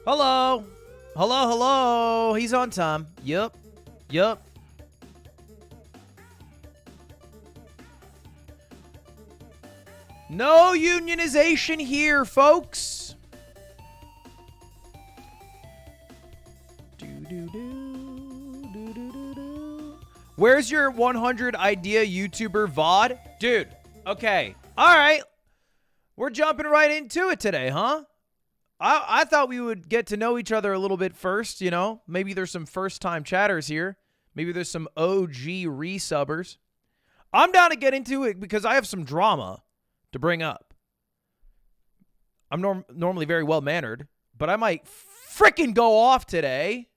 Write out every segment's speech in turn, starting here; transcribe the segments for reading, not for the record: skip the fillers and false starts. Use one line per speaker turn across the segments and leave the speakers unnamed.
Hello. Hello, hello. He's on time. Yup. Yup. No unionization here, folks. Where's your 100 idea YouTuber VOD? Dude, okay. All right. We're jumping right into it today, huh? I thought we would get to know each other a little bit first, you know? Maybe there's some first-time chatters here. Maybe there's some OG resubbers. I'm down to get into it because I have some drama to bring up. I'm normally very well-mannered, but I might frickin' go off today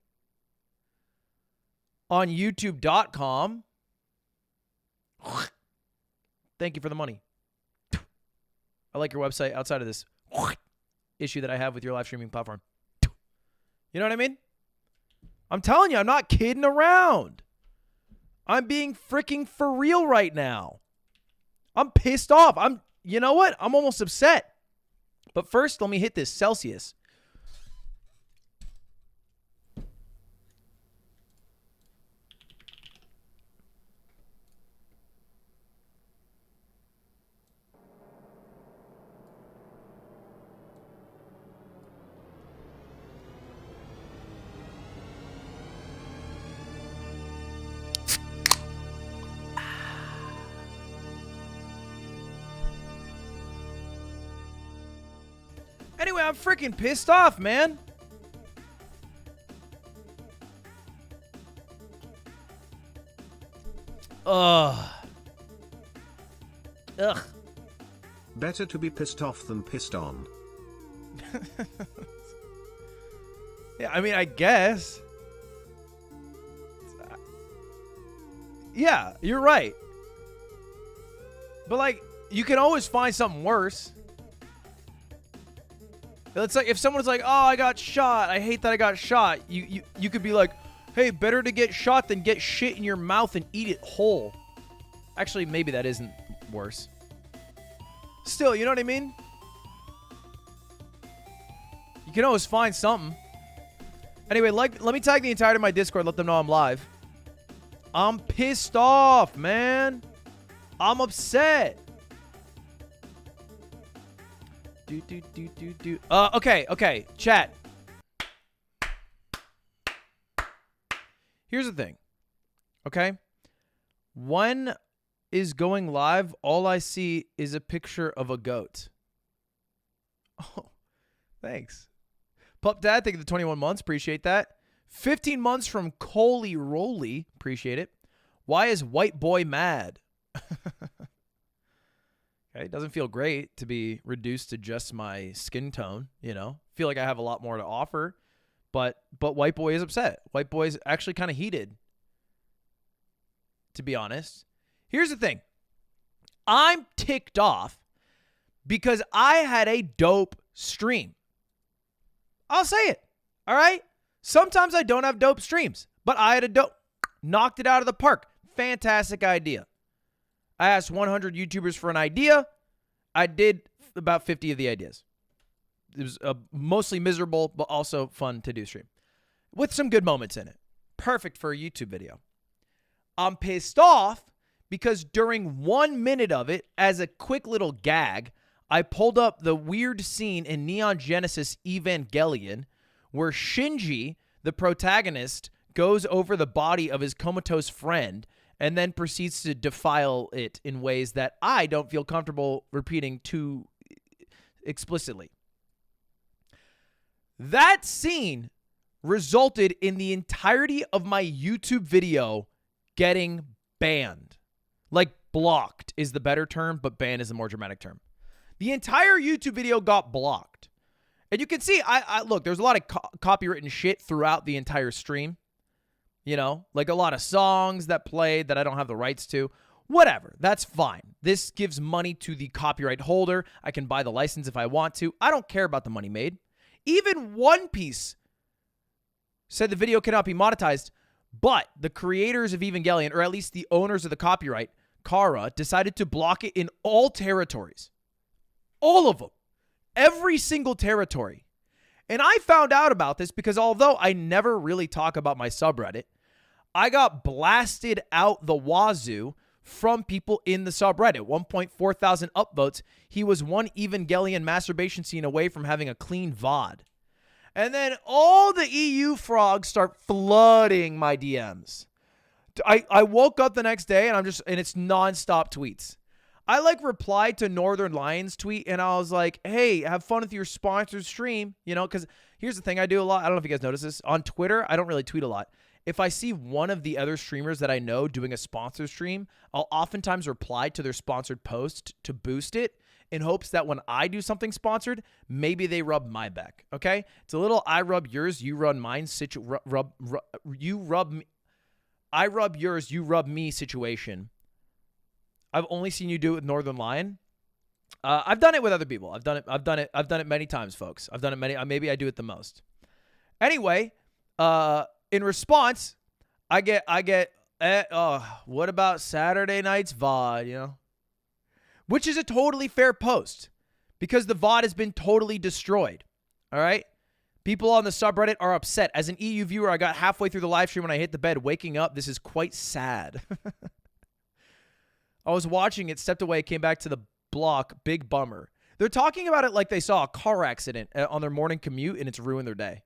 on YouTube.com. Thank you for the money. I like your website outside of this issue that I have with your live streaming platform. You know what I mean? I'm telling you, I'm not kidding around. I'm being freaking for real right now. I'm pissed off. You know what? I'm almost upset. But first, let me hit this Celsius. Anyway, I'm freaking pissed off, man. Ugh.
Better to be pissed off than pissed on.
Yeah, I mean, I guess. Yeah, you're right. But, like, you can always find something worse. It's like if someone's like, "Oh, I got shot. I hate that I got shot." You could be like, "Hey, better to get shot than get shit in your mouth and eat it whole." Actually, maybe that isn't worse. Still, you know what I mean? You can always find something. Anyway, let me tag the entirety of my Discord. Let them know I'm live. I'm pissed off, man. I'm upset. Okay, chat. Here's the thing. Okay? When is going live, all I see is a picture of a goat. Oh, thanks. Pup Dad, thank you for the 21 months. Appreciate that. 15 months from Coley Roly. Appreciate it. Why is white boy mad? Okay, it doesn't feel great to be reduced to just my skin tone, you know. Feel like I have a lot more to offer, but white boy is upset. White boy is actually kind of heated, to be honest. Here's the thing. I'm ticked off because I had a dope stream. I'll say it, all right? Sometimes I don't have dope streams, but I had a dope. Knocked it out of the park. Fantastic idea. I asked 100 YouTubers for an idea. I did about 50 of the ideas. It was mostly miserable, but also fun to do stream. With some good moments in it. Perfect for a YouTube video. I'm pissed off because during 1 minute of it, as a quick little gag, I pulled up the weird scene in Neon Genesis Evangelion where Shinji, the protagonist, goes over the body of his comatose friend and then proceeds to defile it in ways that I don't feel comfortable repeating too explicitly. That scene resulted in the entirety of my YouTube video getting banned. Like, blocked is the better term, but banned is a more dramatic term. The entire YouTube video got blocked. And you can see, I look, there's a lot of copywritten shit throughout the entire stream. You know, like a lot of songs that played that I don't have the rights to. Whatever, that's fine. This gives money to the copyright holder. I can buy the license if I want to. I don't care about the money made. Even One Piece said the video cannot be monetized, But the creators of Evangelion, or at least the owners of the copyright, Kara, decided to block it in all territories. All of them. Every single territory. And I found out about this because although I never really talk about my subreddit, I got blasted out the wazoo from people in the subreddit. 1.4 thousand upvotes. He was one Evangelion masturbation scene away from having a clean VOD. And then all the EU frogs start flooding my DMs. I woke up the next day and it's nonstop tweets. I replied to Northern Lions tweet and I was like, hey, have fun with your sponsored stream. Because here's the thing I do a lot. I don't know if you guys notice this. On Twitter, I don't really tweet a lot. If I see one of the other streamers that I know doing a sponsored stream, I'll oftentimes reply to their sponsored post to boost it in hopes that when I do something sponsored, maybe they rub my back. Okay? It's a little I rub yours, you rub mine, I rub yours, you rub me situation. I've only seen you do it with Northern Lion. I've done it with other people. I've done it many times, folks. I've done it many. Maybe I do it the most. Anyway, in response, I get. What about Saturday night's VOD? Which is a totally fair post because the VOD has been totally destroyed. All right. People on the subreddit are upset. As an EU viewer, I got halfway through the live stream when I hit the bed, waking up. This is quite sad. I was watching it, stepped away, came back to the block. Big bummer. They're talking about it like they saw a car accident on their morning commute and it's ruined their day.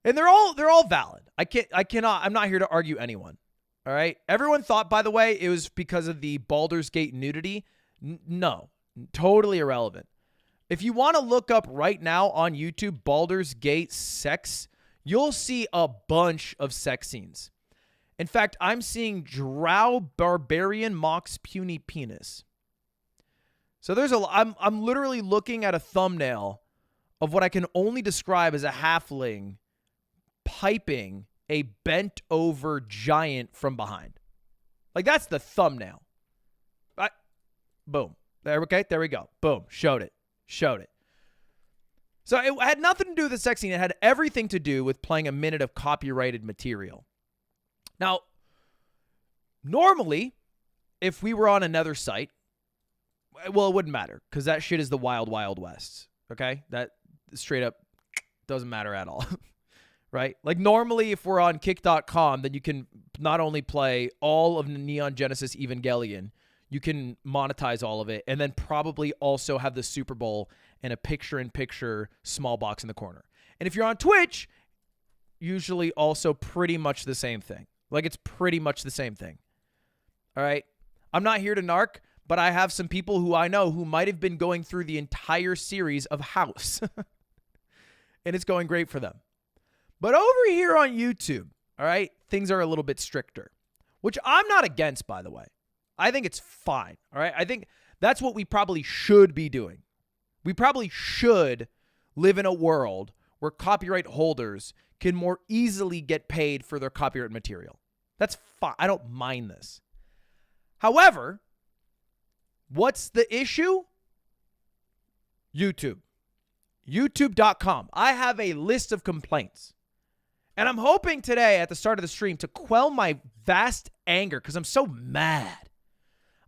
And they're all valid. I'm not here to argue anyone. All right. Everyone thought, by the way, it was because of the Baldur's Gate nudity. No, totally irrelevant. If you want to look up right now on YouTube, Baldur's Gate sex, you'll see a bunch of sex scenes. In fact, I'm seeing Drow Barbarian mocks puny penis. So I'm literally looking at a thumbnail of what I can only describe as a halfling piping a bent over giant from behind. That's the thumbnail. Boom. There we go. Boom. Showed it. So it had nothing to do with the sex scene. It had everything to do with playing a minute of copyrighted material. Now, normally, if we were on another site, well, it wouldn't matter because that shit is the wild, wild west. Okay? That straight up doesn't matter at all. Right? Normally, if we're on kick.com, then you can not only play all of Neon Genesis Evangelion, you can monetize all of it, and then probably also have the Super Bowl and a picture-in-picture small box in the corner. And if you're on Twitch, usually also pretty much the same thing. It's pretty much the same thing. All right? I'm not here to narc, but I have some people who I know who might have been going through the entire series of House. And it's going great for them. But over here on YouTube, all right, things are a little bit stricter, which I'm not against, by the way. I think it's fine, all right? I think that's what we probably should be doing. We probably should live in a world where copyright holders can more easily get paid for their copyright material. That's fine. I don't mind this. However, what's the issue? YouTube. YouTube.com. I have a list of complaints. And I'm hoping today at the start of the stream to quell my vast anger because I'm so mad.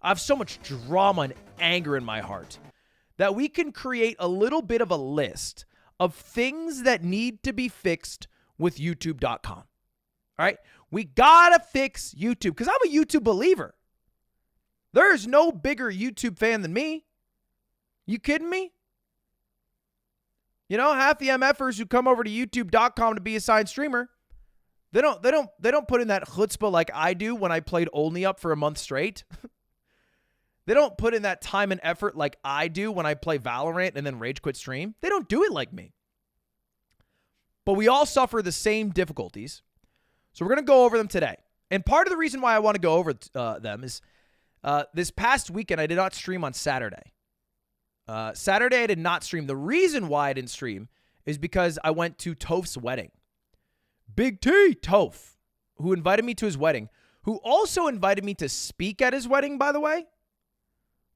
I have so much drama and anger in my heart that we can create a little bit of a list of things that need to be fixed with YouTube.com. All right? We got to fix YouTube because I'm a YouTube believer. There is no bigger YouTube fan than me. You kidding me? Half the MFers who come over to YouTube.com to be a signed streamer, they don't put in that chutzpah like I do when I played Only Up for a month straight. They don't put in that time and effort like I do when I play Valorant and then rage quit stream. They don't do it like me. But we all suffer the same difficulties. So we're going to go over them today. And part of the reason why I want to go over them is this past weekend I did not stream on Saturday. Saturday, I did not stream. The reason why I didn't stream is because I went to Toph's wedding. Big T, Toph, who invited me to his wedding, who also invited me to speak at his wedding, by the way,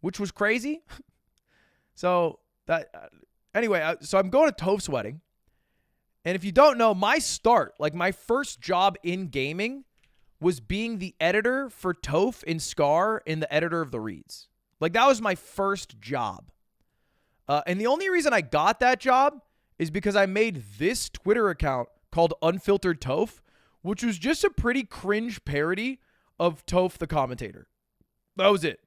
which was crazy. So I'm going to Toph's wedding, And if you don't know, my start, like my first job in gaming was being the editor for Toph in Scar and the editor of the Reads. Like that was my first job. And the only reason I got that job is because I made this Twitter account called Unfiltered Toph, which was just a pretty cringe parody of Toph the commentator. That was it.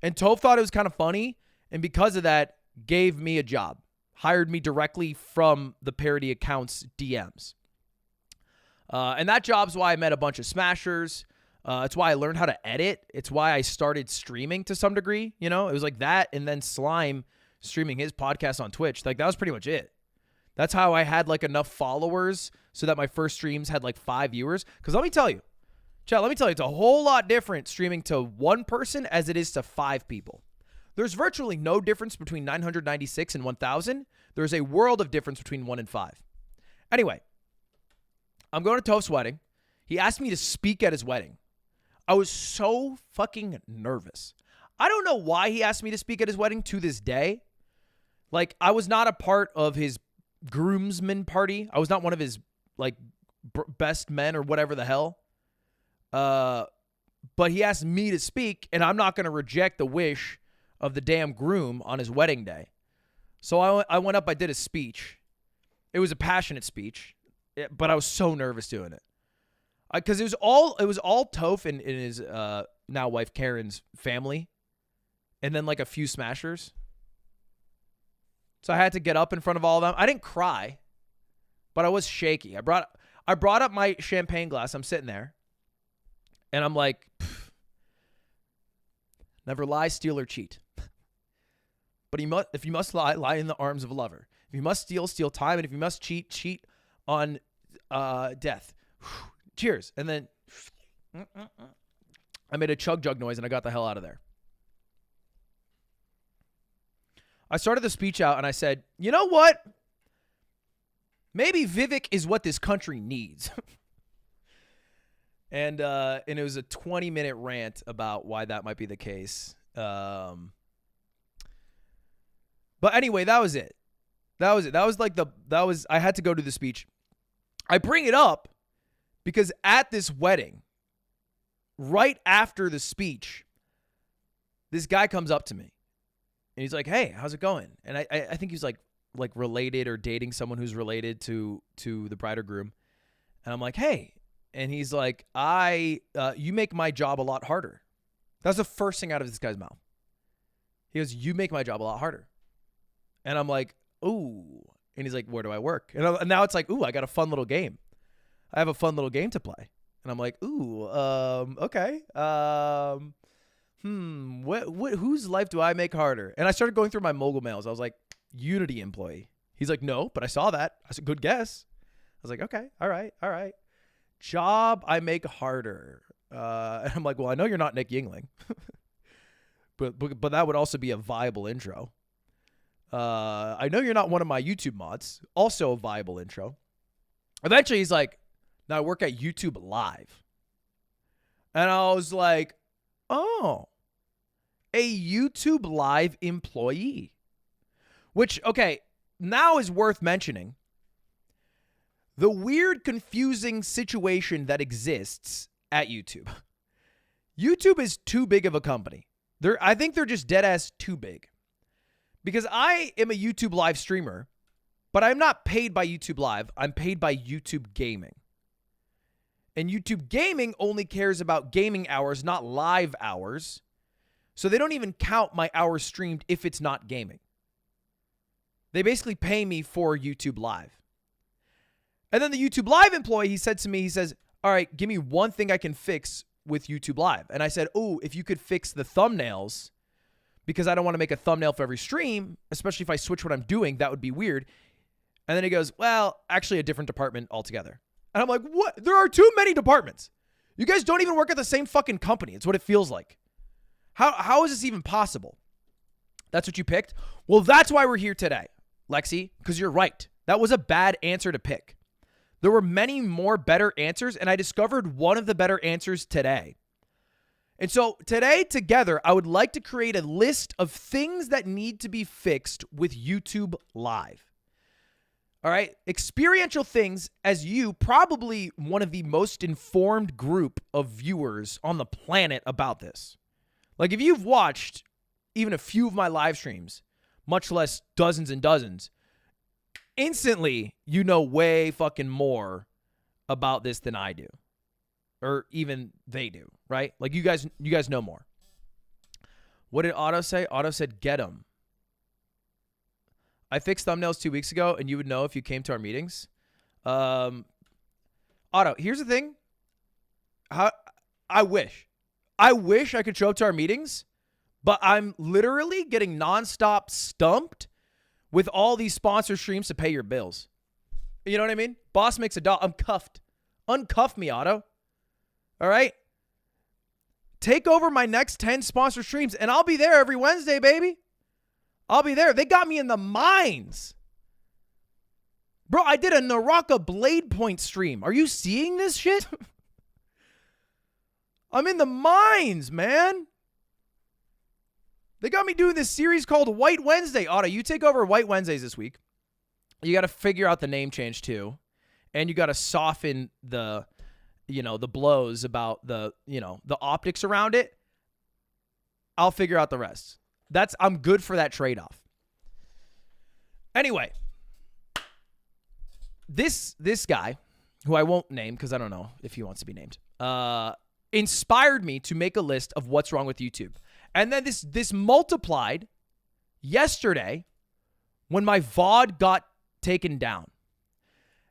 And Toph thought it was kind of funny, and because of that, gave me a job. Hired me directly from the parody account's DMs. And that job's why I met a bunch of smashers. It's why I learned how to edit. It's why I started streaming to some degree. You know, it was like that, and then Slime streaming his podcast on Twitch. Like that was pretty much it. That's how I had like enough followers so that my first streams had like 5 viewers. Because let me tell you, chat, it's a whole lot different streaming to one person as it is to 5 people. There's virtually no difference between 996 and 1,000. There's a world of difference between 1 and 5. Anyway, I'm going to Toph's wedding. He asked me to speak at his wedding. I was so fucking nervous. I don't know why he asked me to speak at his wedding to this day. Like, I was not a part of his groomsmen party. I was not one of his, like, best men or whatever the hell. But he asked me to speak, and I'm not going to reject the wish of the damn groom on his wedding day. So I went up, I did a speech. It was a passionate speech, but I was so nervous doing it. Because it was all Toph and his now wife Karen's family, and then like a few smashers. So I had to get up in front of all of them. I didn't cry, but I was shaky. I brought up my champagne glass. I'm sitting there, and I'm like, never lie, steal, or cheat. But if you must lie, lie in the arms of a lover. If you must steal, steal time. And if you must cheat, cheat on death. Cheers. And then I made a chug jug noise and I got the hell out of there. I started the speech out and I said, you know what? Maybe Vivek is what this country needs. And it was a 20-minute rant about why that might be the case. But anyway, that was it. I had to go to the speech. I bring it up because at this wedding, right after the speech, this guy comes up to me and he's like, "Hey, how's it going?" And I think he's like related or dating someone who's related to the bride or groom. And I'm like, "Hey," and he's like, "You make my job a lot harder." That's the first thing out of this guy's mouth. He goes, "You make my job a lot harder." And I'm like, "Ooh." And he's like, "Where do I work?" And now it's like, "Ooh, I got a fun little game. I have a fun little game to play." And I'm like, "Ooh, okay. Whose life do I make harder?" And I started going through my mogul mails. I was like, "Unity employee." He's like, "No, but I saw that. That's a good guess." I was like, "Okay, all right. Job I make harder." And I'm like, "Well, I know you're not Nick Yingling, but that would also be a viable intro. I know you're not one of my YouTube mods, also a viable intro." Eventually, he's like, "Now I work at YouTube Live." And I was like, "Oh, a YouTube Live employee." Which, okay, now is worth mentioning. The weird, confusing situation that exists at YouTube. YouTube is too big of a company. I think they're just dead ass too big. Because I am a YouTube Live streamer, but I'm not paid by YouTube Live. I'm paid by YouTube Gaming. And YouTube Gaming only cares about gaming hours, not live hours. So they don't even count my hours streamed if it's not gaming. They basically pay me for YouTube Live. And then the YouTube Live employee, he said to me, he says, "All right, give me one thing I can fix with YouTube Live." And I said, "Oh, if you could fix the thumbnails, because I don't want to make a thumbnail for every stream, especially if I switch what I'm doing, that would be weird." And then he goes, "Well, actually a different department altogether." And I'm like, "What? There are too many departments. You guys don't even work at the same fucking company." It's what it feels like. How is this even possible? That's what you picked? Well, that's why we're here today, Lexi, because you're right. That was a bad answer to pick. There were many more better answers, and I discovered one of the better answers today. And so today, together, I would like to create a list of things that need to be fixed with YouTube Live. All right? Experiential things, as you, probably one of the most informed group of viewers on the planet about this. Like, if you've watched even a few of my live streams, much less dozens and dozens, instantly you know way fucking more about this than I do. Or even they do, right? Like, you guys know more. What did Otto say? Otto said, get him. I fixed thumbnails 2 weeks ago, and you would know if you came to our meetings. Otto, here's the thing. I wish I could show up to our meetings, but I'm literally getting nonstop stumped with all these sponsor streams to pay your bills. You know what I mean? Boss makes $1. I'm cuffed. Uncuff me, Otto. All right? Take over my next 10 sponsor streams, and I'll be there every Wednesday, baby. I'll be there. They got me in the mines. Bro, I did a Naraka Blade Point stream. Are you seeing this shit? I'm in the mines, man. They got me doing this series called White Wednesday. Otto, you take over White Wednesdays this week. You got to figure out the name change too. And you got to soften the blows about the optics around it. I'll figure out the rest. I'm good for that trade-off. Anyway, this guy, who I won't name because I don't know if he wants to be named, inspired me to make a list of what's wrong with YouTube. And then this multiplied yesterday when my VOD got taken down.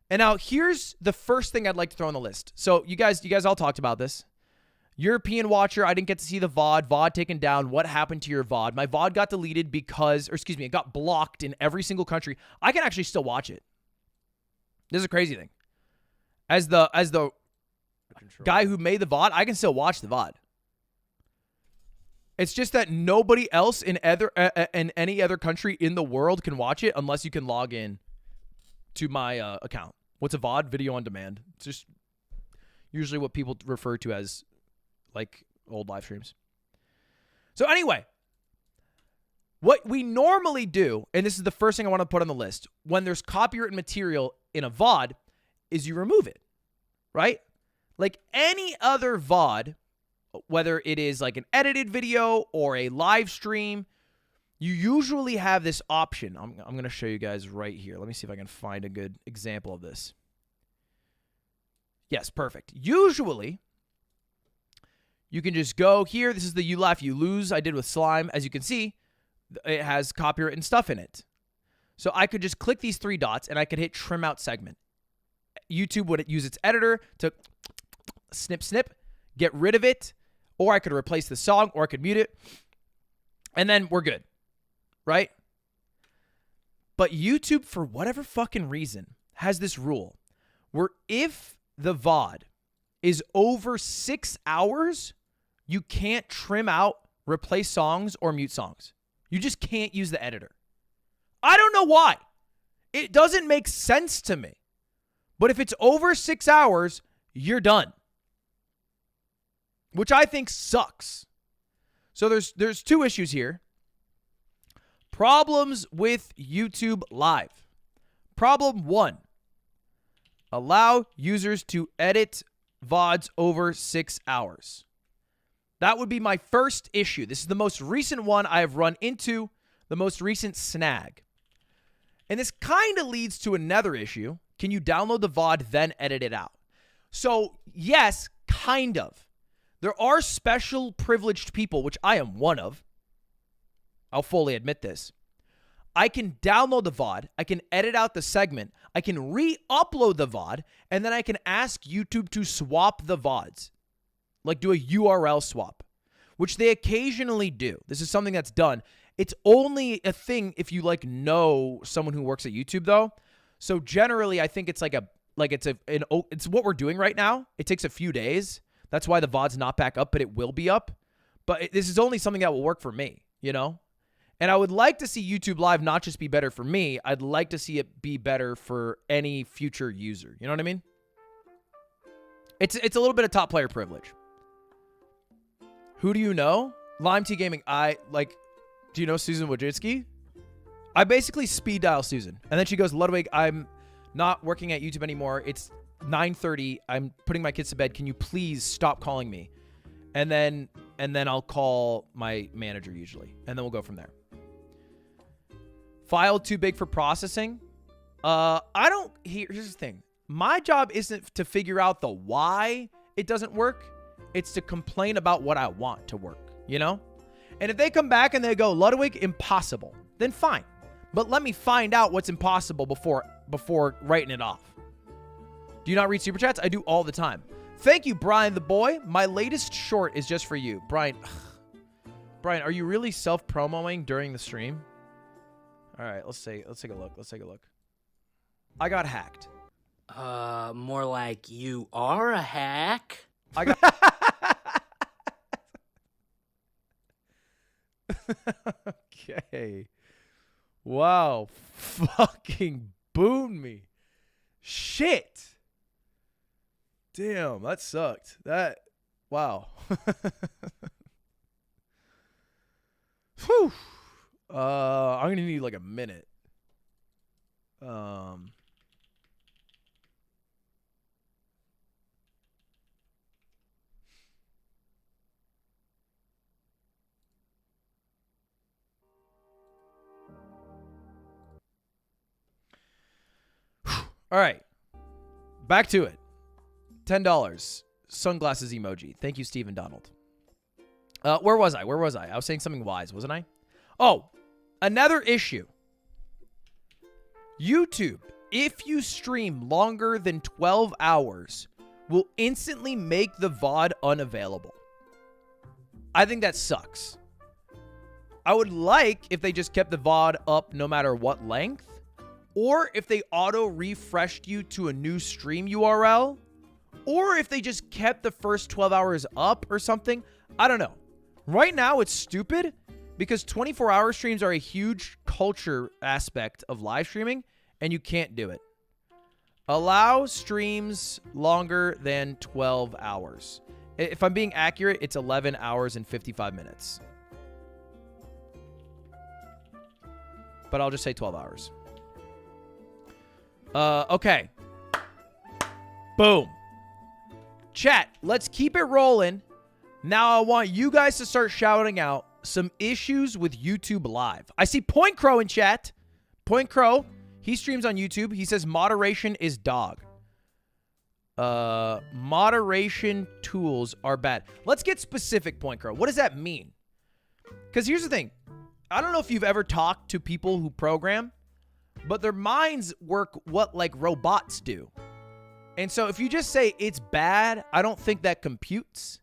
And now here's the first thing I'd like to throw on the list. So you guys all talked about this. European watcher, I didn't get to see the VOD. VOD taken down. What happened to your VOD? My VOD got deleted it got blocked in every single country. I can actually still watch it. This is a crazy thing. As the guy who made the VOD, I can still watch the VOD. It's just that nobody else in any other country in the world can watch it unless you can log in to my account. What's a VOD? Video on demand. It's just usually what people refer to as like old live streams. So anyway, what we normally do, and this is the first thing I want to put on the list, when there's copyrighted material in a VOD, is you remove it, right? Like any other VOD, whether it is like an edited video or a live stream, you usually have this option. I'm going to show you guys right here. Let me see if I can find a good example of this. Yes, perfect. Usually, you can just go here. This is the You Laugh, You Lose I did with Slime. As you can see, it has copyright and stuff in it. So I could just click these 3 dots and I could hit trim out segment. YouTube would use its editor to snip, get rid of it, or I could replace the song, or I could mute it, and then we're good, right? But YouTube, for whatever fucking reason, has this rule where if the VOD is over 6 hours, you can't trim out, replace songs, or mute songs. You just can't use the editor. I don't know why. It doesn't make sense to me. But if it's over 6 hours, you're done. Which I think sucks. So there's 2 issues here. Problems with YouTube Live. Problem 1. Allow users to edit VODs over 6 hours. That would be my first issue. This is the most recent one I have run into, the most recent snag. And this kind of leads to another issue. Can you download the VOD, then edit it out? So, yes, kind of. There are special privileged people, which I am one of. I'll fully admit this. I can download the VOD, I can edit out the segment, I can re-upload the VOD, and then I can ask YouTube to swap the VODs. Like do a URL swap, which they occasionally do. This is something that's done. It's only a thing if you like know someone who works at YouTube though. So generally I think it's it's what we're doing right now. It takes a few days. That's why the VOD's not back up, but it will be up. But this is only something that will work for me, you know? And I would like to see YouTube Live not just be better for me. I'd like to see it be better for any future user. You know what I mean? It's a little bit of top player privilege. Who do you know? Lime T Gaming. Do you know Susan Wojcicki? I basically speed dial Susan. And then she goes, Ludwig, I'm not working at YouTube anymore. It's 9:30. I'm putting my kids to bed. Can you please stop calling me? And then I'll call my manager usually, and then we'll go from there. File too big for processing. Here's the thing. My job isn't to figure out the why it doesn't work. It's to complain about what I want to work, you know? And if they come back and they go, Ludwig, impossible, then fine. But let me find out what's impossible before writing it off. Do you not read Super Chats? I do all the time. Thank you, Brian the boy. My latest short is just for you. Brian, are you really self-promoing during the stream? All right, let's take a look. Let's take a look. I got hacked.
More like you are a hack.
I got Okay. Wow. Fucking boomed me. Shit. Damn, that sucked. Wow. Whew. I'm gonna need like a minute. All right, back to it. $10. Sunglasses emoji. Thank you, Stephen Donald. Where was I? I was saying something wise, wasn't I? Oh, another issue. YouTube, if you stream longer than 12 hours, will instantly make the VOD unavailable. I think that sucks. I would like if they just kept the VOD up no matter what length, or if they auto-refreshed you to a new stream URL, or if they just kept the first 12 hours up or something. I don't know. Right now, it's stupid because 24-hour streams are a huge culture aspect of live streaming, and you can't do it. Allow streams longer than 12 hours. If I'm being accurate, it's 11 hours and 55 minutes. But I'll just say 12 hours. Okay. Boom. Chat, let's keep it rolling. Now I want you guys to start shouting out some issues with YouTube Live. I see Point Crow in chat. Point Crow, he streams on YouTube. He says moderation is dog. Moderation tools are bad. Let's get specific, Point Crow. What does that mean? Because here's the thing. I don't know if you've ever talked to people who program, but their minds work what like robots do. And so if you just say it's bad, I don't think that computes.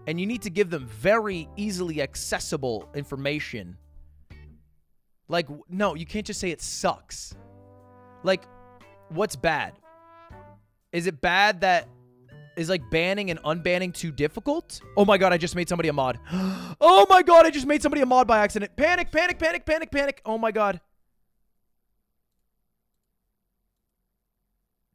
And you need to give them very easily accessible information. Like, no, you can't just say it sucks. Like, what's bad? Is it bad that is like banning and unbanning too difficult? Oh my God, I just made somebody a mod. Oh my God, I just made somebody a mod by accident. Panic, panic, panic, panic, panic. Oh my God.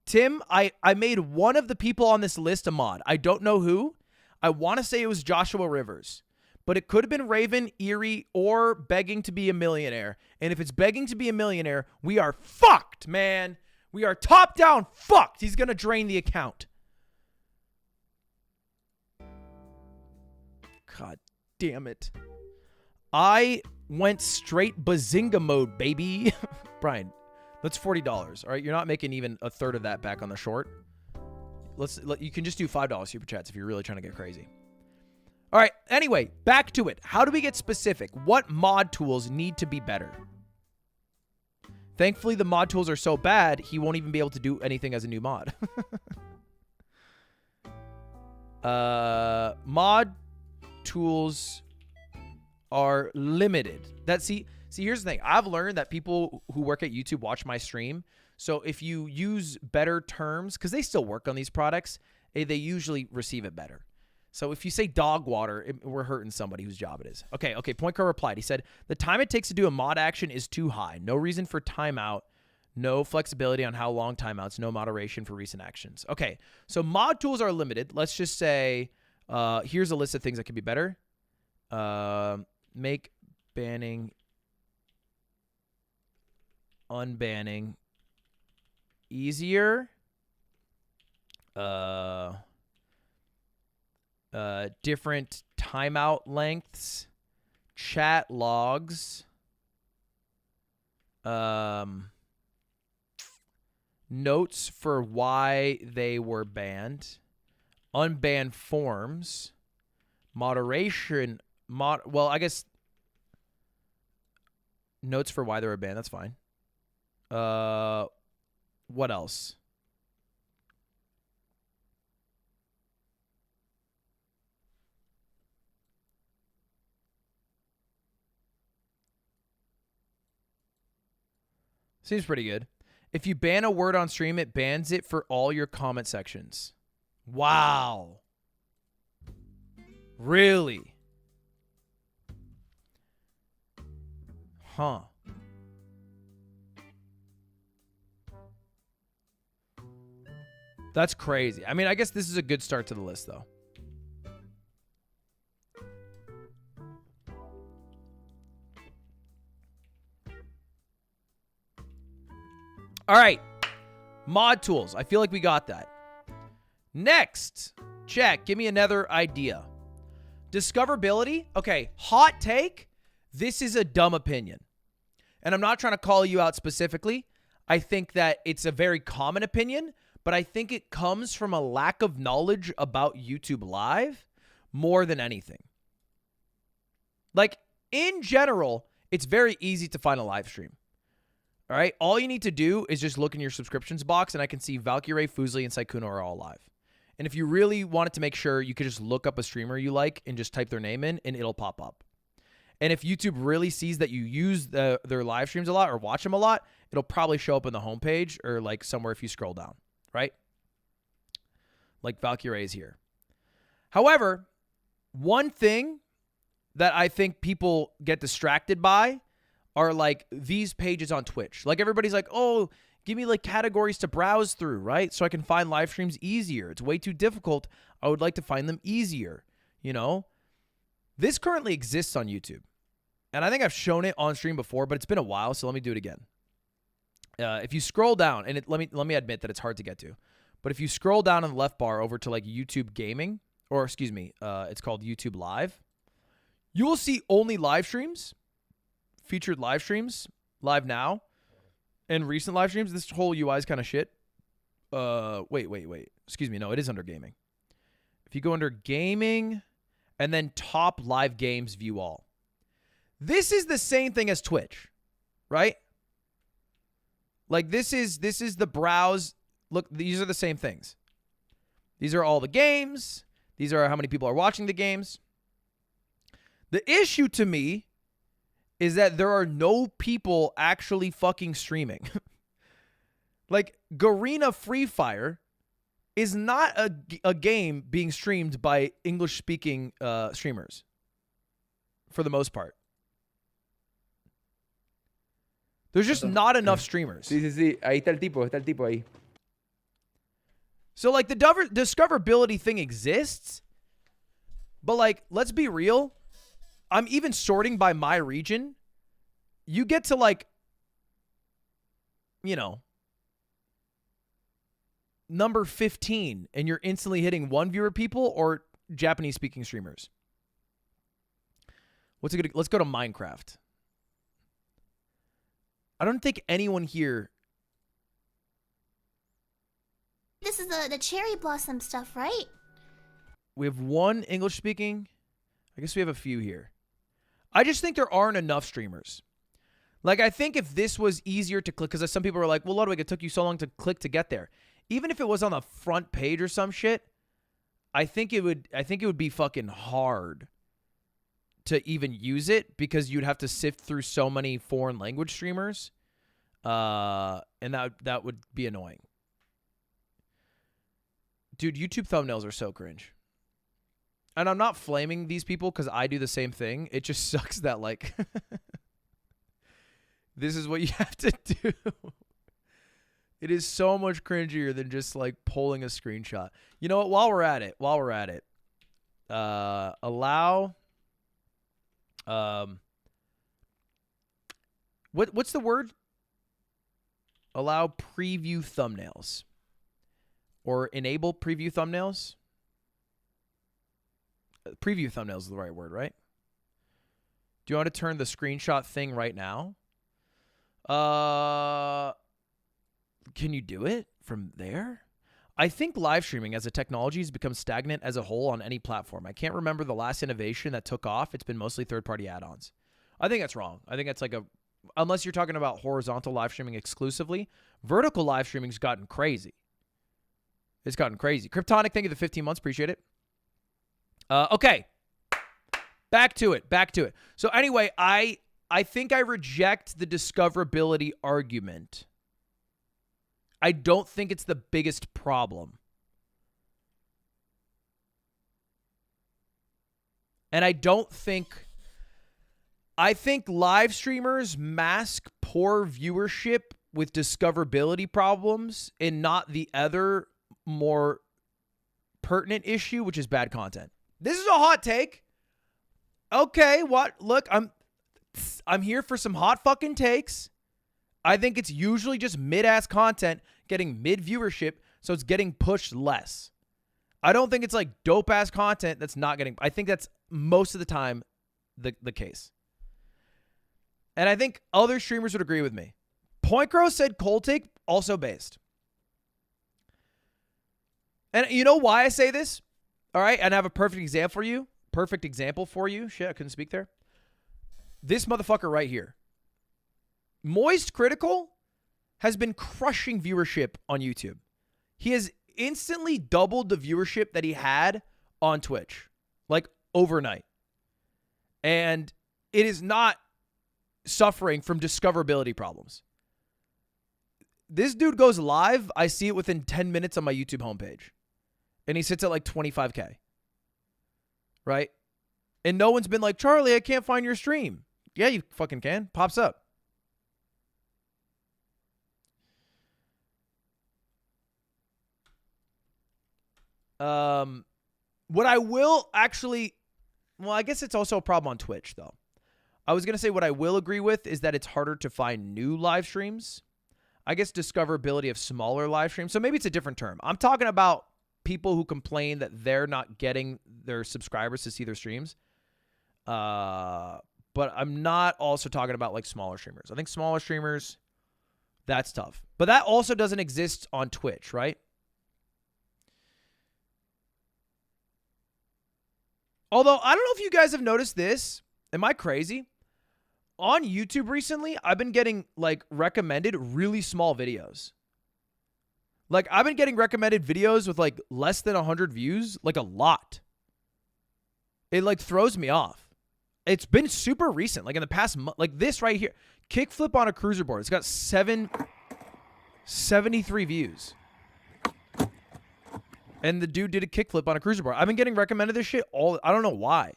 Tim, I made one of the people on this list a mod. I don't know who. I want to say it was Joshua Rivers. But it could have been Raven, Erie, or Begging to Be a Millionaire. And if it's Begging to Be a Millionaire, we are fucked, man. We are top down fucked. He's going to drain the account. God damn it. I went straight bazinga mode, baby. Brian, that's $40. All right, you're not making even a third of that back on the short. You can just do $5 super chats if you're really trying to get crazy. All right, anyway, back to it. How do we get specific? What mod tools need to be better? Thankfully, the mod tools are so bad, he won't even be able to do anything as a new mod. Mod tools are limited. See, here's the thing. I've learned that people who work at YouTube watch my stream. So if you use better terms, because they still work on these products, they usually receive it better. So if you say dog water, we're hurting somebody whose job it is. Okay, Point Crow replied. He said, the time it takes to do a mod action is too high. No reason for timeout. No flexibility on how long timeouts. No moderation for recent actions. Okay, so mod tools are limited. Let's just say, here's a list of things that could be better. Make banning, unbanning easier. Different timeout lengths, chat logs, notes for why they were banned, unbanned forms, moderation, well, I guess notes for why they were banned, that's fine. What else? Seems pretty good. If you ban a word on stream, it bans it for all your comment sections. Wow. Really? Huh. That's crazy. I mean, I guess this is a good start to the list, though. All right. Mod tools. I feel like we got that. Next. Check. Give me another idea. Discoverability. Okay. Hot take. This is a dumb opinion. And I'm not trying to call you out specifically. I think that it's a very common opinion, but I think it comes from a lack of knowledge about YouTube Live more than anything. Like, in general, it's very easy to find a live stream. All right? All you need to do is just look in your subscriptions box, and I can see Valkyrie, Fuslie, and Sykkuno are all live. And if you really wanted to make sure, you could just look up a streamer you like and just type their name in, and it'll pop up. And if YouTube really sees that you use their live streams a lot or watch them a lot, it'll probably show up on the homepage or like somewhere if you scroll down, right? Like Valkyrie is here. However, one thing that I think people get distracted by are like these pages on Twitch. Like everybody's like, oh, give me like categories to browse through, right? So I can find live streams easier. It's way too difficult. I would like to find them easier, you know? This currently exists on YouTube. And I think I've shown it on stream before, but it's been a while, so let me do it again. If you scroll down, and let me admit that it's hard to get to, but if you scroll down in the left bar over to like YouTube Gaming, or excuse me, it's called YouTube Live, you will see only live streams, featured live streams, live now, and recent live streams. This whole UI is kind of shit. Wait. Excuse me, no, it is under Gaming. If you go under Gaming, and then top live games, view all. This is the same thing as Twitch, right? Like this is the browse. Look, these are the same things. These are all the games. These are how many people are watching the games. The issue to me is that there are no people actually fucking streaming. Like Garena Free Fire is not a game being streamed by English-speaking streamers for the most part. There's just not enough streamers.
Sí. Ahí está el tipo ahí.
So, like, the discoverability thing exists, but, like, let's be real. I'm even sorting by my region. You get to, like, you know, number 15, and you're instantly hitting one viewer people or Japanese-speaking streamers. Let's go to Minecraft. I don't think anyone here.
This is the cherry blossom stuff, right?
We have one English speaking. I guess we have a few here. I just think there aren't enough streamers. Like, I think if this was easier to click, because some people are like, well, Ludwig, it took you so long to click to get there. Even if it was on the front page or some shit, I think it would be fucking hard to even use it because you'd have to sift through so many foreign language streamers. And that would be annoying. Dude, YouTube thumbnails are so cringe. And I'm not flaming these people because I do the same thing. It just sucks that, like, this is what you have to do. It is so much cringier than just, like, pulling a screenshot. You know what? While we're at it, allow... what's the word? Allow preview thumbnails. Or enable preview thumbnails. Preview thumbnails is the right word, right? Do you want to turn the screenshot thing right now? Can you do it from there? I think live streaming as a technology has become stagnant as a whole on any platform. I can't remember the last innovation that took off. It's been mostly third-party add-ons. I think that's wrong. I think that's like unless you're talking about horizontal live streaming exclusively, vertical live streaming's gotten crazy. It's gotten crazy. Kryptonic, thank you for the 15 months. Appreciate it. Okay. Back to it. So anyway, I think I reject the discoverability argument. I don't think it's the biggest problem. And I think live streamers mask poor viewership with discoverability problems and not the other more pertinent issue, which is bad content. This is a hot take. Okay, what? Look, I'm here for some hot fucking takes. I think it's usually just mid-ass content getting mid-viewership, so it's getting pushed less. I don't think it's like dope-ass content that's not getting... I think that's most of the time the case. And I think other streamers would agree with me. Point Crow said cold take, also based. And you know why I say this? All right, and I have a perfect example for you. Shit, I couldn't speak there. This motherfucker right here. Moist Critical has been crushing viewership on YouTube. He has instantly doubled the viewership that he had on Twitch, like overnight. And it is not suffering from discoverability problems. This dude goes live. I see it within 10 minutes on my YouTube homepage. And he sits at like 25K. Right? And no one's been like, Charlie, I can't find your stream. Yeah, you fucking can. Pops up. What I will actually... Well, I guess it's also a problem on Twitch, though. I was going to say what I will agree with is that it's harder to find new live streams. I guess discoverability of smaller live streams. So maybe it's a different term. I'm talking about people who complain that they're not getting their subscribers to see their streams. But I'm not also talking about like smaller streamers. I think smaller streamers, that's tough. But that also doesn't exist on Twitch, right? Although, I don't know if you guys have noticed this. Am I crazy? On YouTube recently, I've been getting like recommended really small videos. Like I've been getting recommended videos with like less than 100 views, like a lot. It like throws me off. It's been super recent, like in the past month, like this right here. Kickflip on a cruiser board. It's got 73 views. And the dude did a kickflip on a cruiser board. I've been getting recommended this shit I don't know why.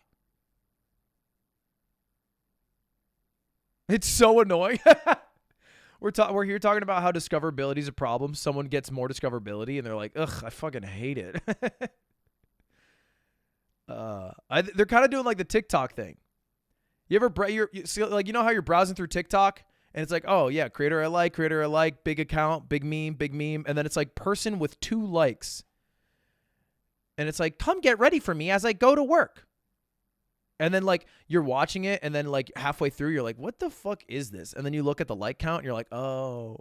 It's so annoying. We're here talking about how discoverability is a problem. Someone gets more discoverability and they're like, ugh, I fucking hate it. They're kind of doing like the TikTok thing. You ever you see, like, you know how you're browsing through TikTok and it's like, oh yeah, creator I like, big account, big meme, and then it's like person with 2 likes. And it's like, come get ready for me as I go to work. And then like you're watching it and then like halfway through you're like, what the fuck is this? And then you look at the like count and you're like, oh.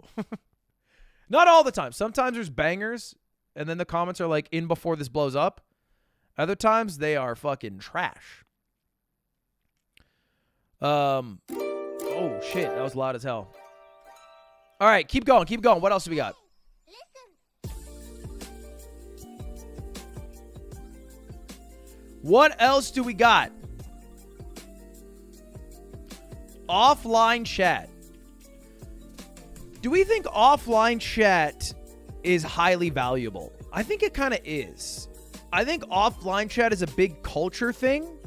Not all the time. Sometimes there's bangers and then the comments are like in before this blows up. Other times they are fucking trash. Oh shit, that was loud as hell. All right, keep going. What else do we got? What else do we got? Offline chat. Do we think offline chat is highly valuable? I think it kind of is. I think offline chat is a big culture thing.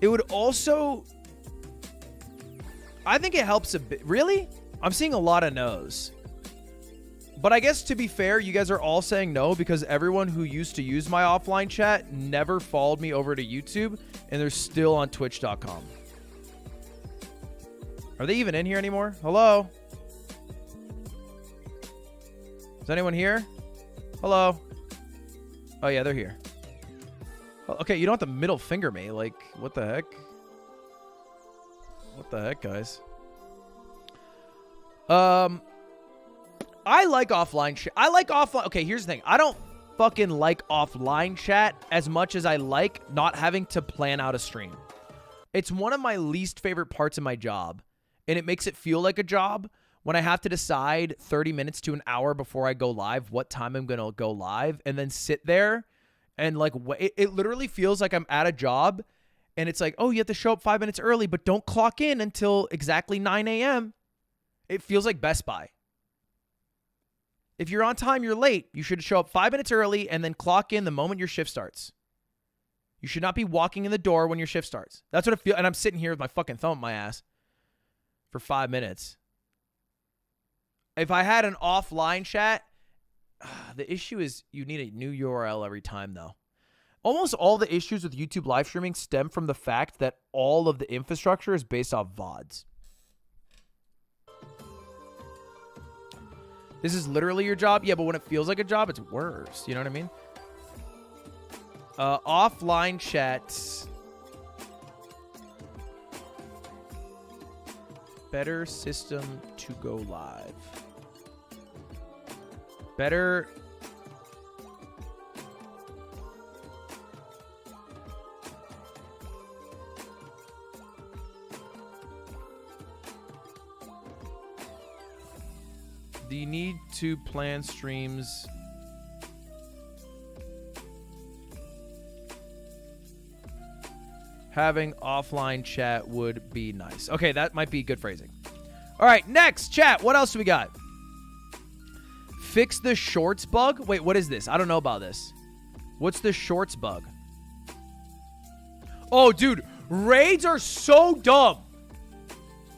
It would also... I think it helps a bit. Really? I'm seeing a lot of no's. But I guess to be fair, you guys are all saying no because everyone who used to use my offline chat never followed me over to YouTube and they're still on twitch.com. Are they even in here anymore? Hello? Is anyone here? Hello? Oh, yeah, they're here. Okay, you don't have to middle finger me. Like, what the heck? What the heck, guys? I like offline chat. I like offline. Okay, here's the thing. I don't fucking like offline chat as much as I like not having to plan out a stream. It's one of my least favorite parts of my job, and it makes it feel like a job when I have to decide 30 minutes to an hour before I go live what time I'm going to go live, and then sit there and like it literally feels like I'm at a job, and it's like, oh, you have to show up 5 minutes early, but don't clock in until exactly 9 a.m. It feels like Best Buy. If you're on time, you're late. You should show up 5 minutes early and then clock in the moment your shift starts. You should not be walking in the door when your shift starts. That's what it feels. And I'm sitting here with my fucking thumb up my ass for 5 minutes. If I had an offline chat, the issue is you need a new URL every time, though. Almost all the issues with YouTube live streaming stem from the fact that all of the infrastructure is based off VODs. This is literally your job? Yeah, but when it feels like a job, it's worse. You know what I mean? Offline chat. Better system to go live. Better... The need to plan streams. Having offline chat would be nice. Okay, that might be good phrasing. All right, next chat. What else do we got? Fix the shorts bug. Wait, what is this? I don't know about this. What's the shorts bug? Oh, dude, raids are so dumb.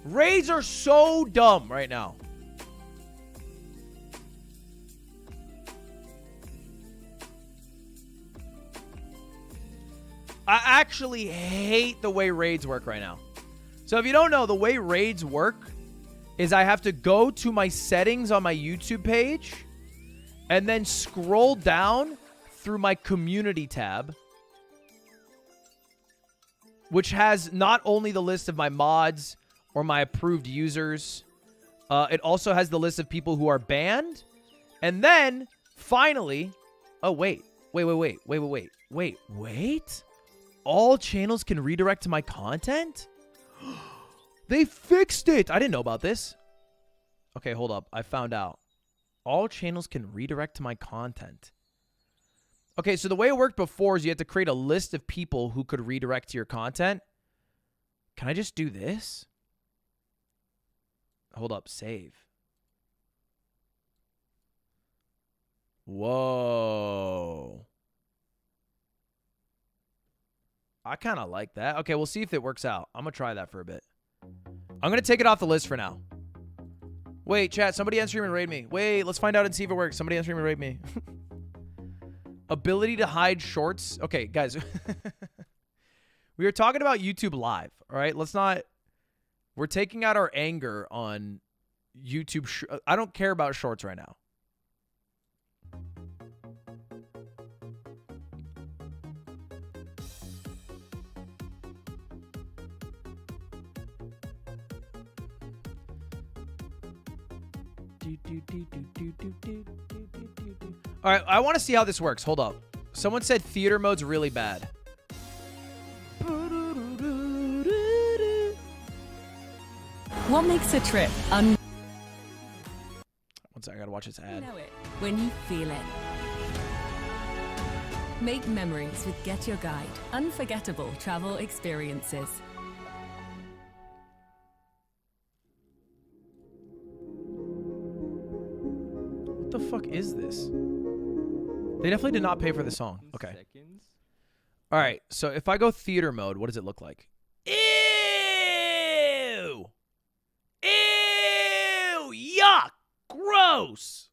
Raids are so dumb right now. I actually hate the way raids work right now. So if you don't know, the way raids work is I have to go to my settings on my YouTube page and then scroll down through my community tab, which has not only the list of my mods or my approved users, it also has the list of people who are banned. And then finally, oh, wait. All channels can redirect to my content? They fixed it. I didn't know about this. Okay, hold up. I found out. All channels can redirect to my content. Okay, so the way it worked before is you had to create a list of people who could redirect to your content. Can I just do this? Hold up. Save. Whoa. I kind of like that. Okay, we'll see if it works out. I'm going to try that for a bit. I'm going to take it off the list for now. Wait, chat, somebody end stream and raid me. Wait, let's find out and see if it works. Somebody end stream and raid me. Ability to hide shorts. Okay, guys. We were talking about YouTube Live, all right? Let's not... We're taking out our anger on YouTube. I don't care about shorts right now. All right, I want to see how this works. Hold up. Someone said theater mode's really bad.
What makes a trip un...
One second, I gotta watch this ad.
Know it when you feel it. Make memories with Get Your Guide. Unforgettable travel experiences.
What the fuck is this? They definitely did not pay for the song. Okay. All right, so if I go theater mode, what does it look like? Ew! Ew! Yuck! Gross!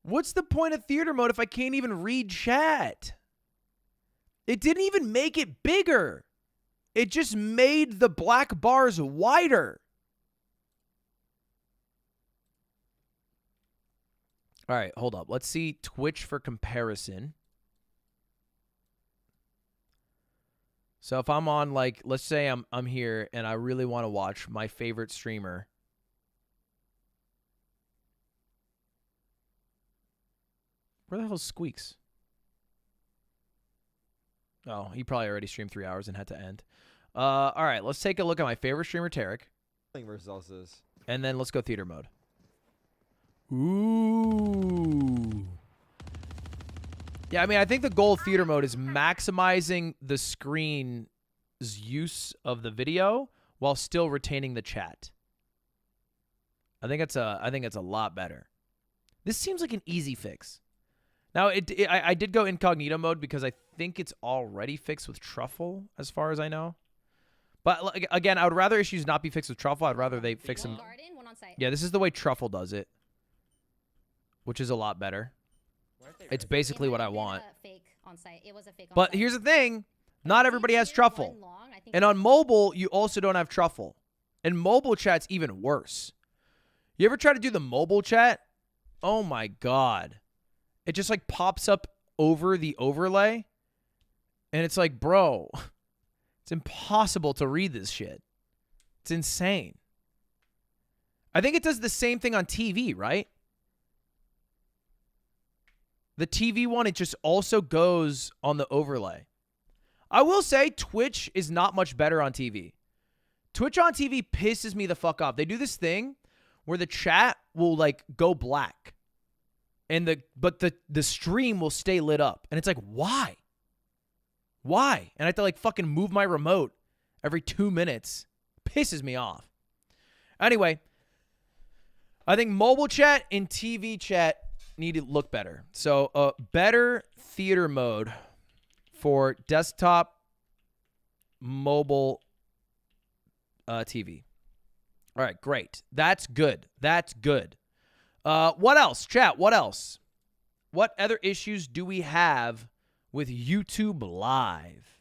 What's the point of theater mode if I can't even read chat? It didn't even make it bigger. It just made the black bars wider. All right, hold up. Let's see Twitch for comparison. So if I'm on, like, let's say I'm here and I really want to watch my favorite streamer. Where the hell is Squeaks? Oh, he probably already streamed 3 hours and had to end. All right, let's take a look at my favorite streamer, Tarek.
Versus.
And then let's go theater mode. Ooh. Yeah, I mean, I think the goal of theater mode is maximizing the screen's use of the video while still retaining the chat. I think it's a lot better. This seems like an easy fix. Now, I did go incognito mode because I think it's already fixed with Truffle, as far as I know. But like, again, I would rather issues not be fixed with Truffle. I'd rather they fix them. Yeah, this is the way Truffle does it, which is a lot better. It's basically what I want. But here's the thing. Not everybody has Truffle. And on mobile, you also don't have Truffle. And mobile chat's even worse. You ever try to do the mobile chat? Oh my God. It just like pops up over the overlay. And it's like, bro, it's impossible to read this shit. It's insane. I think it does the same thing on TV, right? The TV one, it just also goes on the overlay. I will say Twitch is not much better on TV. Twitch on TV pisses me the fuck off. They do this thing where the chat will like go black. And but the stream will stay lit up. And it's like, why? Why? And I have to like fucking move my remote every 2 minutes. Pisses me off. Anyway, I think mobile chat and TV chat need to look better. So better theater mode for desktop, mobile, TV. All right, great. That's good. That's good. What else? Chat, what else? What other issues do we have with YouTube Live?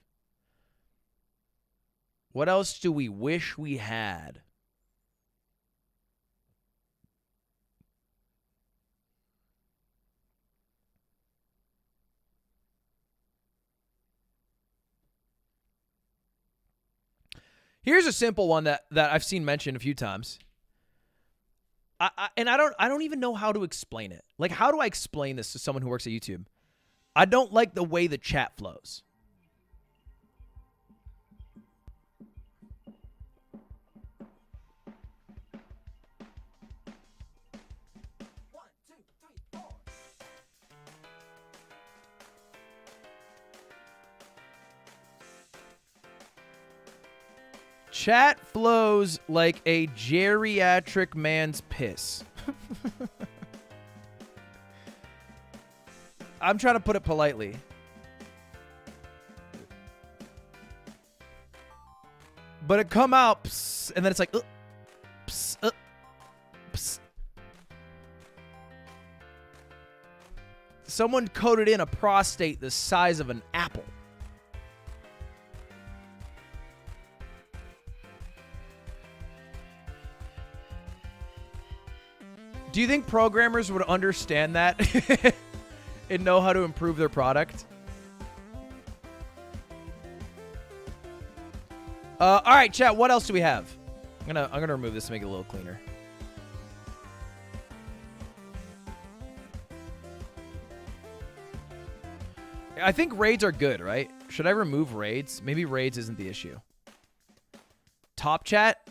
What else do we wish we had? Here's a simple one that I've seen mentioned a few times. I don't even know how to explain it. Like, how do I explain this to someone who works at YouTube? I don't like the way the chat flows. Chat flows like a geriatric man's piss. I'm trying to put it politely. But it come out, pss, and then it's like, pss, pss. Someone coded in a prostate the size of an apple. Do you think programmers would understand that and know how to improve their product? All right, chat. What else do we have? I'm gonna remove this to make it a little cleaner. I think raids are good, right? Should I remove raids? Maybe raids isn't the issue. Top chat.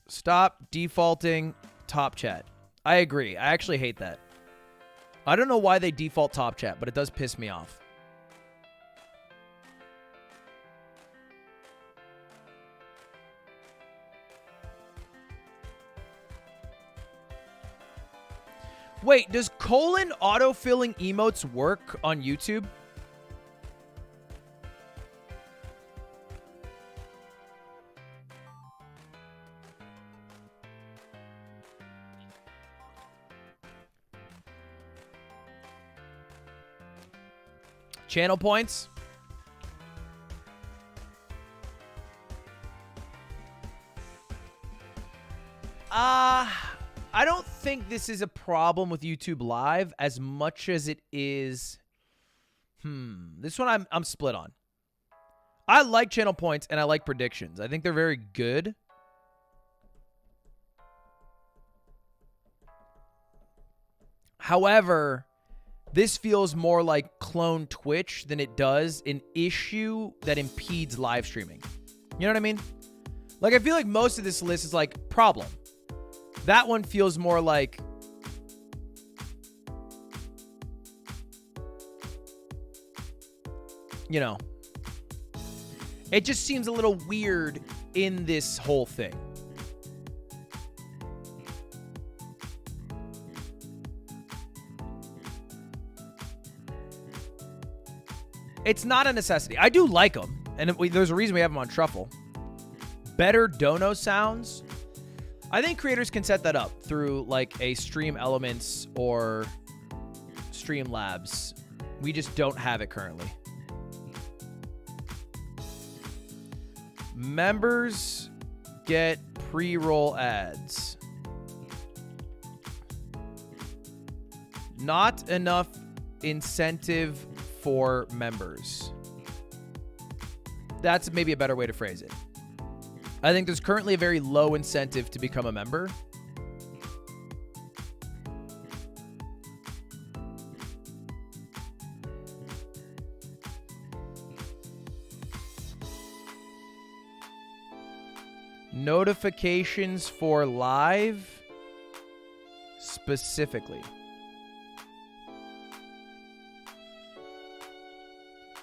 Stop defaulting top chat. I agree. I actually hate that. I don't know why they default top chat, but it does piss me off. Wait, does colon autofilling emotes work on YouTube? Channel points. I don't think this is a problem with YouTube Live as much as it is. This one I'm split on. I like channel points and I like predictions. I think they're very good. However, this feels more like clone Twitch than it does an issue that impedes live streaming. You know what I mean? Like, I feel like most of this list is like problem. That one feels more like you know, it just seems a little weird in this whole thing. It's not a necessity. I do like them, and there's a reason we have them on Truffle. Better dono sounds. I think creators can set that up through like a Stream Elements or Streamlabs. We just don't have it currently. Members get pre-roll ads. Not enough incentive for members. That's maybe a better way to phrase it. I think there's currently a very low incentive to become a member. Notifications for live specifically.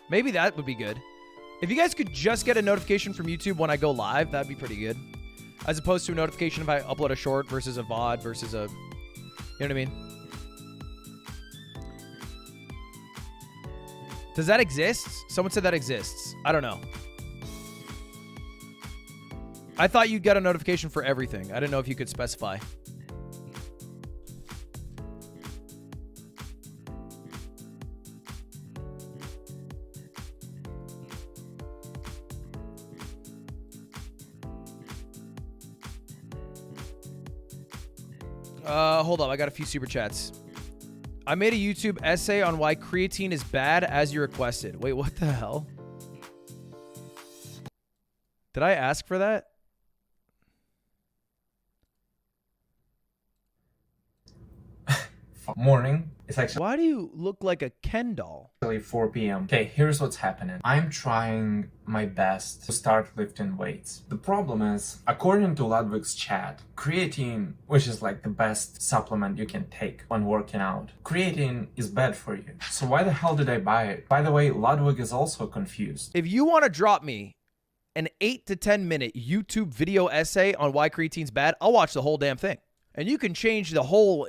Maybe that would be good. If you guys could just get a notification from YouTube when I go live, that'd be pretty good. As opposed to a notification if I upload a short versus a VOD versus a... You know what I mean? Does that exist? Someone said that exists. I don't know. I thought you'd get a notification for everything. I didn't know if you could specify. Hold up. I got a few super chats. I made a YouTube essay on why creatine is bad as you requested. Wait, what the hell? Did I ask for that?
Morning. It's actually
Why do you look like a Ken doll?
4 p.m. Okay, here's what's happening. I'm trying my best to start lifting weights. The problem is, according to Ludwig's chat, creatine, which is like the best supplement you can take when working out, creatine is bad for you. So why the hell did I buy it? By the way, Ludwig is also confused.
If you want to drop me an 8 to 10 minute YouTube video essay on why creatine's bad, I'll watch the whole damn thing. And you can change the whole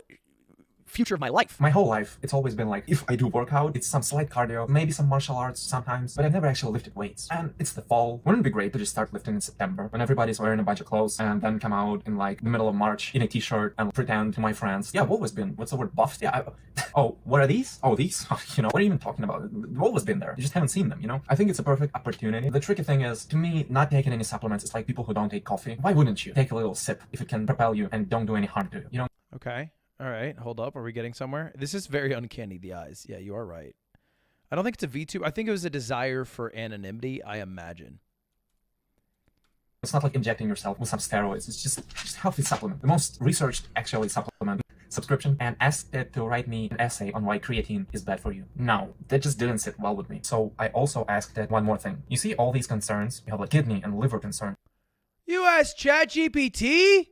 future of my life.
My whole life, it's always been like, if I do workout, it's some slight cardio, maybe some martial arts sometimes, but I've never actually lifted weights. And it's the fall. Wouldn't it be great to just start lifting in September when everybody's wearing a bunch of clothes and then come out in like the middle of March in a t-shirt and pretend to my friends, yeah, what was been? What's the word? Buffed? Yeah. Oh, what are these? Oh, these? You know, what are you even talking about? They've always been there. You just haven't seen them, you know? I think it's a perfect opportunity. The tricky thing is, to me, not taking any supplements is like people who don't take coffee. Why wouldn't you take a little sip if it can propel you and don't do any harm to you? You know?
Okay. All right. Hold up. Are we getting somewhere? This is very uncanny, the eyes. Yeah, you are right. I don't think it's a VTube. I think it was a desire for anonymity, I imagine.
It's not like injecting yourself with some steroids. It's just healthy supplement. The most researched, actually, supplement subscription, and asked it to write me an essay on why creatine is bad for you. Now, that just didn't sit well with me. So I also asked it one more thing. You see all these concerns? You have like kidney and liver concerns.
You asked ChatGPT?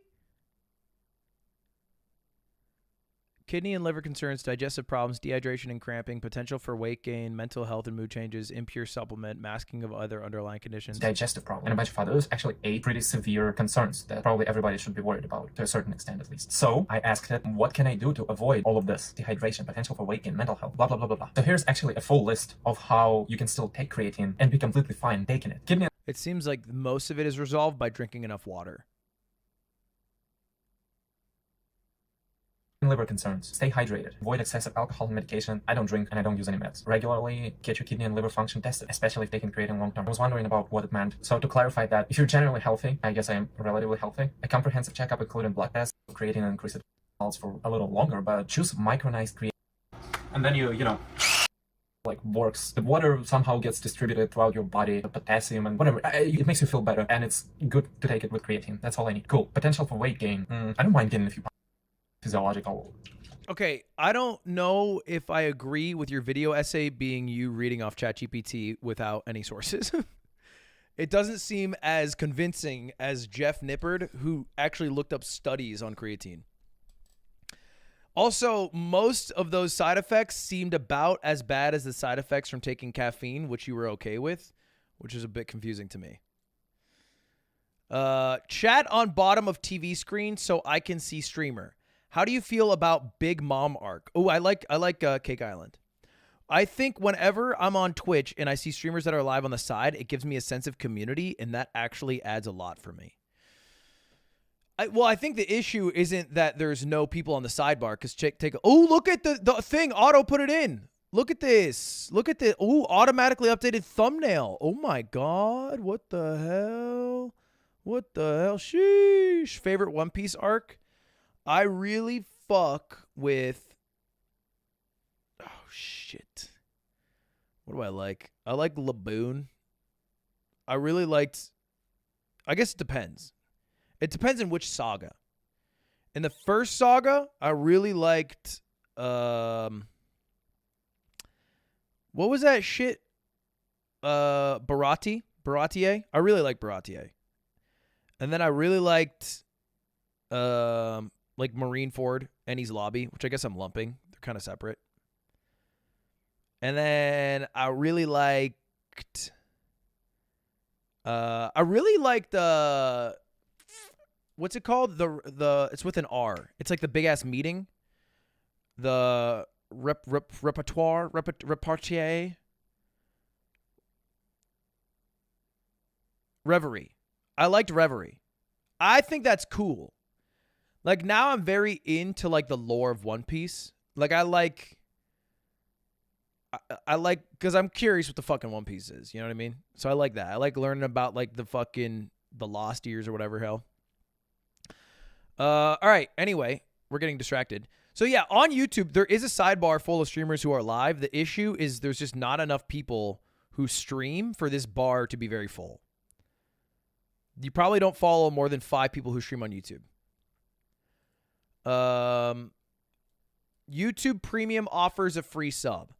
Kidney and liver concerns, digestive problems, dehydration and cramping, potential for weight gain, mental health and mood changes, impure supplement, masking of other underlying conditions.
Digestive problem and a bunch of others, actually 8 pretty severe concerns that probably everybody should be worried about, to a certain extent at least. So I asked it, what can I do to avoid all of this? Dehydration, potential for weight gain, mental health, blah, blah, blah, blah, blah. So here's actually a full list of how you can still take creatine and be completely fine taking it. Kidney.
It seems like most of it is resolved by drinking enough water.
Liver concerns. Stay hydrated. Avoid excessive alcohol and medication. I don't drink and I don't use any meds. Regularly get your kidney and liver function tested, especially if taking creatine long term. I was wondering about what it meant. So to clarify that, if you're generally healthy, I guess I am relatively healthy, a comprehensive checkup including blood tests, creatine and increase it. for a little longer, but choose micronized create. And then you know, like works. The water somehow gets distributed throughout your body, the potassium and whatever. It makes you feel better, and it's good to take it with creatine. That's all I need. Cool. Potential for weight gain. I don't mind gaining a few pounds. Physiological.
Okay, I don't know if I agree with your video essay being you reading off ChatGPT without any sources. It doesn't seem as convincing as Jeff Nippard, who actually looked up studies on creatine. Also, most of those side effects seemed about as bad as the side effects from taking caffeine, which you were okay with, which is a bit confusing to me. Chat on bottom of TV screen so I can see streamer. How do you feel about Big Mom arc? Oh, I like Cake Island. I think whenever I'm on Twitch and I see streamers that are live on the side, it gives me a sense of community, and that actually adds a lot for me. I think the issue isn't that there's no people on the sidebar, because look at the thing. Auto put it in. Look at this. Look at the automatically updated thumbnail. Oh my God. What the hell? What the hell? Sheesh. Favorite One Piece arc? I really fuck with... Oh, shit. What do I like? I like Laboon. I really liked... I guess it depends. It depends on which saga. In the first saga, I really liked... what was that shit? Baratier? I really like Baratier. And then I really liked... like Marineford and Enies Lobby, which I guess I'm lumping. They're kind of separate. And then I really liked what's it called? The it's with an R. It's like the big ass meeting. The repartier. Reverie. I liked Reverie. I think that's cool. Like, now I'm very into, like, the lore of One Piece. Like, I like, because I'm curious what the fucking One Piece is. You know what I mean? So I like that. I like learning about, like, the Lost Years or whatever hell. All right. Anyway, we're getting distracted. So, yeah, on YouTube, there is a sidebar full of streamers who are live. The issue is there's just not enough people who stream for this bar to be very full. You probably don't follow more than 5 people who stream on YouTube. YouTube Premium offers a free sub.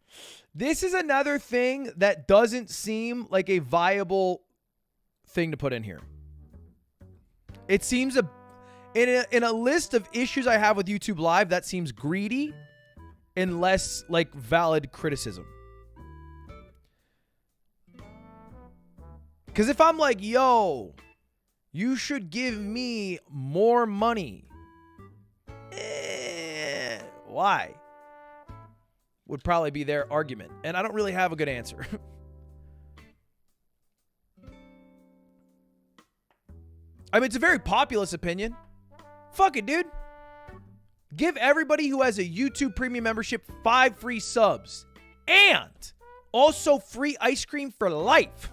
This is another thing that doesn't seem like a viable thing to put in here. It seems in a list of issues I have with YouTube Live, that seems greedy and less like valid criticism. Because if I'm like, yo, you should give me more money. Why? Would probably be their argument. And I don't really have a good answer. I mean, it's a very populist opinion. Fuck it, dude. Give everybody who has a YouTube Premium membership 5 free subs. And also free ice cream for life.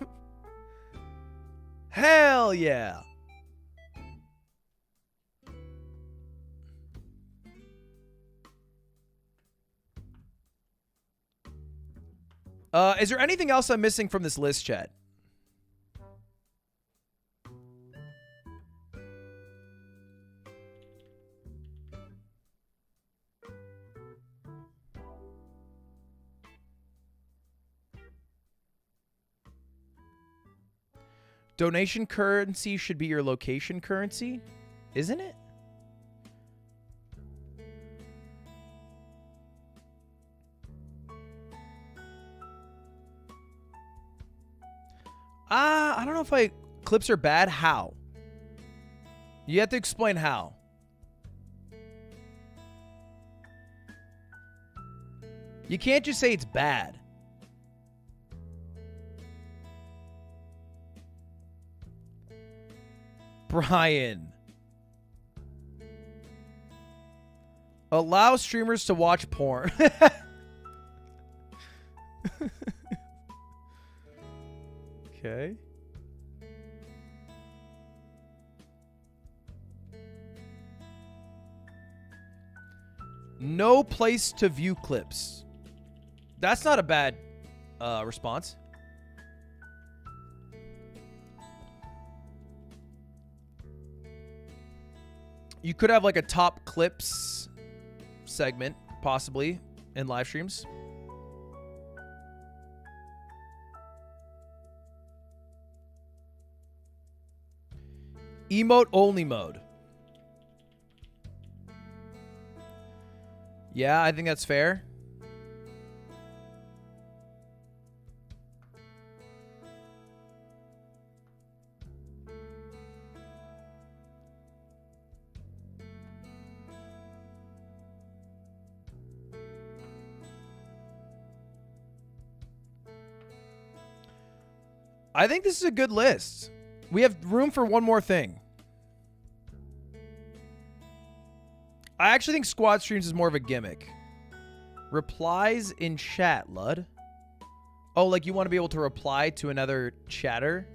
Hell yeah. Is there anything else I'm missing from this list, chat? Donation currency should be your location currency, isn't it? I don't know if clips are bad. How? You have to explain how. You can't just say it's bad. Brian. Allow streamers to watch porn. Okay. No place to view clips. That's not a bad response. You could have like a top clips segment, possibly, in live streams. Emote only mode. Yeah, I think that's fair. I think this is a good list. We have room for one more thing. I actually think squad streams is more of a gimmick. Replies in chat, Lud. Oh, like you want to be able to reply to another chatter?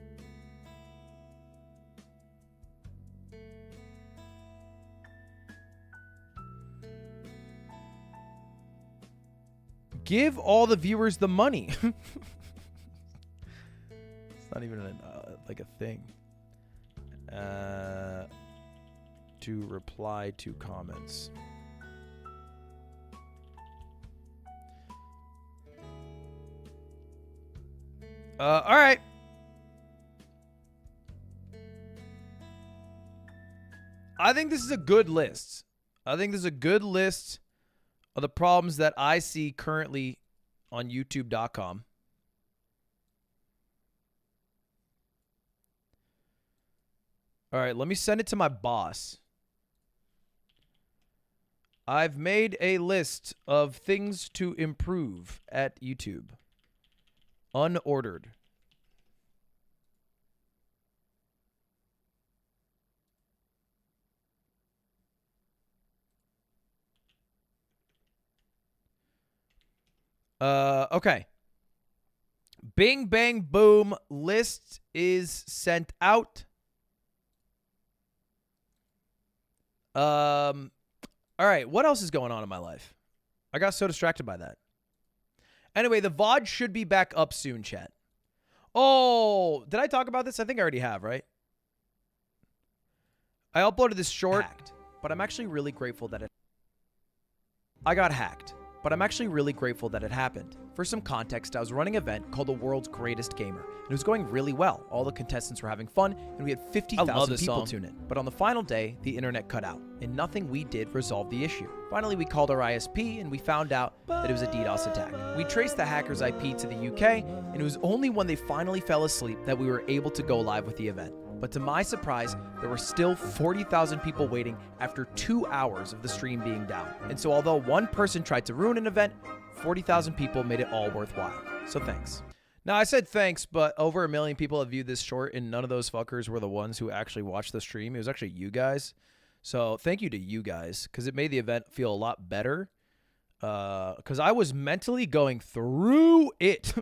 Give all the viewers the money. It's not even like a thing. To reply to comments. All right. I think this is a good list. I think this is a good list of the problems that I see currently on YouTube.com. All right, let me send it to my boss. I've made a list of things to improve at YouTube. Unordered. Okay. Bing, bang, boom. List is sent out. All right. What else is going on in my life? I got so distracted by that. Anyway, the VOD should be back up soon, chat. Oh, did I talk about this? I think I already have, right? I uploaded this short, but I'm actually really grateful that I got hacked. But I'm actually really grateful that it happened. For some context, I was running an event called the World's Greatest Gamer, and it was going really well. All the contestants were having fun, and we had 50,000 people tune in. But on the final day, the internet cut out, and nothing we did resolved the issue. Finally, we called our ISP, and we found out that it was a DDoS attack. We traced the hacker's IP to the UK, and it was only when they finally fell asleep that we were able to go live with the event. But to my surprise, there were still 40,000 people waiting after 2 hours of the stream being down. And so although one person tried to ruin an event, 40,000 people made it all worthwhile. So thanks. Now, I said thanks, but over 1 million people have viewed this short, and none of those fuckers were the ones who actually watched the stream. It was actually you guys. So thank you to you guys, because it made the event feel a lot better. Because I was mentally going through it.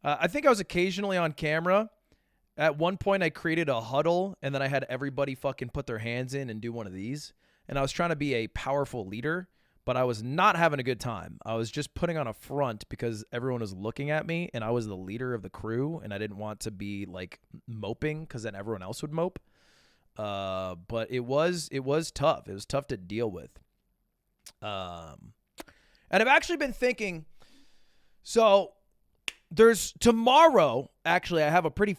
I think I was occasionally on camera. At one point, I created a huddle, and then I had everybody fucking put their hands in and do one of these. And I was trying to be a powerful leader, but I was not having a good time. I was just putting on a front because everyone was looking at me, and I was the leader of the crew, and I didn't want to be, like, moping because then everyone else would mope. But it was tough. It was tough to deal with. And I've actually been thinking, so there's tomorrow, actually, I have a pretty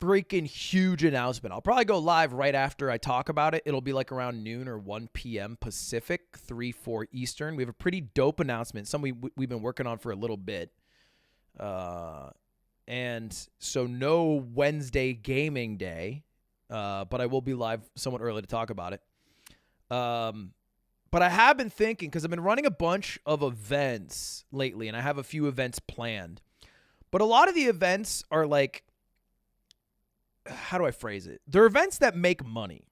freaking huge announcement. I'll probably go live right after I talk about it. It'll be like around noon or 1 p.m. Pacific, 3-4 Eastern. We have a pretty dope announcement, something we've been working on for a little bit. And so no Wednesday gaming day, but I will be live somewhat early to talk about it. But I have been thinking, because I've been running a bunch of events lately, and I have a few events planned. But a lot of the events are like, how do I phrase it? They're events that make money.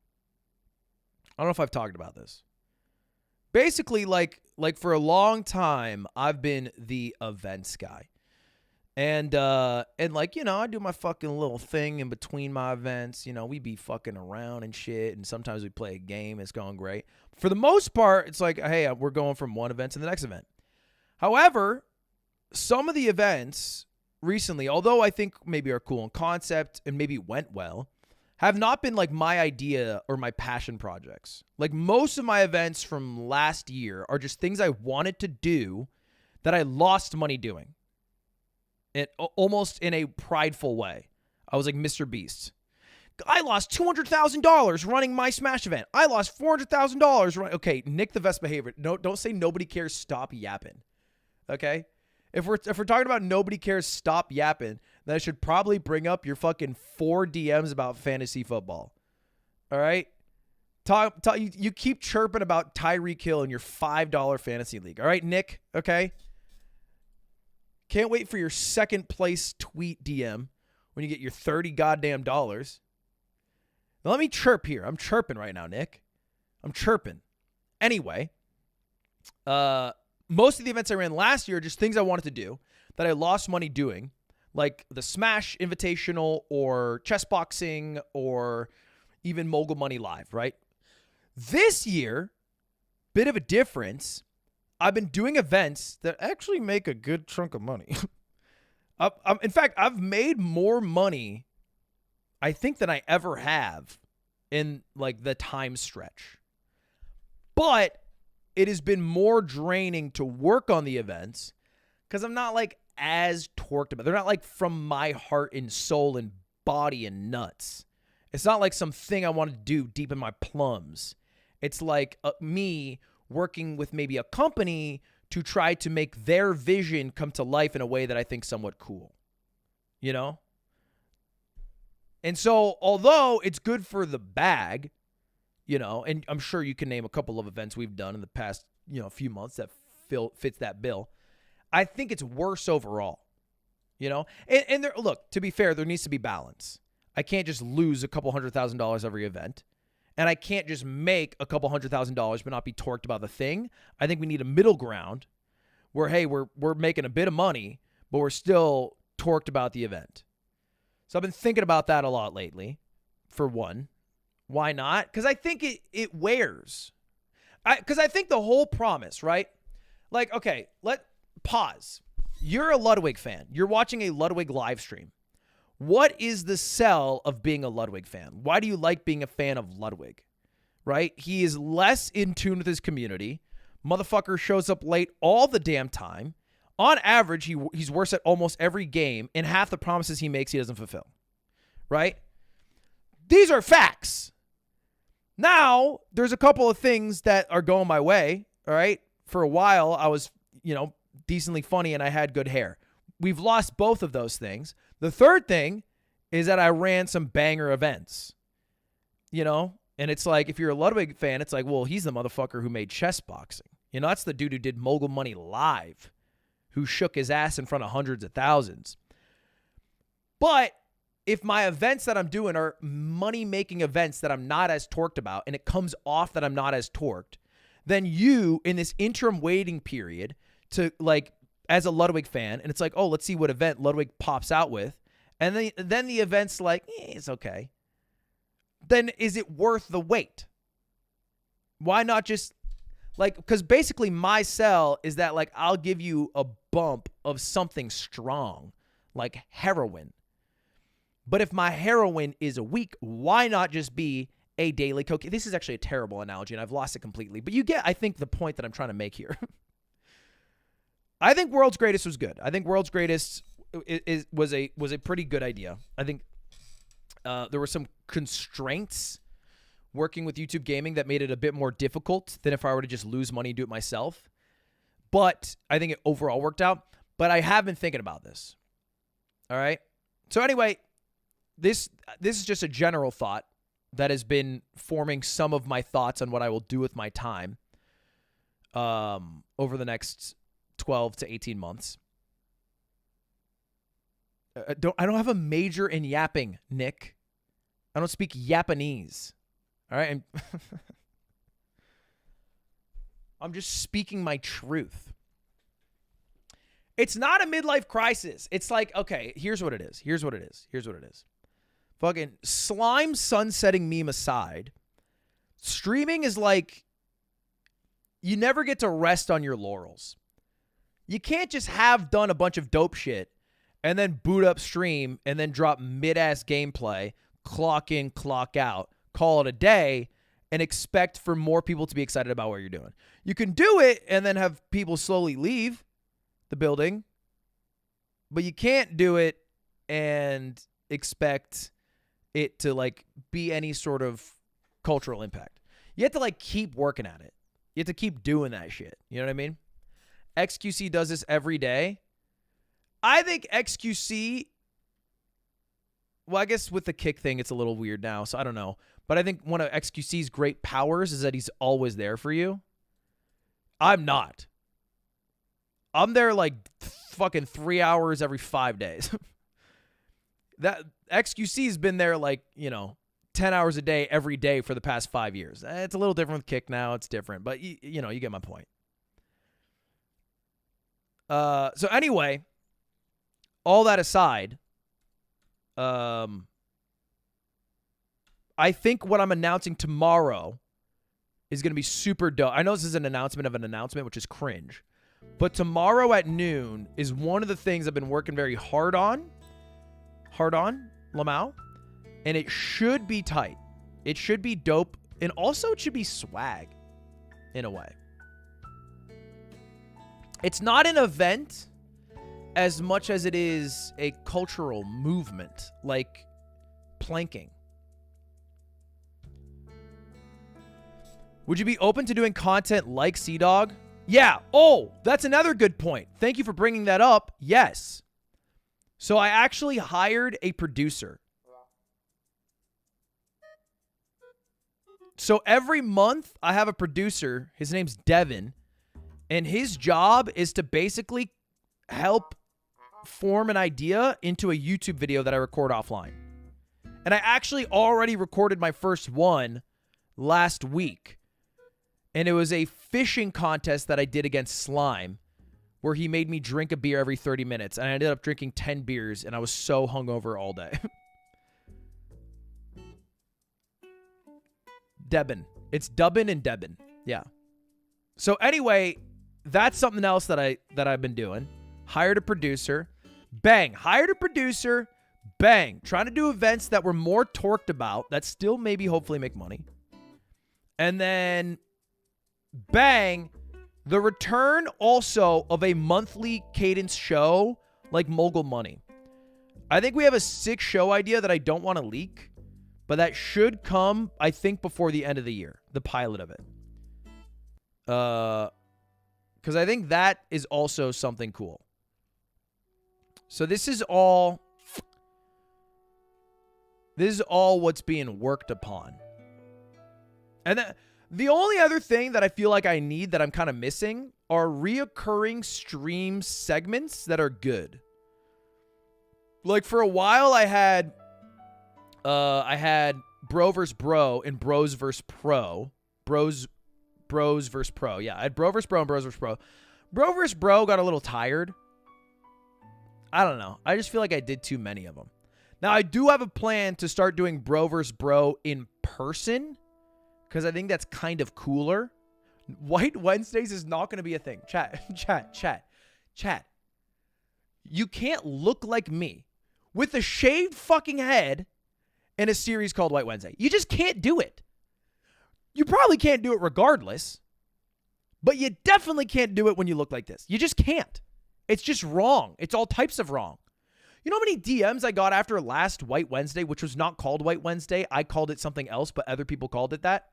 I don't know if I've talked about this. Basically, like for a long time, I've been the events guy. And like, you know, I do my fucking little thing in between my events. You know, we be fucking around and shit, and sometimes we play a game. It's going great. For the most part, it's like, hey, we're going from one event to the next event. However, some of the events recently, although I think maybe are cool in concept and maybe went well, have not been like my idea or my passion projects. Like most of my events from last year are just things I wanted to do that I lost money doing. It almost in a prideful way. I was like Mr. Beast. I lost $200,000 running my Smash event. I lost $400,000 running. Okay, Nick the Best Behavior. No, don't say nobody cares. Stop yapping. Okay? If we're talking about nobody cares, stop yapping, then I should probably bring up your fucking 4 DMs about fantasy football. All right? You keep chirping about Tyreek Hill in your $5 fantasy league. All right, Nick? Okay? Can't wait for your second place tweet DM when you get your 30 goddamn dollars. Now let me chirp here. I'm chirping right now, Nick. I'm chirping. Anyway, most of the events I ran last year are just things I wanted to do that I lost money doing, like the Smash Invitational or chess boxing or even Mogul Money Live, right? This year, bit of a difference. I've been doing events that actually make a good chunk of money. In fact, I've made more money, I think, than I ever have in like the time stretch. But it has been more draining to work on the events because I'm not like as torqued about. They're not like from my heart and soul and body and nuts. It's not like something I want to do deep in my plums. It's like me working with maybe a company to try to make their vision come to life in a way that I think somewhat cool, you know? And so, although it's good for the bag, you know, and I'm sure you can name a couple of events we've done in the past, you know, few months that fits that bill, I think it's worse overall, you know? And there, look, to be fair, there needs to be balance. I can't just lose a couple $100,000 every event. And I can't just make a couple $100,000 but not be torqued about the thing. I think we need a middle ground where, hey, we're making a bit of money, but we're still torqued about the event. So I've been thinking about that a lot lately, for one. Why not? Because I think it wears. Because I think the whole promise, right? Like, okay, pause. You're a Ludwig fan. You're watching a Ludwig live stream. What is the sell of being a Ludwig fan? Why do you like being a fan of Ludwig? Right? He is less in tune with his community. Motherfucker shows up late all the damn time. On average, he's worse at almost every game, and half the promises he makes he doesn't fulfill. Right? These are facts. Now, there's a couple of things that are going my way. All right? For a while, I was, you know, decently funny and I had good hair. We've lost both of those things. The third thing is that I ran some banger events, you know, and it's like, if you're a Ludwig fan, it's like, well, he's the motherfucker who made chess boxing. You know, that's the dude who did Mogul Money Live, who shook his ass in front of hundreds of thousands. But if my events that I'm doing are money-making events that I'm not as torqued about, and it comes off that I'm not as torqued, then you, in this interim waiting period to, like, as a Ludwig fan, and it's like, oh, let's see what event Ludwig pops out with, and then the event's like, it's okay. Then is it worth the wait? Why not just, like, because basically my sell is that, like, I'll give you a bump of something strong, like heroin. But if my heroin is weak, why not just be a daily cocaine? This is actually a terrible analogy, and I've lost it completely. But you get, I think, the point that I'm trying to make here. I think World's Greatest was good. I think World's Greatest was a pretty good idea. I think there were some constraints working with YouTube Gaming that made it a bit more difficult than if I were to just lose money and do it myself. But I think it overall worked out. But I have been thinking about this. All right? So anyway, this is just a general thought that has been forming some of my thoughts on what I will do with my time over the next 12 to 18 months. I don't have a major in yapping, Nick. I don't speak Japanese. All right? I'm just speaking my truth. It's not a midlife crisis. It's like, okay, here's what it is. Here's what it is. Here's what it is. Fucking slime sunsetting meme aside, streaming is like, you never get to rest on your laurels. You can't just have done a bunch of dope shit and then boot up stream and then drop mid-ass gameplay, clock in, clock out, call it a day, and expect for more people to be excited about what you're doing. You can do it and then have people slowly leave the building, but you can't do it and expect it to like be any sort of cultural impact. You have to like keep working at it. You have to keep doing that shit. You know what I mean? XQC does this every day. I think XQC, well, I guess with the kick thing, it's a little weird now, so I don't know. But I think one of XQC's great powers is that he's always there for you. I'm not. I'm there like fucking 3 hours every 5 days. That XQC's been there like, 10 hours a day every day for the past 5 years. It's a little different with Kick now. It's different, but you get my point. So anyway, all that aside, I think what I'm announcing tomorrow is going to be super dope. I know this is an announcement of an announcement, which is cringe. But tomorrow at noon is one of the things I've been working very hard on. Lamau. And it should be tight. It should be dope. And also it should be swag in a way. It's not an event as much as it is a cultural movement, like planking. Would you be open to doing content like Sea-Dog? Yeah. Oh, that's another good point. Thank you for bringing that up. Yes. So I actually hired a producer. So every month I have a producer. His name's Devin. And his job is to basically help form an idea into a YouTube video that I record offline. And I actually already recorded my first one last week. And it was a fishing contest that I did against Slime, where he made me drink a beer every 30 minutes. And I ended up drinking 10 beers, and I was so hungover all day. Debin. It's Dubbin and Debin. Yeah. So anyway, that's something else that I've been doing. Hired a producer. Bang. Hired a producer. Bang. Trying to do events that were more torqued about, that still maybe hopefully make money. And then bang, the return also of a monthly cadence show like Mogul Money. I think we have a sick show idea that I don't want to leak, but that should come, I think, before the end of the year, the pilot of it. Because I think that is also something cool. So this is all what's being worked upon. And the only other thing that I feel like I need that I'm kind of missing are reoccurring stream segments that are good. Like for a while I had Bro vs. Bro and Bros vs. Pro. Bros vs. Pro. Yeah, I had Bro vs. Bro and Bros vs. Pro. Bro vs. Bro got a little tired. I don't know. I just feel like I did too many of them. Now, I do have a plan to start doing Bro vs. Bro in person, because I think that's kind of cooler. White Wednesdays is not going to be a thing. Chat. You can't look like me with a shaved fucking head in a series called White Wednesday. You just can't do it. You probably can't do it regardless, but you definitely can't do it when you look like this. You just can't. It's just wrong. It's all types of wrong. You know how many DMs I got after last White Wednesday, which was not called White Wednesday? I called it something else, but other people called it that.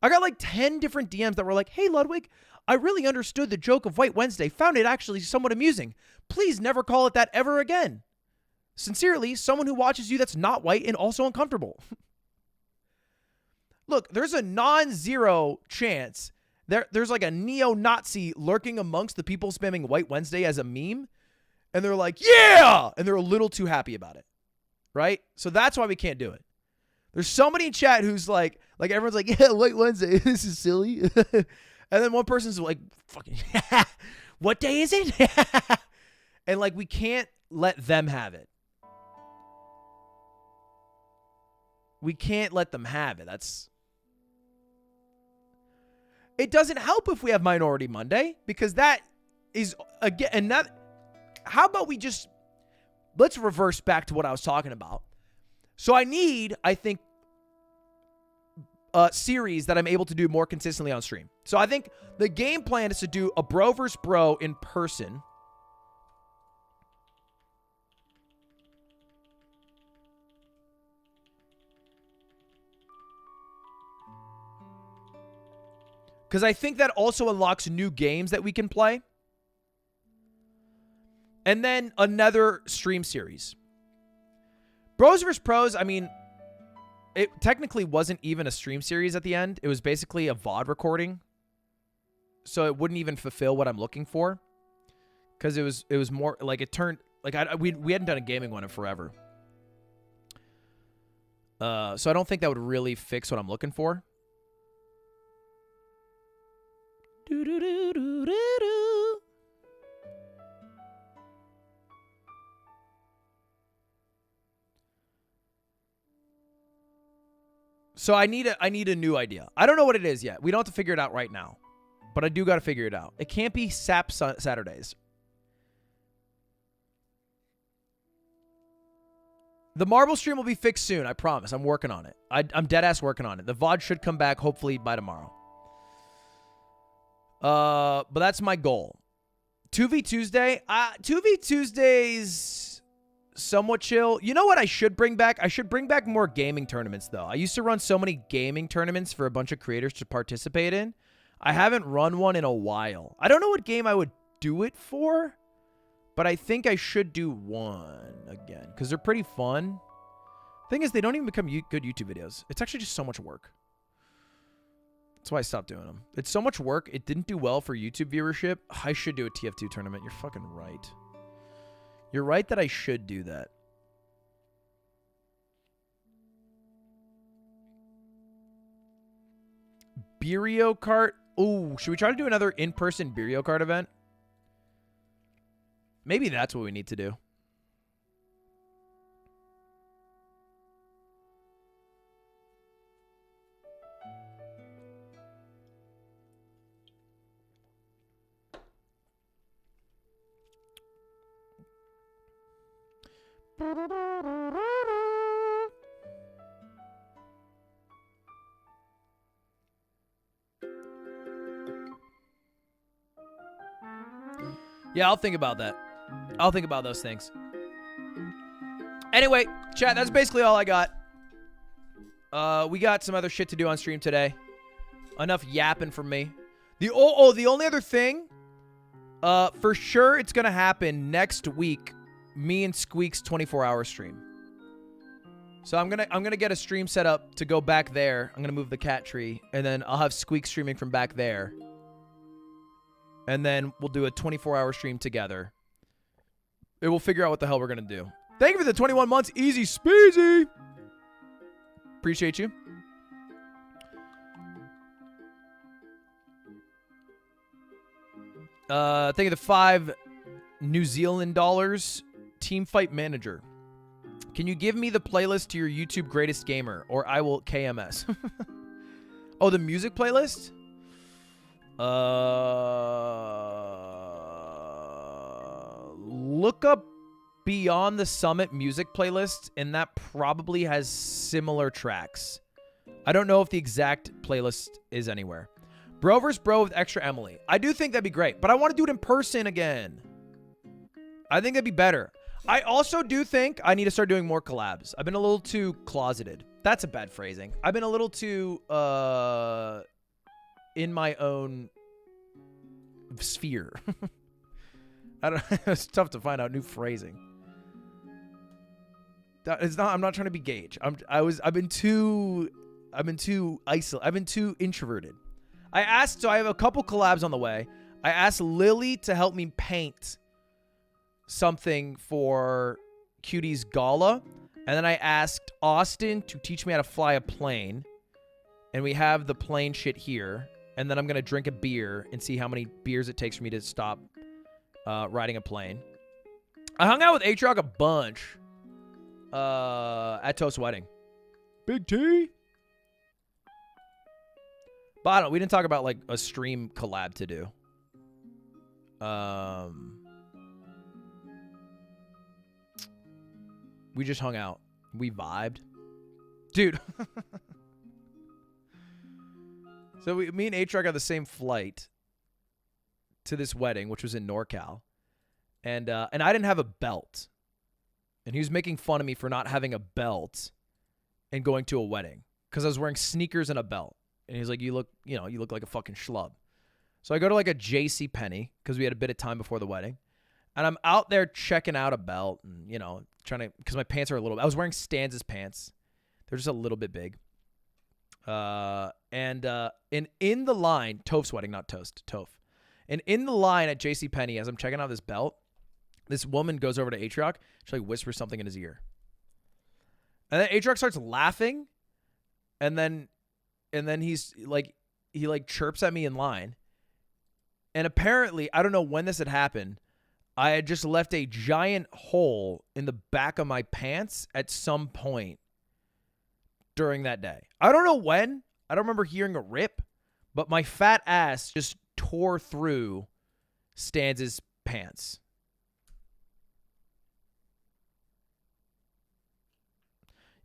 I got like 10 different DMs that were like, hey, Ludwig, I really understood the joke of White Wednesday, found it actually somewhat amusing. Please never call it that ever again. Sincerely, someone who watches you that's not white and also uncomfortable. Look, there's a non-zero chance there's like a neo-Nazi lurking amongst the people spamming White Wednesday as a meme, and they're like, yeah! And they're a little too happy about it, right? So that's why we can't do it. There's somebody in chat who's like everyone's like, yeah, White Wednesday, this is silly. And then one person's like, fucking, what day is it? And like, we can't let them have it. We can't let them have it. It doesn't help if we have Minority Monday, because that is, again, and that, how about we just, let's reverse back to what I was talking about. So I think, series that I'm able to do more consistently on stream. So I think the game plan is to do a bro versus bro in person. Because I think that also unlocks new games that we can play. And then another stream series. Bros vs. Pros, I mean, it technically wasn't even a stream series at the end. It was basically a VOD recording. So it wouldn't even fulfill what I'm looking for. Because it was more, like, it turned, like, we hadn't done a gaming one in forever. So I don't think that would really fix what I'm looking for. Do-do-do-do-do-do. So I need a new idea. I don't know what it is yet. We don't have to figure it out right now. But I do got to figure it out. It can't be SAP Saturdays. The Marble stream will be fixed soon. I promise. I'm working on it. I'm dead ass working on it. The VOD should come back hopefully by tomorrow. But that's my goal. 2v Tuesday. 2v Tuesdays somewhat chill. You know what I should bring back? I should bring back more gaming tournaments, though. I used to run so many gaming tournaments for a bunch of creators to participate in. I haven't run one in a while. I don't know what game I would do it for, but I think I should do one again because they're pretty fun. Thing is, they don't even become good YouTube videos. It's actually just so much work. That's why I stopped doing them. It's so much work. It didn't do well for YouTube viewership. I should do a TF2 tournament. You're fucking right. You're right that I should do that. Beerio Kart. Oh, should we try to do another in-person Beerio Kart event? Maybe that's what we need to do. Yeah, I'll think about that. I'll think about those things. Anyway, chat, that's basically all I got. We got some other shit to do on stream today. Enough yapping from me. The only other thing, for sure it's gonna happen next week. Me and Squeak's 24-hour stream. So I'm gonna get a stream set up to go back there. I'm gonna move the cat tree, and then I'll have Squeak streaming from back there. And then we'll do a 24-hour stream together. And we'll figure out what the hell we're gonna do. Thank you for the 21 months, easy speezy. Appreciate you. Thank you for the 5 New Zealand dollars. Team Fight Manager. Can you give me the playlist to your YouTube Greatest Gamer, or I will KMS? Oh, the music playlist? Look up Beyond the Summit music playlist, and that probably has similar tracks. I don't know if the exact playlist is anywhere. Bro vs. Bro with extra Emily. I do think that'd be great, but I want to do it in person again. I think that'd be better. I also do think I need to start doing more collabs. I've been a little too closeted. That's a bad phrasing. I've been a little too in my own sphere. I don't. It's tough to find out new phrasing. I'm not trying to be Gage. I've been too isolated. I've been too introverted. So I have a couple collabs on the way. I asked Lily to help me paint something for Cutie's gala, and then I asked Austin to teach me how to fly a plane, and we have the plane shit here, and then I'm gonna drink a beer and see how many beers it takes for me to stop riding a plane. I hung out with Aatrox a bunch at Toast's wedding. Big T. But I don't. We didn't talk about like a stream collab to do. We just hung out. We vibed, dude. So me and Aatrox got the same flight to this wedding, which was in NorCal, and I didn't have a belt, and he was making fun of me for not having a belt and going to a wedding because I was wearing sneakers and a belt, and he's like, you look like a fucking schlub. So I go to like a J.C. Penney because we had a bit of time before the wedding, and I'm out there checking out a belt and trying to, because my pants are a little. I was wearing Stanza's pants, they're just a little bit big. And in the line, Toph's wedding, not Toast, Toph. And in the line at JCPenney, as I'm checking out this belt, this woman goes over to Aatrox. She like whispers something in his ear. And then Aatrox starts laughing. And then he's like, he like chirps at me in line. And apparently, I don't know when this had happened, I had just left a giant hole in the back of my pants at some point during that day. I don't know when. I don't remember hearing a rip, but my fat ass just tore through Stanza's pants.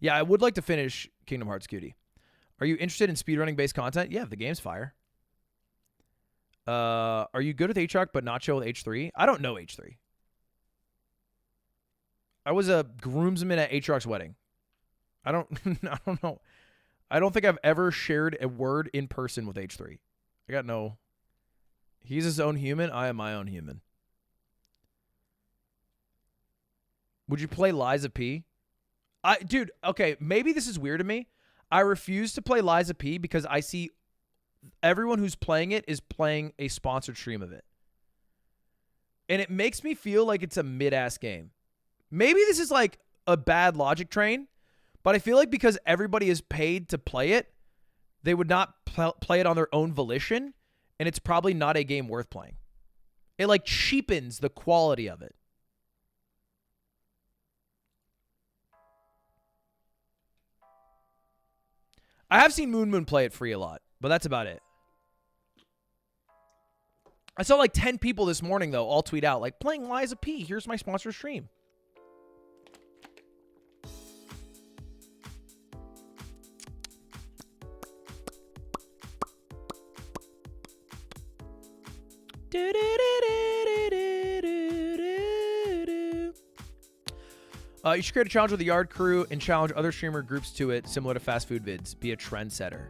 Yeah, I would like to finish Kingdom Hearts Cutie. Are you interested in speedrunning based content? Yeah, if the game's fire. Are you good with Aatrox but not chill with H3? I don't know H3. I was a groomsman at Aatrox's wedding. I don't know. I don't think I've ever shared a word in person with H3. I got no. He's his own human. I am my own human. Would you play Liza P? Dude, okay, maybe this is weird to me. I refuse to play Liza P because I see everyone who's playing it is playing a sponsored stream of it. And it makes me feel like it's a mid-ass game. Maybe this is like a bad logic train, but I feel like because everybody is paid to play it, they would not play it on their own volition, and it's probably not a game worth playing. It like cheapens the quality of it. I have seen Moon play it free a lot, but that's about it. I saw like 10 people this morning, though, all tweet out, like, playing Liza P. Here's my sponsor stream. You should create a challenge with the Yard Crew and challenge other streamer groups to it, similar to fast food vids. Be a trendsetter.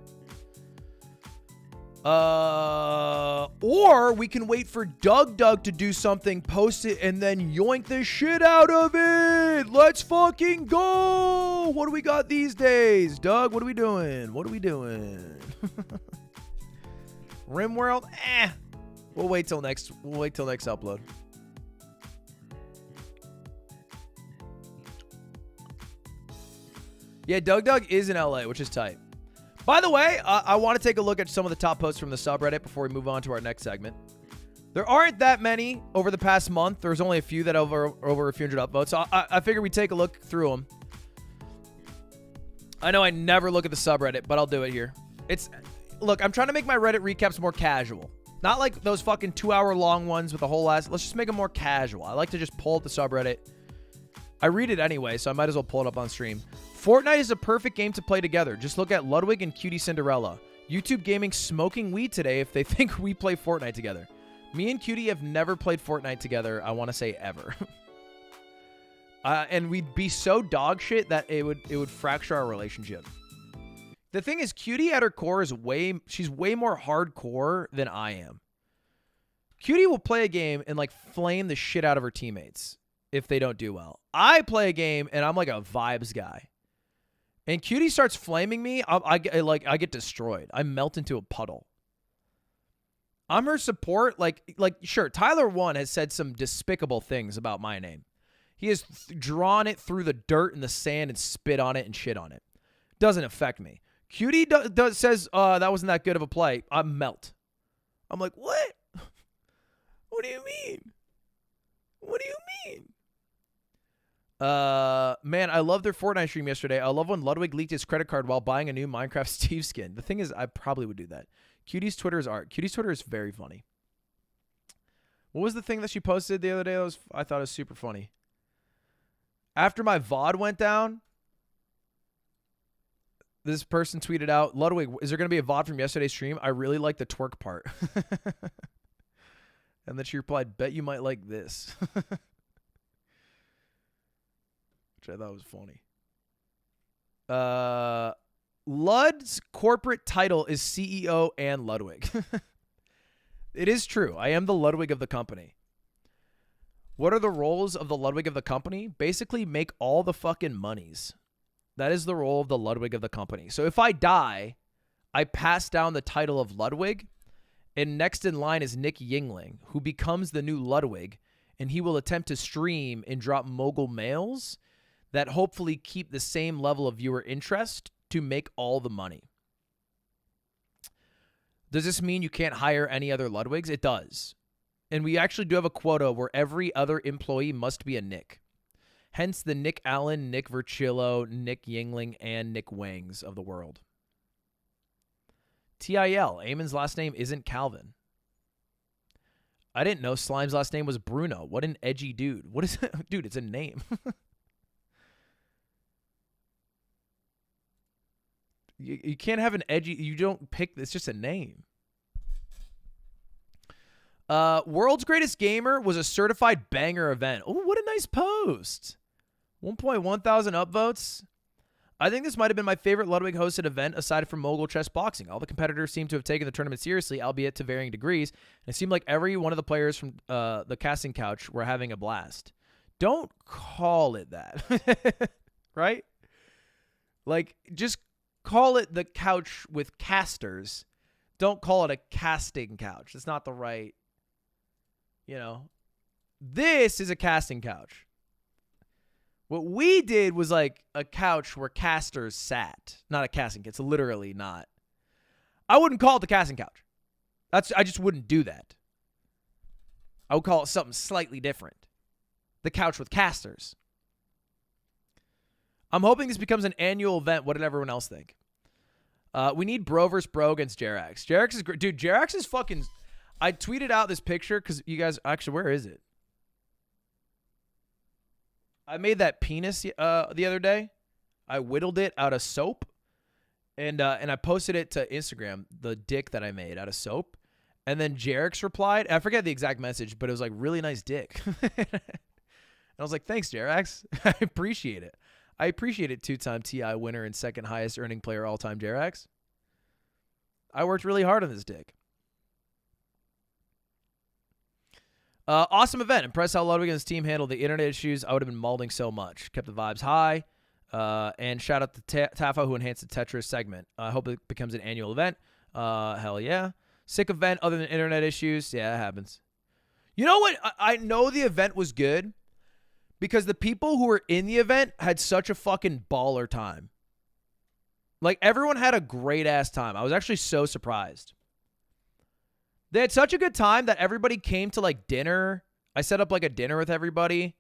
Or we can wait for Doug to do something, post it, and then yoink the shit out of it. Let's fucking go. What do we got these days? Doug, what are we doing? What are we doing? RimWorld? We'll wait till next upload. Yeah, Doug is in LA, which is tight. By the way, I want to take a look at some of the top posts from the subreddit before we move on to our next segment. There aren't that many over the past month. There's only a few that over a few hundred upvotes. So I figure we take a look through them. I know I never look at the subreddit, but I'll do it here. Look, I'm trying to make my Reddit recaps more casual. Not like those fucking 2-hour long ones with a whole ass. Let's just make them more casual. I like to just pull up the subreddit. I read it anyway, so I might as well pull it up on stream. Fortnite is a perfect game to play together. Just look at Ludwig and Cutie Cinderella. YouTube Gaming smoking weed today if they think we play Fortnite together. Me and Cutie have never played Fortnite together, I want to say ever. And we'd be so dog shit that it would fracture our relationship. The thing is, Cutie at her core she's way more hardcore than I am. Cutie will play a game and like flame the shit out of her teammates if they don't do well. I play a game and I'm like a vibes guy. And Cutie starts flaming me, I get destroyed. I melt into a puddle. I'm her support. Like sure, Tyler 1 has said some despicable things about my name. He has drawn it through the dirt and the sand and spit on it and shit on it. Doesn't affect me. Cutie says that wasn't that good of a play. I melt. I'm like, what? What do you mean? What do you mean? Man, I love their Fortnite stream yesterday. I love when Ludwig leaked his credit card while buying a new Minecraft Steve skin. The thing is, I probably would do that. Cutie's Twitter is art. Cutie's Twitter is very funny. What was the thing that she posted the other day? I thought it was super funny. After my VOD went down, this person tweeted out, Ludwig, is there going to be a VOD from yesterday's stream? I really like the twerk part. And then she replied, bet you might like this. Which I thought was funny. Lud's corporate title is CEO and Ludwig. It is true. I am the Ludwig of the company. What are the roles of the Ludwig of the company? Basically, make all the fucking monies. That is the role of the Ludwig of the company. So if I die, I pass down the title of Ludwig, and next in line is Nick Yingling, who becomes the new Ludwig, and he will attempt to stream and drop mogul mails that hopefully keep the same level of viewer interest to make all the money. Does this mean you can't hire any other Ludwigs? It does. And we actually do have a quota where every other employee must be a Nick. Hence the Nick Allen, Nick Vercillo, Nick Yingling, and Nick Wangs of the world. TIL, Eamon's last name isn't Calvin. I didn't know Slime's last name was Bruno. What an edgy dude. What is it? Dude, it's a name. You can't have an edgy, you don't pick, it's just a name. World's Greatest Gamer was a certified banger event. Oh, what a nice post. 1.1 thousand upvotes. I think this might have been my favorite Ludwig hosted event aside from Mogul Chess Boxing. All the competitors seemed to have taken the tournament seriously, albeit to varying degrees. And it seemed like every one of the players from the casting couch were having a blast. Don't call it that. Right? Like, just call it the couch with casters. Don't call it a casting couch. It's not the right, you know. This is a casting couch. What we did was like a couch where casters sat. Not a casting couch. It's literally not. I wouldn't call it the casting couch. I just wouldn't do that. I would call it something slightly different. The couch with casters. I'm hoping this becomes an annual event. What did everyone else think? We need bro versus bro against Jerax. Jerax is great. Dude, Jerax is fucking... I tweeted out this picture because you guys... Actually, where is it? I made that penis the other day. I whittled it out of soap. And I posted it to Instagram, the dick that I made out of soap. And then Jerax replied. I forget the exact message, but it was like, really nice dick. And I was like, thanks, Jerax. I appreciate it. I appreciate it. 2-time TI winner and second highest earning player all-time, Jerax. I worked really hard on this dick. Awesome event. Impressed how Ludwig and his team handled the internet issues. I would have been mauling so much. Kept the vibes high. And shout out to Tafa who enhanced the Tetris segment. I hope it becomes an annual event. Hell yeah. Sick event other than internet issues. Yeah, it happens. You know what? I know the event was good because the people who were in the event had such a fucking baller time. Like, everyone had a great-ass time. I was actually so surprised. They had such a good time that everybody came to, like, dinner. I set up, like, a dinner with everybody.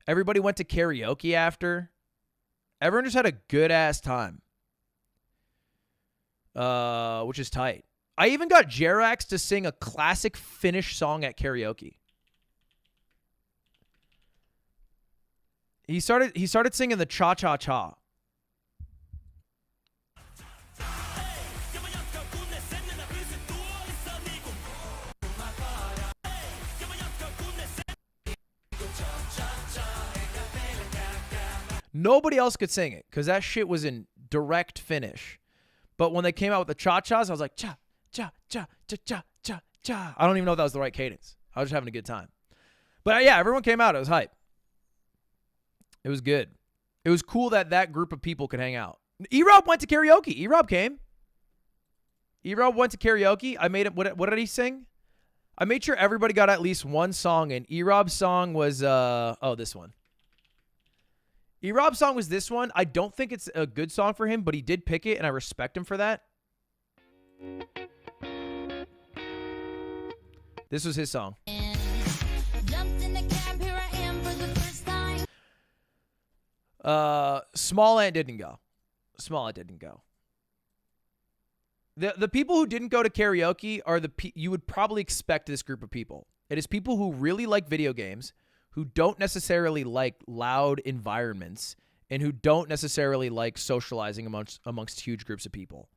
Everybody went to karaoke after. Everyone just had a good-ass time. Which is tight. I even got Jerax to sing a classic Finnish song at karaoke. He started singing the cha-cha-cha. Nobody else could sing it because that shit was in direct Finnish. But when they came out with the cha-chas, I was like, cha, cha, cha, cha, cha, cha, cha. I don't even know if that was the right cadence. I was just having a good time. But yeah, everyone came out. It was hype. It was good. It was cool that that group of people could hang out. E-Rob went to karaoke. E-Rob came. E-Rob went to karaoke. I made it. What did he sing? I made sure everybody got at least one song, and E-Rob's song was, this one. E-Rob's song was this one. I don't think it's a good song for him, but he did pick it, and I respect him for that. This was his song. Small Ant didn't go. Small Ant didn't go. The people who didn't go to karaoke are you would probably expect this group of people. It is people who really like video games, who don't necessarily like loud environments, and who don't necessarily like socializing amongst huge groups of people,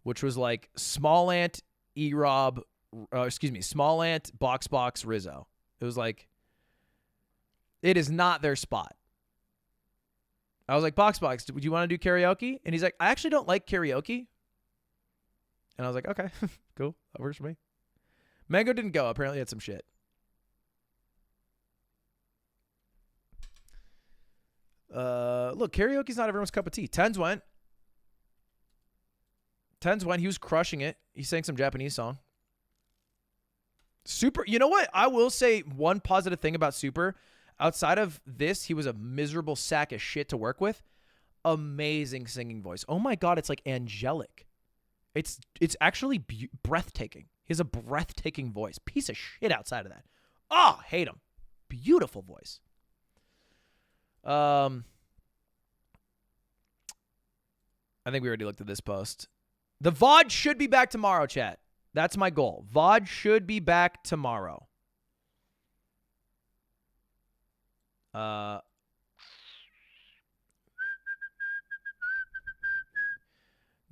which was like Small Ant, E-Rob, Small Ant, Box, Rizzo. It was like, it is not their spot. I was like, Box, would you want to do karaoke? And he's like, I actually don't like karaoke. And I was like, okay, cool. That works for me. Mango didn't go. Apparently he had some shit. Look, karaoke's not everyone's cup of tea. Tens went. He was crushing it. He sang some Japanese song. Super. You know what? I will say one positive thing about Super. Outside of this, he was a miserable sack of shit to work with. Amazing singing voice. Oh my God, it's like angelic. It's actually breathtaking. He has a breathtaking voice. Piece of shit outside of that. Oh, hate him. Beautiful voice. I think we already looked at this post. The VOD should be back tomorrow, chat. That's my goal. VOD should be back tomorrow.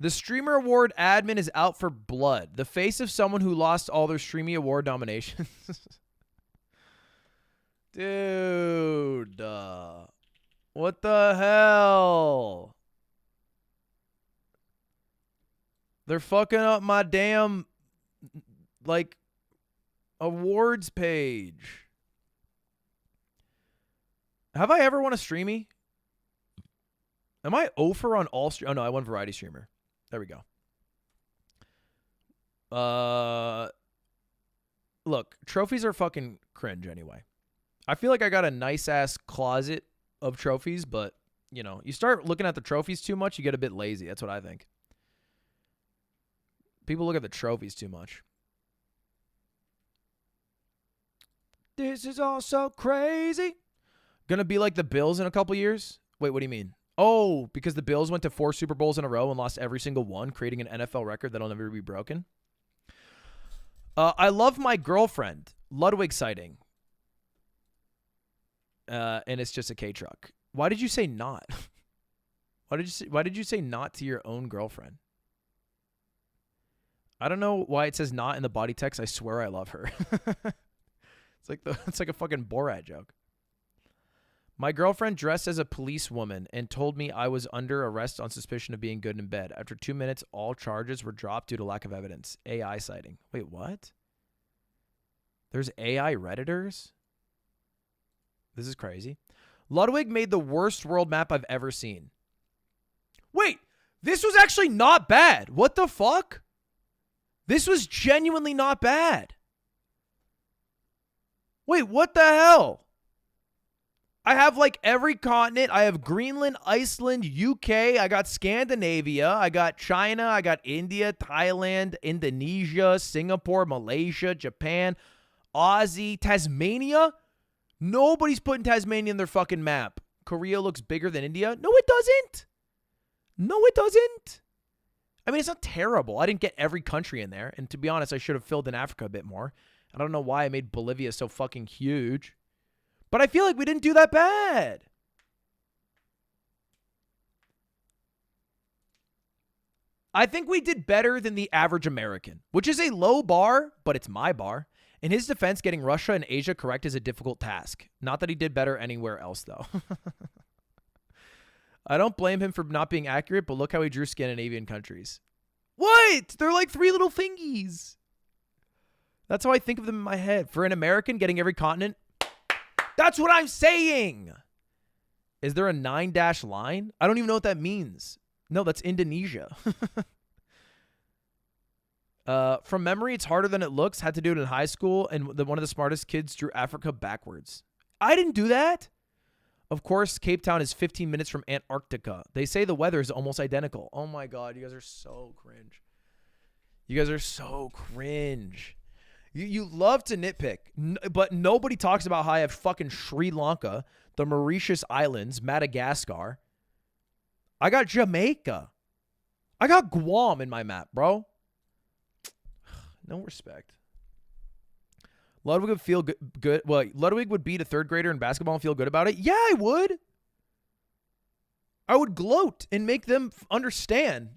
The Streamer Award admin is out for blood. The face of someone who lost all their Streamy Award nominations. Dude. What the hell? They're fucking up my damn, like, awards page. Have I ever won a Streamy? Am I over on all stream? Oh, no, I won Variety Streamer. There we go. Look, trophies are fucking cringe anyway. I feel like I got a nice-ass closet of trophies, but, you know, you start looking at the trophies too much, you get a bit lazy. That's what I think. People look at the trophies too much. This is all so crazy. Gonna be like the Bills in a couple years? Wait, what do you mean? Oh, because the Bills went to 4 Super Bowls in a row and lost every single one, creating an NFL record that'll never be broken. I love my girlfriend. Ludwig sighting. And it's just a K-truck. Why did you say not? Why did you say not to your own girlfriend? I don't know why it says not in the body text. I swear I love her. It's like a fucking Borat joke. My girlfriend dressed as a policewoman and told me I was under arrest on suspicion of being good in bed. After 2 minutes, all charges were dropped due to lack of evidence. AI sighting. Wait, what? There's AI Redditors? This is crazy. Ludwig made the worst world map I've ever seen. Wait, this was actually not bad. What the fuck? This was genuinely not bad. Wait, what the hell? I have like every continent. I have Greenland, Iceland, UK. I got Scandinavia. I got China. I got India, Thailand, Indonesia, Singapore, Malaysia, Japan, Aussie, Tasmania. Nobody's putting Tasmania in their fucking map. Korea looks bigger than India. No, it doesn't. No, it doesn't. I mean, it's not terrible. I didn't get every country in there. And to be honest, I should have filled in Africa a bit more. I don't know why I made Bolivia so fucking huge. But I feel like we didn't do that bad. I think we did better than the average American, which is a low bar, but it's my bar. In his defense, getting Russia and Asia correct is a difficult task. Not that he did better anywhere else, though. I don't blame him for not being accurate, but look how he drew Scandinavian countries. What? They're like 3 little thingies. That's how I think of them in my head. For an American, getting every continent, that's what I'm saying. Is there a 9- line? I don't even know what that means. No, that's Indonesia. From memory, it's harder than it looks. Had to do it in high school, and one of the smartest kids drew Africa backwards. I didn't do that. Of course, Cape Town is 15 minutes from Antarctica. They say the weather is almost identical. Oh my God, you guys are so cringe. You guys are so cringe. You love to nitpick, but nobody talks about how I have fucking Sri Lanka, the Mauritius Islands, Madagascar. I got Jamaica. I got Guam in my map, bro. No respect. Ludwig would feel good. Well, Ludwig would beat a third grader in basketball and feel good about it. Yeah, I would. I would gloat and make them understand.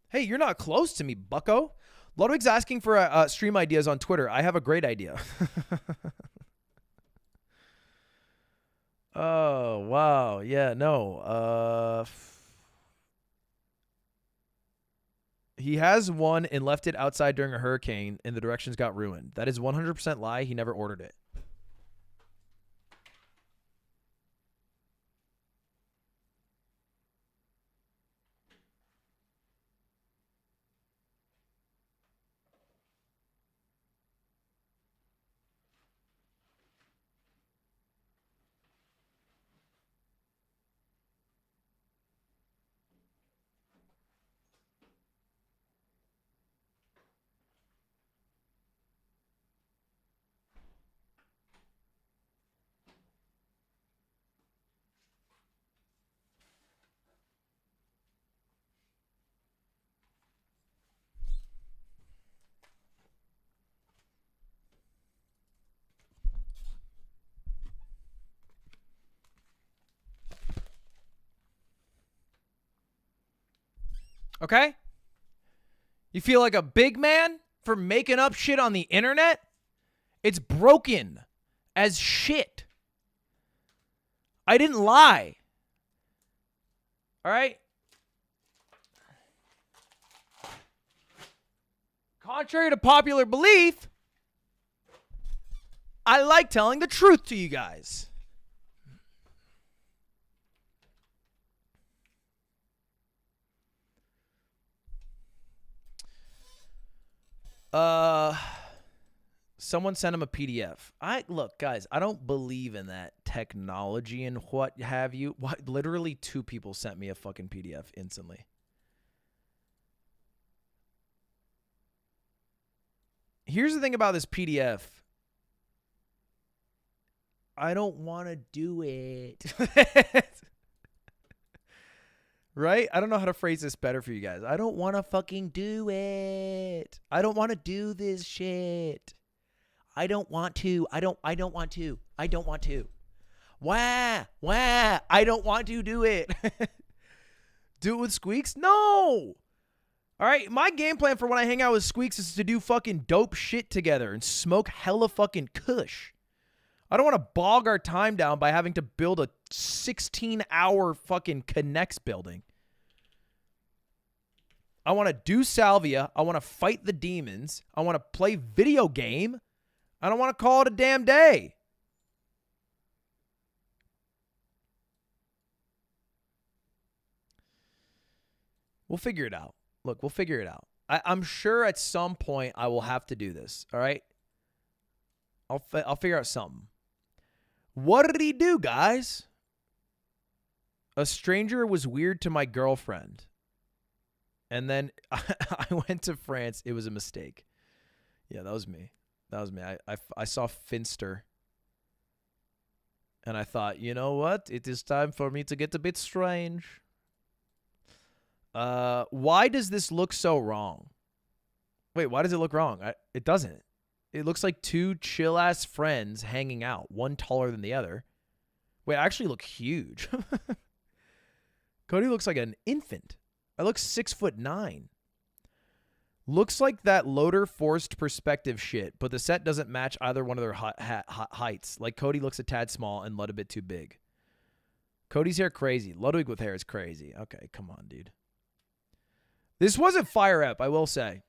Hey, you're not close to me, bucko. Ludwig's asking for stream ideas on Twitter. I have a great idea. Oh, wow. Yeah, no. He has one and left it outside during a hurricane, and the directions got ruined. That is 100% lie. He never ordered it. Okay? You feel like a big man for making up shit on the internet? It's broken as shit. I didn't lie. All right? Contrary to popular belief, I like telling the truth to you guys. Someone sent him a PDF. Look, guys, I don't believe in that technology and what have you. Literally 2 people sent me a fucking PDF instantly. Here's the thing about this PDF. I don't want to do it. Right? I don't know how to phrase this better for you guys. I don't want to fucking do it. I don't want to do this shit. I don't want to. I don't want to. I don't want to. Wah. I don't want to do it. Do it with Squeaks? No. All right. My game plan for when I hang out with Squeaks is to do fucking dope shit together and smoke hella fucking kush. I don't want to bog our time down by having to build a 16-hour fucking Connects building. I want to do salvia. I want to fight the demons. I want to play video game. I don't want to call it a damn day. We'll figure it out. Look, we'll figure it out. I'm sure at some point I will have to do this. All right? I'll figure out something. What did he do, guys? A stranger was weird to my girlfriend. And then I went to France. It was a mistake. Yeah, that was me. That was me. I saw Finster. And I thought, you know what? It is time for me to get a bit strange. Why does this look so wrong? Wait, why does it look wrong? It doesn't. It looks like 2 chill-ass friends hanging out, one taller than the other. Wait, I actually look huge. Cody looks like an infant. I look 6'9". Looks like that loader forced perspective shit, but the set doesn't match either one of their heights. Like Cody looks a tad small and Lud a bit too big. Cody's hair crazy. Ludwig with hair is crazy. Okay, come on, dude. This wasn't fire up, I will say.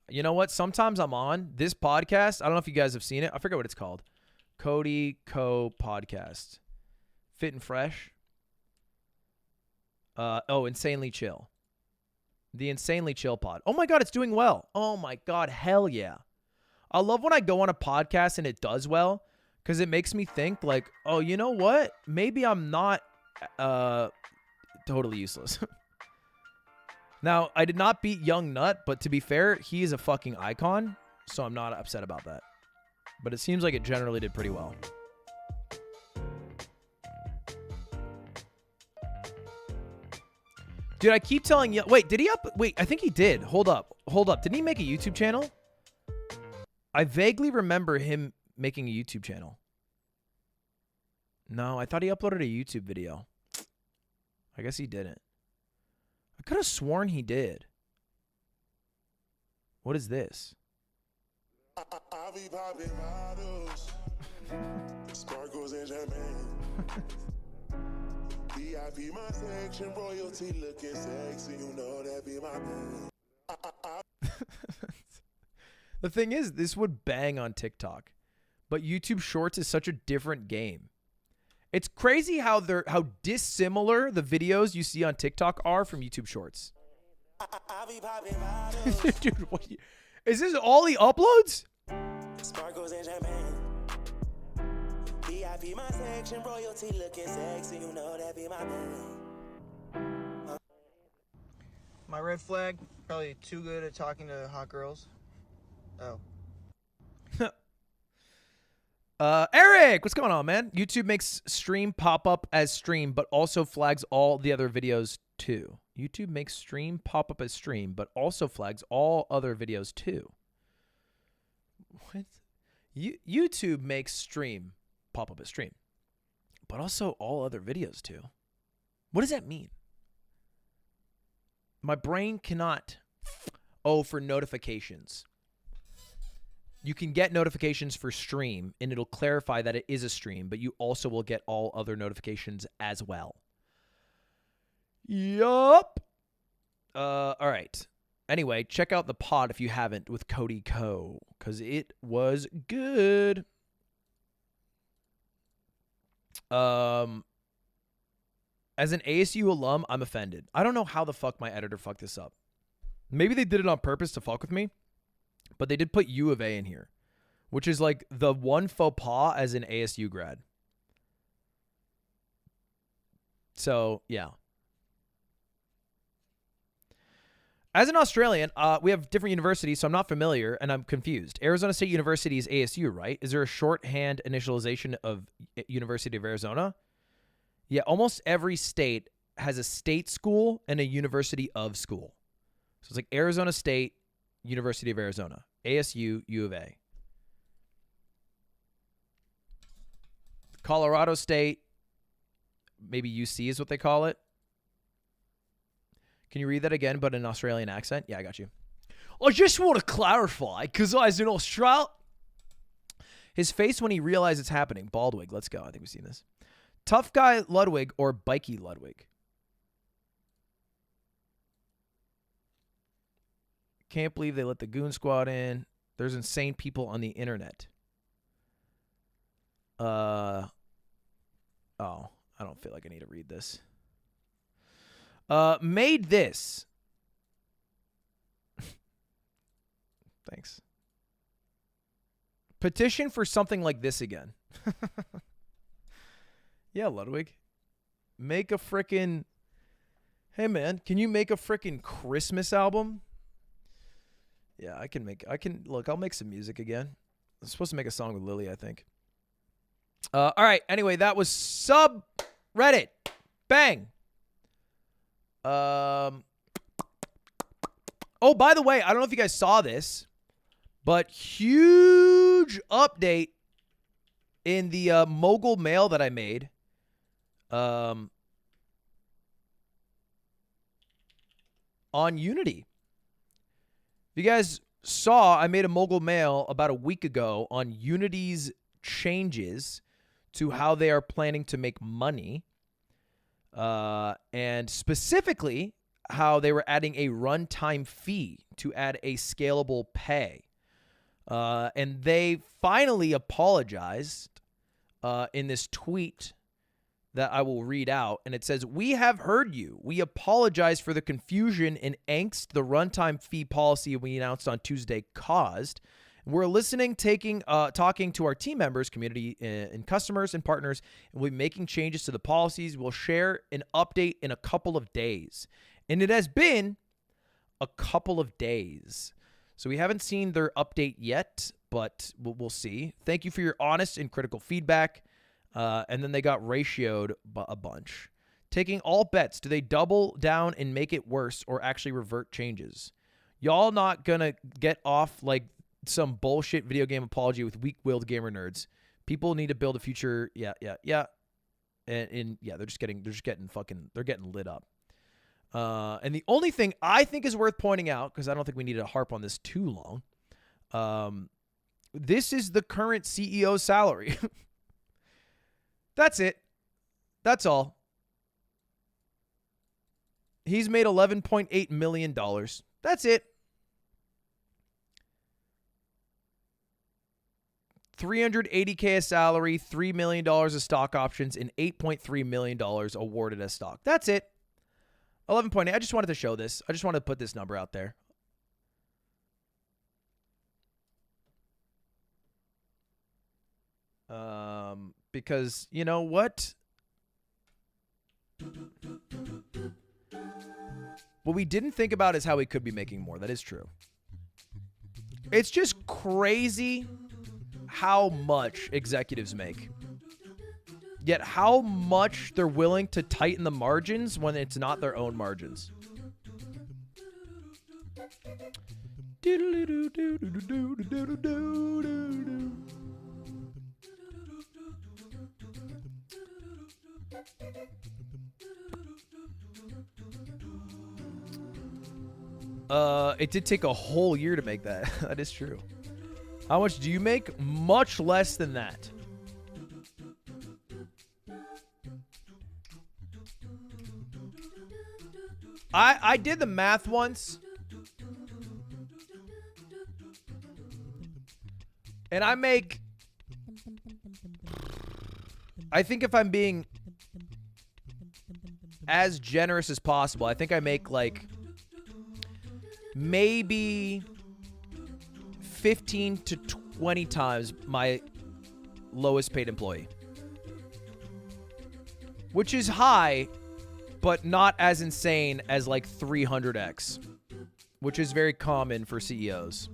You know what? Sometimes I'm on this podcast. I don't know if you guys have seen it. I forget what it's called. Cody Co Podcast. Fit and Fresh. Insanely Chill. The Insanely Chill pod. Oh my God, it's doing well. Oh my God, hell yeah. I love when I go on a podcast and it does well because it makes me think like, oh, you know what? Maybe I'm not totally useless. Now, I did not beat Young Nut, but to be fair, he is a fucking icon, so I'm not upset about that. But it seems like it generally did pretty well. Dude, I keep telling you. Wait, did he up? Wait, I think he did. Hold up. Hold up. Didn't he make a YouTube channel? I vaguely remember him making a YouTube channel. No, I thought he uploaded a YouTube video. I guess he didn't. I could have sworn he did. What is this?
Sparkles and champagne. VIP my section, royalty looking sexy, you know that be my man.
The thing is, this would bang on TikTok, but YouTube Shorts is such a different game. It's crazy how dissimilar the videos you see on TikTok are from YouTube Shorts. Dude, is this all he uploads?
Sparkles and champagne. VIP my section, royalty looking sexy, you know that be my man.
My red flag, probably too good at talking to hot girls. Oh.
Eric, what's going on, man? YouTube makes stream pop up as stream, but also flags all the other videos too. YouTube makes stream pop up as stream, but also flags all other videos too. What? YouTube makes stream pop up as stream, but also all other videos too. What does that mean? My brain cannot. Oh, for notifications. You can get notifications for stream, and it'll clarify that it is a stream, but you also will get all other notifications as well. Yup. All right. Anyway, check out the pod if you haven't with Cody Co, because it was good. As an ASU alum, I'm offended. I don't know how the fuck my editor fucked this up. Maybe they did it on purpose to fuck with me, but they did put U of A in here, which is like the one faux pas as an ASU grad. So, yeah. As an Australian, we have different universities, so I'm not familiar, and I'm confused. Arizona State University is ASU, right? Is there a shorthand initialization of University of Arizona? Yeah, almost every state has a state school and a university of school. So it's like Arizona State, University of Arizona, ASU, U of A. Colorado State, maybe UC is what they call it. Can you read that again, but in an Australian accent? Yeah, I got you. I just want to clarify, because I was in Australia. His face when he realized it's happening. Baldwig, let's go. I think we've seen this. Tough guy Ludwig or bikey Ludwig? Can't believe they let the Goon Squad in. There's insane people on the internet. Oh, I don't feel like I need to read this. Made this. Thanks. Petition for something like this again. Yeah, Ludwig. Make a frickin'... Hey, man, can you make a frickin' Christmas album? Yeah, Look, I'll make some music again. I'm supposed to make a song with Lily, I think. All right, anyway, that was subreddit. Bang. Oh, by the way, I don't know if you guys saw this, but huge update in the mogul mail that I made. On Unity. If you guys saw, I made a mogul mail about a week ago on Unity's changes to how they are planning to make money. And specifically how they were adding a runtime fee to add a scalable pay. And they finally apologized in this tweet that I will read out. And it says, "We have heard you. We apologize for the confusion and angst the runtime fee policy we announced on Tuesday caused. We're listening, talking to our team members, community, and customers and partners, and we'll be making changes to the policies. We'll share an update in a couple of days. And it has been a couple of days. So we haven't seen their update yet, but we'll see. Thank you for your honest and critical feedback. And then they got ratioed a bunch. Taking all bets, do they double down and make it worse or actually revert changes? Y'all not going to get off like some bullshit video game apology with weak-willed gamer nerds. People need to build a future. Yeah. And yeah, they're getting lit up. And the only thing I think is worth pointing out, because I don't think we need to harp on this too long, this is the current CEO's salary. That's it. That's all. He's made $11.8 million. That's it. $380K a salary, $3 million of stock options, and $8.3 million awarded as stock. That's it. 11.8. I just wanted to show this. I just wanted to put this number out there. Because you know what? What we didn't think about is how we could be making more. That is true. It's just crazy how much executives make. Yet how much they're willing to tighten the margins when it's not their own margins. It did take a whole year to make that. That is true. How much do you make? Much less than that. I did the math once. And I make... I think if I'm being as generous as possible, I think I make like maybe 15 to 20 times my lowest paid employee. Which is high, but not as insane as like 300x, which is very common for CEOs.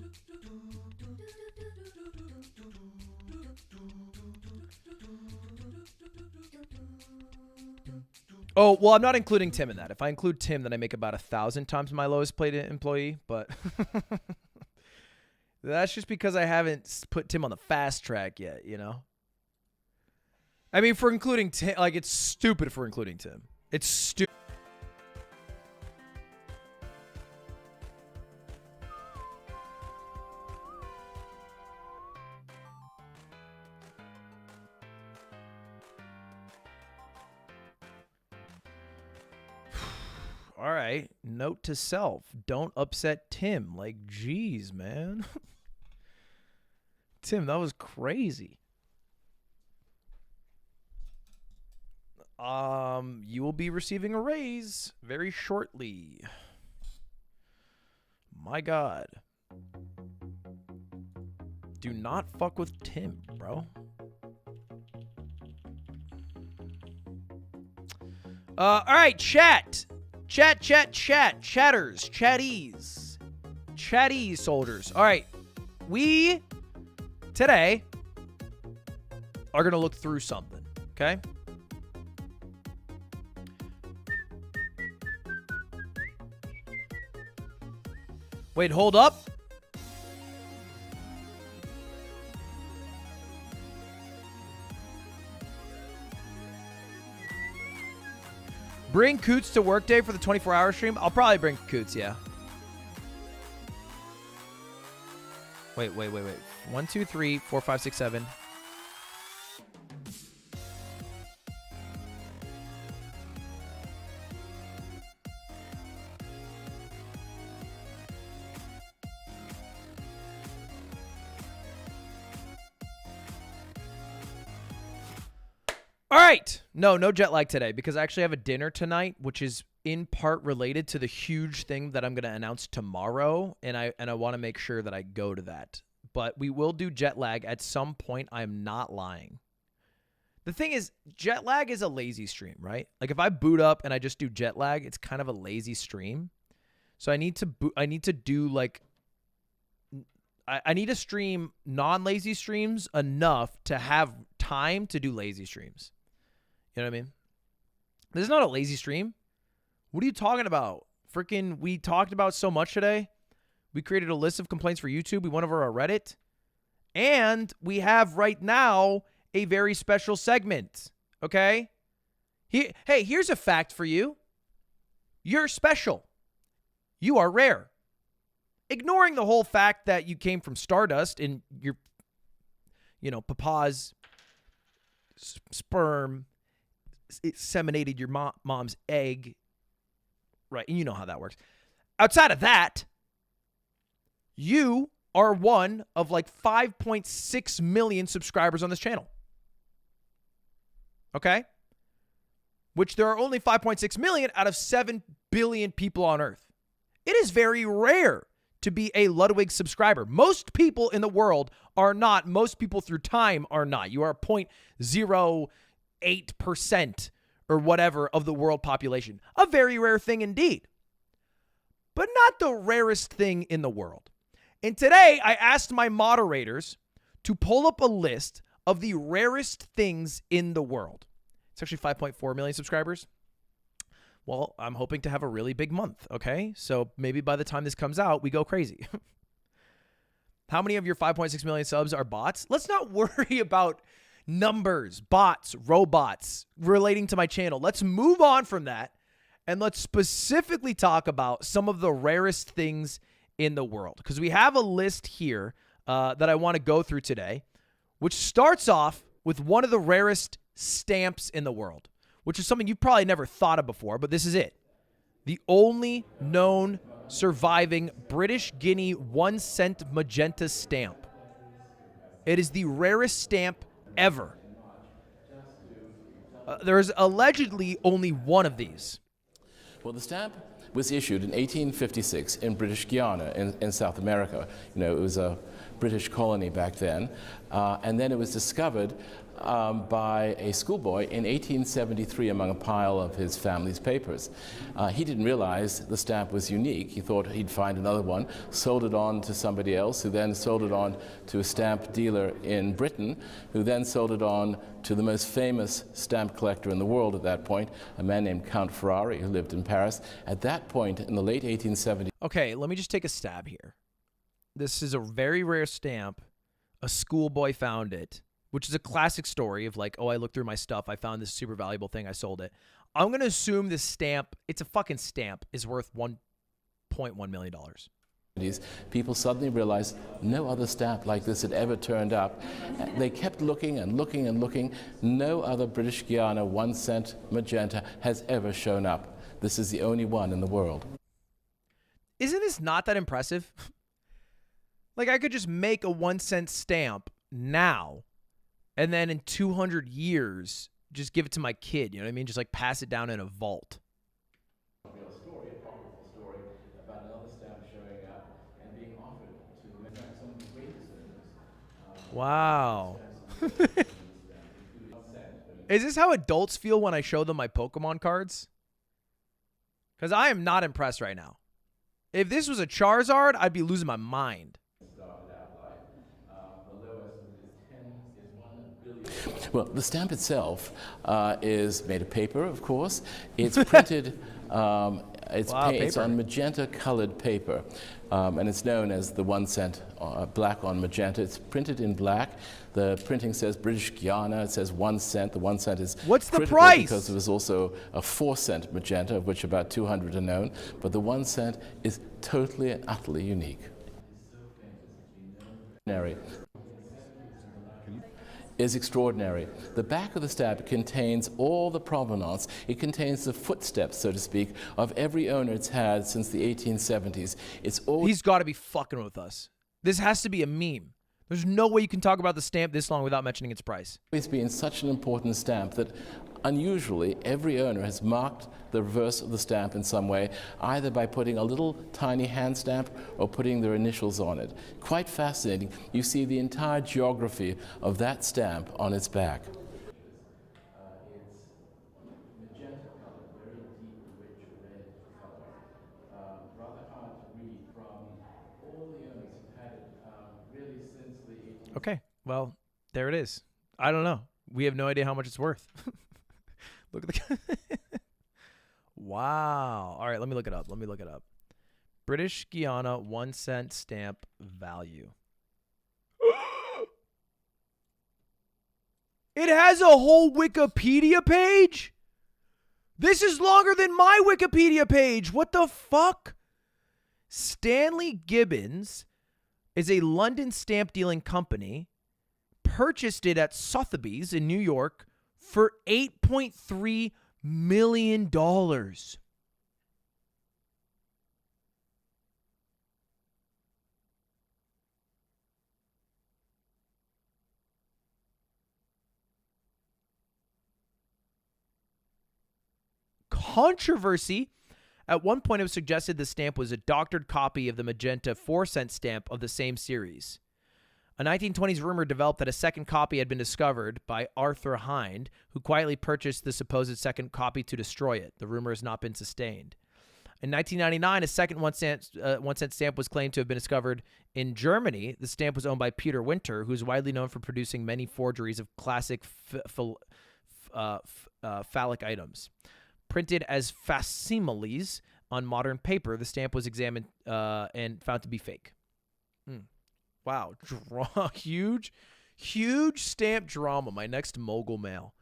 Oh, well, I'm not including Tim in that. If I include Tim, then I make about 1,000 times my lowest paid employee, but that's just because I haven't put Tim on the fast track yet, you know? I mean, for including Tim, like, it's stupid for including Tim. It's stupid. All right. Note to self. Don't upset Tim. Like, geez, man. Tim, that was crazy. You will be receiving a raise very shortly. My God. Do not fuck with Tim, bro. All right, chat. Chatters, chatties soldiers. All right. We today are going to look through something, okay? Wait, hold up. Bring Coots to work day for the 24-hour stream? I'll probably bring Coots, yeah. Wait. 1, 2, 3, 4, 5, 6, 7. All right. No jet lag today because I actually have a dinner tonight, which is in part related to the huge thing that I'm going to announce tomorrow, and I want to make sure that I go to that. but we will do jet lag at some point. I'm not lying. The thing is, jet lag is a lazy stream, right? Like if I boot up and I just do jet lag, it's kind of a lazy stream. So I need to do like, I need to stream non-lazy streams enough to have time to do lazy streams. You know what I mean? This is not a lazy stream. What are you talking about? Freaking, we talked about so much today. We created a list of complaints for YouTube. We went over our Reddit. And we have right now a very special segment. Okay? Hey, here's a fact for you. You're special. You are rare. Ignoring the whole fact that you came from Stardust and your, papa's sperm inseminated your mom's egg. Right, and you know how that works. Outside of that, you are one of like 5.6 million subscribers on this channel. Okay? Which there are only 5.6 million out of 7 billion people on Earth. It is very rare to be a Ludwig subscriber. Most people in the world are not. Most people through time are not. You are 0.08% or whatever of the world population. A very rare thing indeed. But not the rarest thing in the world. And today I asked my moderators to pull up a list of the rarest things in the world. It's actually 5.4 million subscribers. Well, I'm hoping to have a really big month, okay? So maybe by the time this comes out, we go crazy. How many of your 5.6 million subs are bots? Let's not worry about numbers, bots, robots relating to my channel. Let's move on from that, and let's specifically talk about some of the rarest things in the world, because we have a list here that I want to go through today, which starts off with one of the rarest stamps in the world, which is something you've probably never thought of before, but this is it. The only known surviving British Guinea 1 cent magenta stamp. It is the rarest stamp ever. There's allegedly only one of these.
Well, the stamp was issued in 1856 in British Guiana in South America. You know, it was a British colony back then. And then it was discovered by a schoolboy in 1873 among a pile of his family's papers. He didn't realize the stamp was unique. He thought he'd find another one, sold it on to somebody else, who then sold it on to a stamp dealer in Britain, who then sold it on to the most famous stamp collector in the world at that point, a man named Count Ferrari, who lived in Paris. At that point, in the late 1870s...
Okay, let me just take a stab here. This is a very rare stamp. A schoolboy found it, which is a classic story of like, oh, I looked through my stuff. I found this super valuable thing. I sold it. I'm going to assume this stamp, it's a fucking stamp, is worth $1.1 million.
People suddenly realized no other stamp like this had ever turned up. They kept looking and looking and looking. No other British Guiana 1 cent magenta has ever shown up. This is the only one in the world.
Isn't this not that impressive? Like, I could just make a 1 cent stamp now, and then in 200 years, just give it to my kid. You know what I mean? Just like pass it down in a vault.
A story, a powerful story about another stamp showing up and being offered to some of the greatest owners.
Wow. Is this how adults feel when I show them my Pokemon cards? Because I am not impressed right now. If this was a Charizard, I'd be losing my mind.
Well, the stamp itself is made of paper, of course. It's printed, it's on magenta-colored paper, and it's known as the 1 cent black on magenta. It's printed in black. The printing says British Guiana. It says 1 cent. The 1 cent is
what's the price?
Because there was also a 4 cent magenta, of which about 200 are known. But the 1 cent is totally and utterly unique. Is extraordinary. The back of the stamp contains all the provenance. It contains the footsteps, so to speak, of every owner it's had since the 1870s. It's all.
He's got to be fucking with us. This has to be a meme. There's no way you can talk about the stamp this long without mentioning its price.
It's been such an important stamp that Unusually, every owner has marked the reverse of the stamp in some way, either by putting a little tiny hand stamp or putting their initials on it. Quite fascinating. You see the entire geography of that stamp on its back.
Okay, well, there it is. I don't know. We have no idea how much it's worth. Look at the... Wow. All right, let me look it up. British Guiana 1 cent stamp value. It has a whole Wikipedia page? This is longer than my Wikipedia page. What the fuck? Stanley Gibbons is a London stamp dealing company, purchased it at Sotheby's in New York for $8.3 million. Controversy. At one point, it was suggested the stamp was a doctored copy of the magenta 4-cent stamp of the same series. A 1920s rumor developed that a second copy had been discovered by Arthur Hind, who quietly purchased the supposed second copy to destroy it. The rumor has not been sustained. In 1999, a second 1-cent stamp was claimed to have been discovered in Germany. The stamp was owned by Peter Winter, who is widely known for producing many forgeries of classic phallic items. Printed as facsimiles on modern paper, the stamp was examined and found to be fake. Wow. Huge stamp drama. My next mogul mail.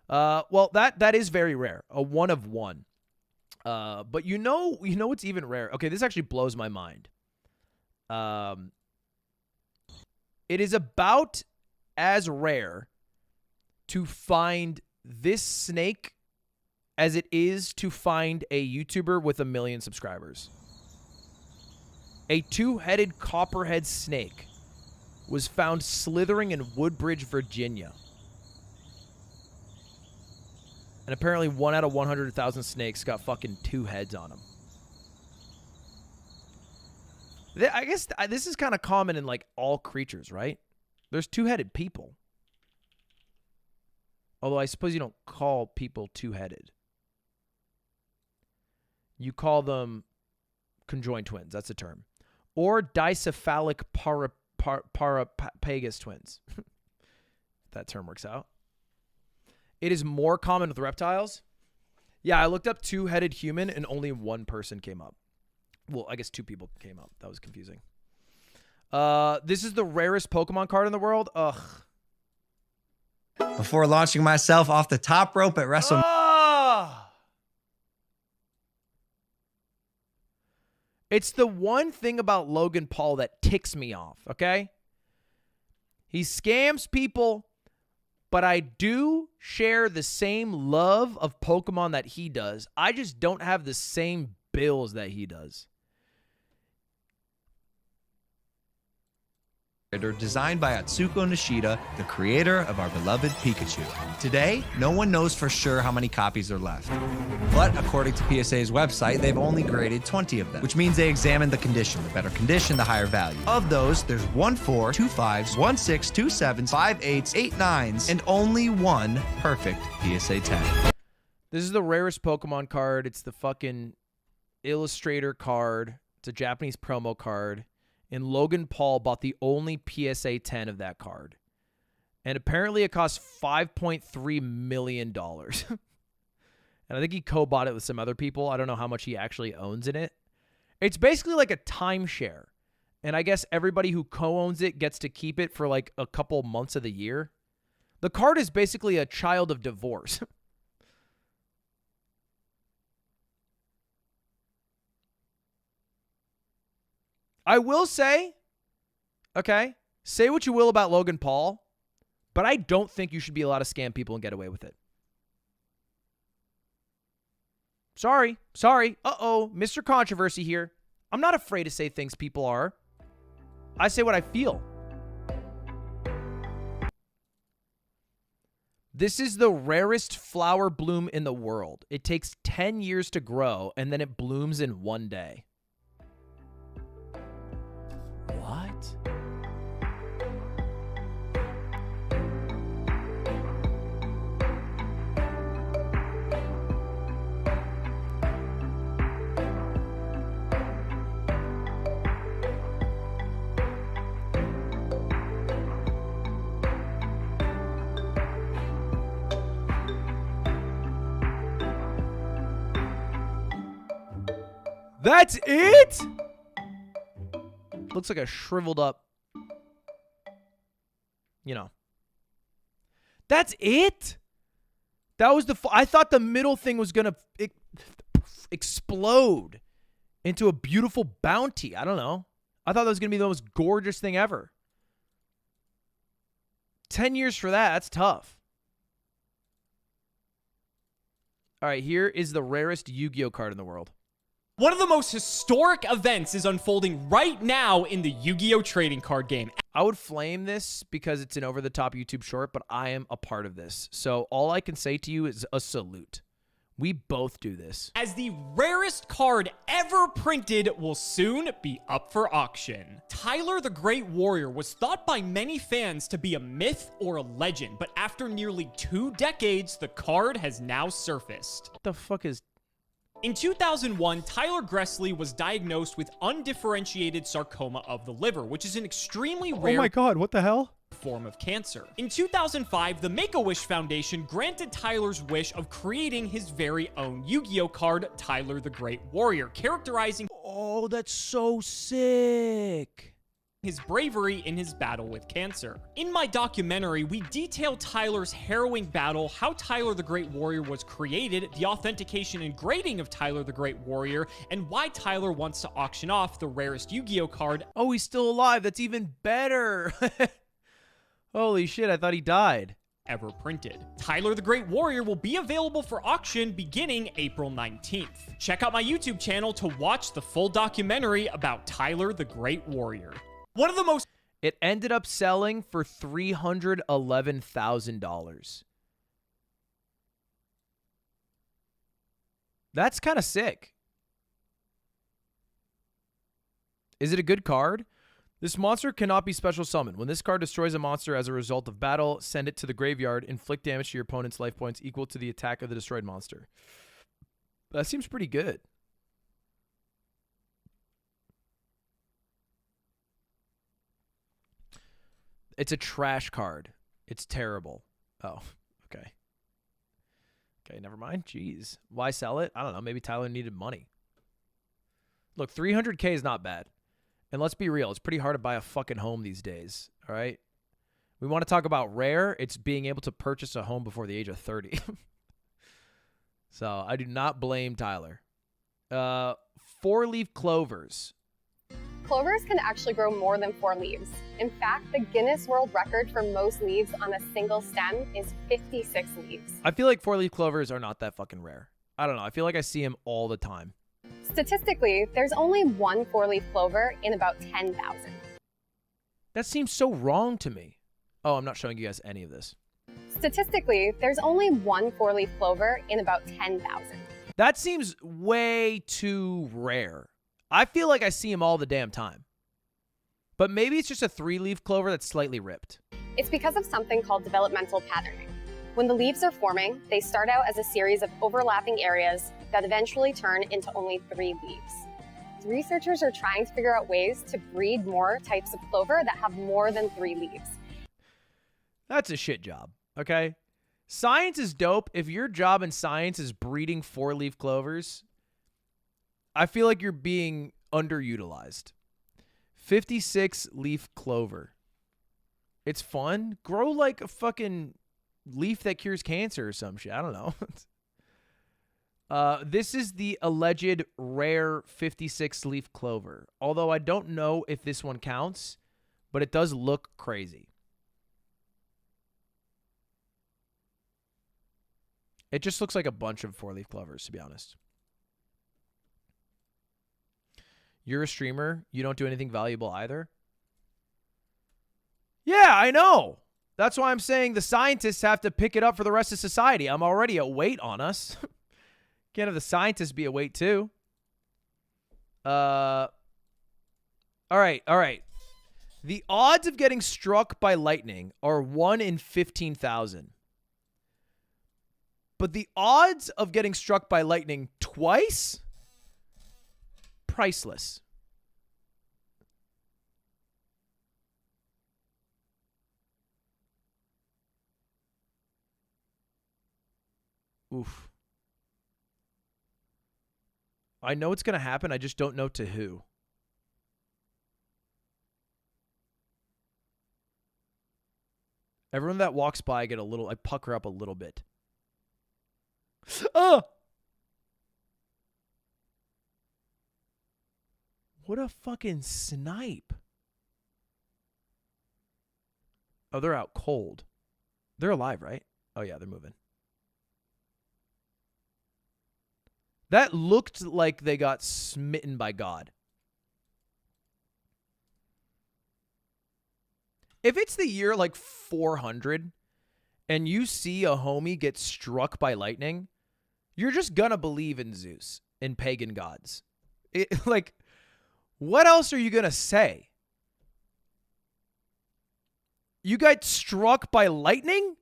Well, that is very rare. A 1 of 1. But you know what's even rare? Okay, this actually blows my mind. It is about as rare to find this snake as it is to find a YouTuber with 1 million subscribers. A 2-headed copperhead snake was found slithering in Woodbridge, Virginia. And apparently 1 out of 100,000 snakes got fucking 2 heads on them. I guess this is kind of common in like all creatures, right? There's 2-headed people. Although I suppose you don't call people 2-headed. You call them conjoined twins. That's a term. Or dicephalic parapagus twins. If that term works out. It is more common with reptiles. Yeah, I looked up 2-headed human and only 1 person came up. Well, I guess 2 people came up. That was confusing. This is the rarest Pokemon card in the world. Ugh.
Before launching myself off the top rope at WrestleMania.
It's the one thing about Logan Paul that ticks me off, okay? He scams people, but I do share the same love of Pokemon that he does. I just don't have the same bills that he does.
Designed by Atsuko Nishida, the creator of our beloved Pikachu. Today, no one knows for sure how many copies are left. But according to PSA's website, they've only graded 20 of them, which means they examined the condition. The better condition, the higher value. Of those, there's 1 4, 2 5s, 1 6, 2 7s, 5 8s, 8 9s, and only 1 perfect PSA 10.
This is the rarest Pokemon card. It's the fucking Illustrator card. It's a Japanese promo card. And Logan Paul bought the only PSA 10 of that card. And apparently it cost $5.3 million. And I think he co-bought it with some other people. I don't know how much he actually owns in it. It's basically like a timeshare. And I guess everybody who co-owns it gets to keep it for like a couple months of the year. The card is basically a child of divorce. I will say, okay, say what you will about Logan Paul, but I don't think you should be allowed to scam people and get away with it. Sorry. Uh-oh, Mr. Controversy here. I'm not afraid to say things people are. I say what I feel. This is the rarest flower bloom in the world. It takes 10 years to grow, and then it blooms in one day. What? That's it? Looks like a shriveled up, you know. That's it? That was the... I thought the middle thing was going to explode into a beautiful bounty. I don't know. I thought that was going to be the most gorgeous thing ever. 10 years for that. That's tough. All right, here is the rarest Yu-Gi-Oh card in the world.
One of the most historic events is unfolding right now in the Yu-Gi-Oh! Trading card game.
I would flame this because it's an over-the-top YouTube short, but I am a part of this. So all I can say to you is a salute. We both do this.
As the rarest card ever printed will soon be up for auction. Tyler the Great Warrior was thought by many fans to be a myth or a legend, but after nearly 2 decades, the card has now surfaced.
What the fuck is...
In 2001, Tyler Gressley was diagnosed with undifferentiated sarcoma of the liver, which is an extremely rare...
Oh my god, what the hell?
...form of cancer. In 2005, the Make-A-Wish Foundation granted Tyler's wish of creating his very own Yu-Gi-Oh card, Tyler the Great Warrior, characterizing...
Oh, that's so sick.
...his bravery in his battle with cancer. In my documentary, we detail Tyler's harrowing battle, how Tyler the Great Warrior was created, the authentication and grading of Tyler the Great Warrior, and why Tyler wants to auction off the rarest Yu-Gi-Oh card.
Oh, he's still alive. That's even better. Holy shit, I thought he died.
Ever printed. Tyler the Great Warrior will be available for auction beginning April 19th. Check out my YouTube channel to watch the full documentary about Tyler the Great Warrior. One of the most...
It ended up selling for $311,000. That's kind of sick. Is it a good card? This monster cannot be special summoned. When this card destroys a monster as a result of battle, send it to the graveyard. Inflict damage to your opponent's life points equal to the attack of the destroyed monster. That seems pretty good. It's a trash card. It's terrible. Oh, okay. Okay, never mind. Jeez. Why sell it? I don't know. Maybe Tyler needed money. Look, 300K is not bad. And let's be real. It's pretty hard to buy a fucking home these days. All right? We want to talk about rare. It's being able to purchase a home before the age of 30. So I do not blame Tyler. 4-leaf clovers.
Clovers can actually grow more than 4 leaves. In fact, the Guinness World Record for most leaves on a single stem is 56 leaves.
I feel like 4-leaf clovers are not that fucking rare. I don't know. I feel like I see them all the time.
Statistically, there's only 1 4-leaf clover in about 10,000.
That seems so wrong to me. Oh, I'm not showing you guys any of this.
Statistically, there's only 1 4-leaf clover in about 10,000.
That seems way too rare. I feel like I see them all the damn time. But maybe it's just a 3-leaf clover that's slightly ripped.
It's because of something called developmental patterning. When the leaves are forming, they start out as a series of overlapping areas that eventually turn into only 3 leaves. Researchers are trying to figure out ways to breed more types of clover that have more than 3 leaves.
That's a shit job, okay? Science is dope. If your job in science is breeding 4-leaf clovers, I feel like you're being underutilized. 56-leaf clover. It's fun. Grow like a fucking leaf that cures cancer or some shit. I don't know. This is the alleged rare 56-leaf clover. Although I don't know if this one counts, but it does look crazy. It just looks like a bunch of 4-leaf clovers, to be honest. You're a streamer. You don't do anything valuable either. Yeah, I know. That's why I'm saying the scientists have to pick it up for the rest of society. I'm already a weight on us. Can't have the scientists be a weight too. All right. The odds of getting struck by lightning are 1 in 15,000. But the odds of getting struck by lightning twice? Priceless. Oof. I know it's going to happen. I just don't know to who. Everyone that walks by, I pucker up a little bit. Oh! What a fucking snipe. Oh, they're out cold. They're alive, right? Oh, yeah, they're moving. That looked like they got smitten by God. If it's the year like 400 and you see a homie get struck by lightning, you're just gonna believe in Zeus and pagan gods. Like, what else are you gonna say? You got struck by lightning?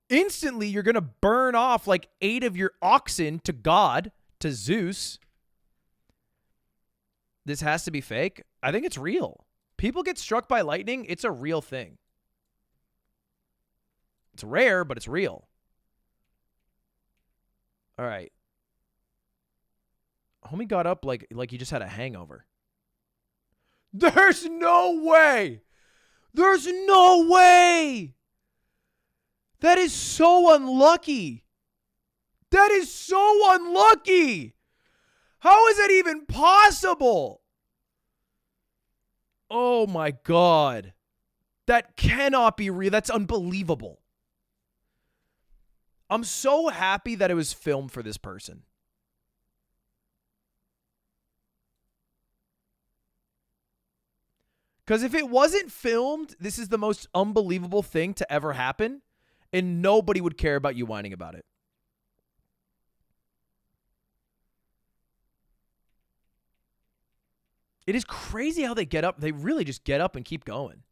Instantly, you're going to burn off like 8 of your oxen to God, to Zeus. This has to be fake. I think it's real. People get struck by lightning. It's a real thing. It's rare, but it's real. All right. Homie got up like he just had a hangover. There's no way. There's no way. That is so unlucky. That is so unlucky. How is that even possible? Oh my God. That cannot be real. That's unbelievable. I'm so happy that it was filmed for this person. Because if it wasn't filmed, this is the most unbelievable thing to ever happen. And nobody would care about you whining about it. It is crazy how they get up. They really just get up and keep going.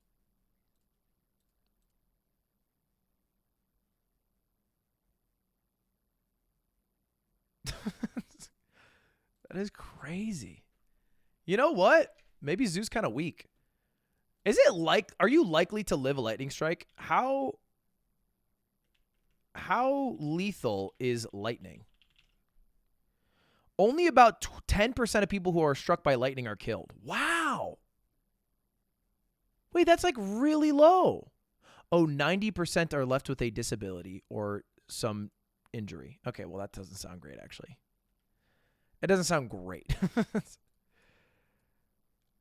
That is crazy. You know what? Maybe Zeus kind of weak. Are you likely to live a lightning strike? How lethal is lightning? Only about 10% of people who are struck by lightning are killed. Wow. Wait, that's like really low. Oh, 90% are left with a disability or some injury. Okay, well, that doesn't sound great, actually. It doesn't sound great.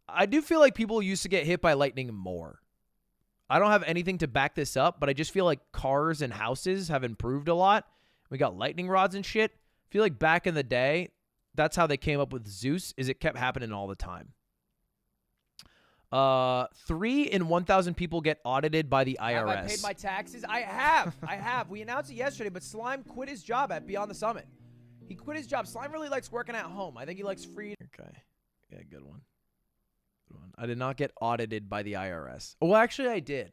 I do feel like people used to get hit by lightning more. I don't have anything to back this up, but I just feel like cars and houses have improved a lot. We got lightning rods and shit. I feel like back in the day, that's how they came up with Zeus, is it kept happening all the time. 3 in 1,000 people get audited by the IRS.
Have I paid my taxes? I have. I have. We announced it yesterday, but Slime quit his job at Beyond the Summit. He quit his job. Slime really likes working at home. I think he likes free.
Okay. Yeah, good one. I did not get audited by the IRS. Oh, well, actually, I did.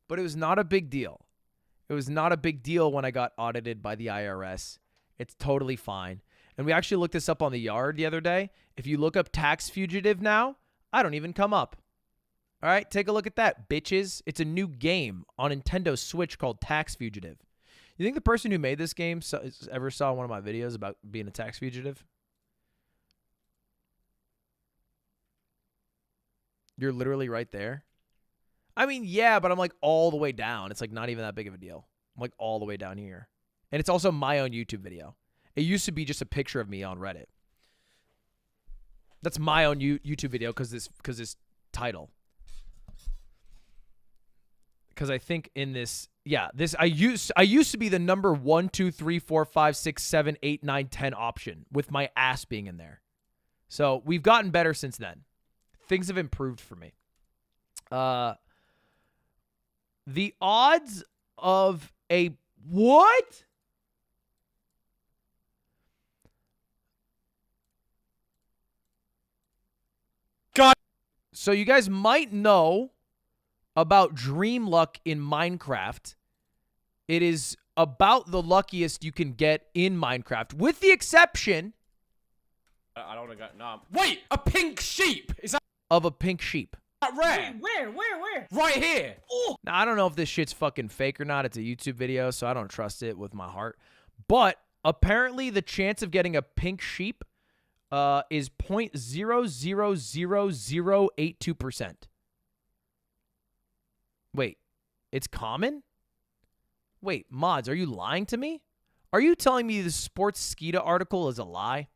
But it was not a big deal. It was not a big deal when I got audited by the IRS. It's totally fine. And we actually looked this up on the Yard the other day. If you look up tax fugitive now, I don't even come up. All right, take a look at that, bitches. It's a new game on Nintendo Switch called Tax Fugitive. You think the person who made this game ever saw one of my videos about being a tax fugitive? You're literally right there. I mean, yeah, but I'm like all the way down. It's like not even that big of a deal. I'm like all the way down here. And it's also my own YouTube video. It used to be just a picture of me on Reddit. That's my own YouTube video because this title. Because I think in this, yeah, this I used to be the number 1, 2, 3, 4, 5, 6, 7, 8, 9, 10 option with my ass being in there. So we've gotten better since then. Things have improved for me. The odds of a what?
God.
So you guys might know about Dream Luck in Minecraft. It is about the luckiest you can get in Minecraft, with the exception
I don't got no. Wait, a pink sheep. Is that
of a pink sheep.
rare?
Where?
Right here.
Now, I don't know if this shit's fucking fake or not. It's a YouTube video, so I don't trust it with my heart. But apparently the chance of getting a pink sheep is 0.000082%. Wait, it's common? Wait, mods, are you lying to me? Are you telling me the Sports Skeeta article is a lie?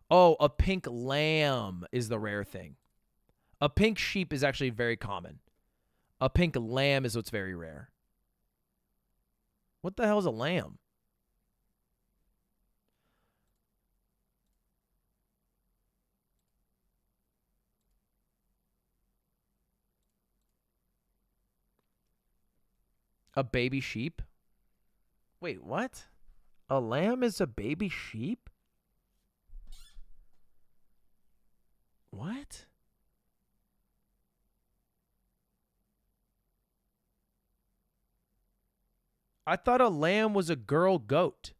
Oh, a pink lamb is the rare thing. A pink sheep is actually very common. A pink lamb is what's very rare. What the hell is a lamb? A baby sheep? Wait, what? A lamb is a baby sheep? What? I thought a lamb was a girl goat.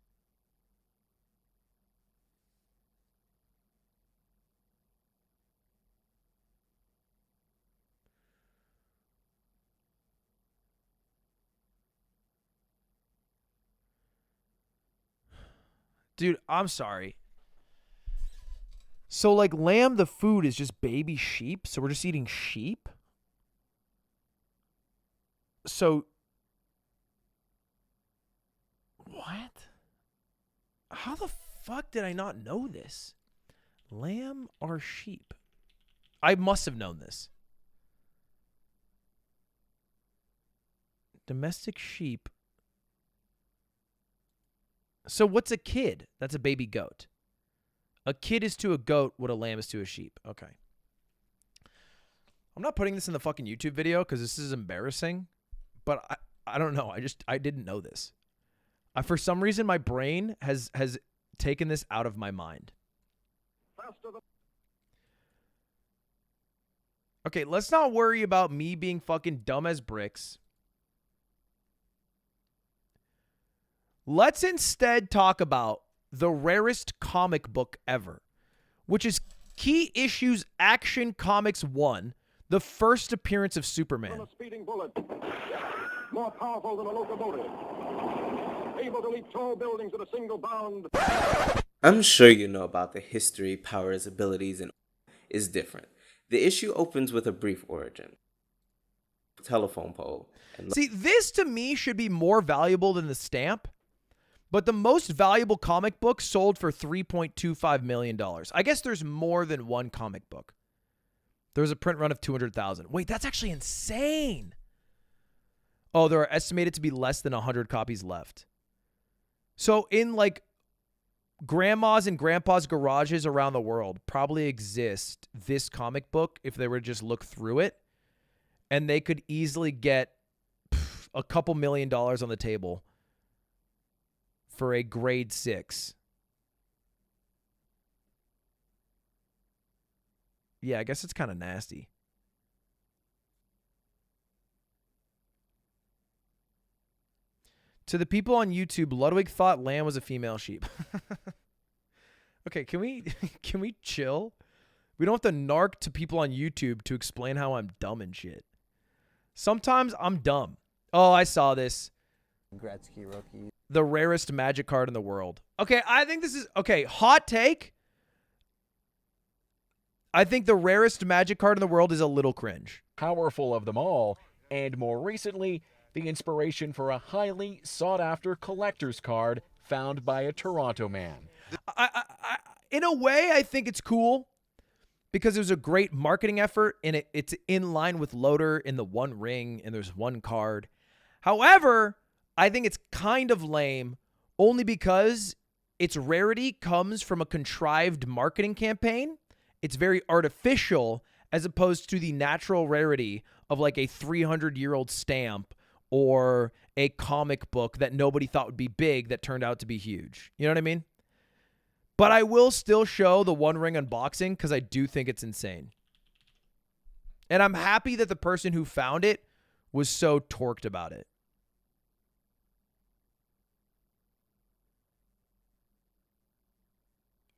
Dude, I'm sorry. So, like, lamb, the food is just baby sheep? So we're just eating sheep? So, what? How the fuck did I not know this? Lamb or sheep? I must have known this. Domestic sheep. So what's a kid? That's a baby goat. A kid is to a goat what a lamb is to a sheep. Okay. I'm not putting this in the fucking YouTube video because this is embarrassing. But I don't know. I didn't know this. For some reason, my brain has taken this out of my mind. Okay, let's not worry about me being fucking dumb as bricks. Let's instead talk about the rarest comic book ever, which is Key Issues Action Comics 1, the first appearance of Superman.
A speeding bullet, more powerful than a locomotive, able to leap tall buildings at a single bound.
I'm sure you know about the history, powers, abilities, and is different. The issue opens with a brief origin. Telephone pole.
See, this to me should be more valuable than the stamp. But the most valuable comic book sold for $3.25 million. I guess there's more than one comic book. There was a print run of 200,000. Wait, that's actually insane. Oh, there are estimated to be less than 100 copies left. So in like grandma's and grandpa's garages around the world probably exist this comic book if they were to just look through it. And they could easily get a couple $1 million on the table for a grade 6. Yeah, I guess it's kind of nasty. To the people on YouTube, Ludwig thought lamb was a female sheep. Okay, can we chill? We don't have to narc to people on YouTube to explain how I'm dumb and shit. Sometimes I'm dumb. Oh, I saw this.
Gretzky rookie.
The rarest Magic card in the world. Okay, I think this is... Okay, hot take. I think the rarest Magic card in the world is a little cringe.
Powerful of them all, and more recently, the inspiration for a highly sought-after collector's card found by a Toronto man.
In a way, I think it's cool because it was a great marketing effort, and it's in line with Loader in the one ring, and there's one card. However, I think it's kind of lame only because its rarity comes from a contrived marketing campaign. It's very artificial, as opposed to the natural rarity of like a 300-year-old stamp or a comic book that nobody thought would be big that turned out to be huge. You know what I mean? But I will still show the One Ring unboxing because I do think it's insane. And I'm happy that the person who found it was so torqued about it.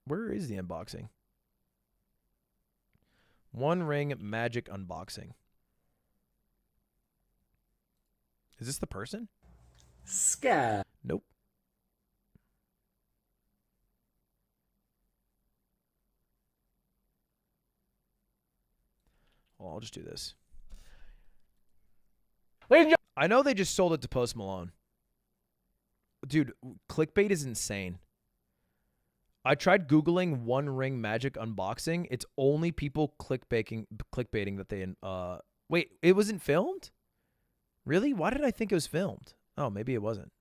Where is the unboxing? One Ring Magic unboxing. Is this the person?
Scat.
Nope. Well, I'll just do this. I know they just sold it to Post Malone. Dude, clickbait is insane. I tried Googling One Ring Magic unboxing. It's only people clickbaiting that they... wait, it wasn't filmed? Really? Why did I think it was filmed? Oh, maybe it wasn't.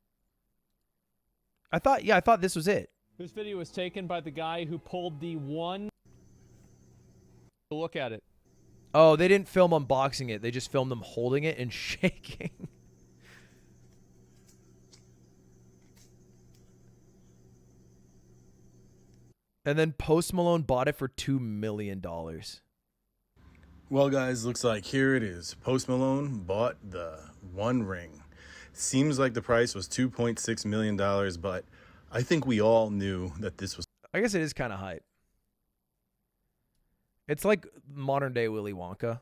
I thought this was it.
This video was taken by the guy who pulled the one... Look at it.
Oh, they didn't film unboxing it. They just filmed them holding it and shaking. And then Post Malone bought it for $2 million.
Well, guys, looks like here it is. Post Malone bought the One Ring. Seems like the price was $2.6 million, but I think we all knew that this was...
I guess it is kind of hype. It's like modern day Willy Wonka.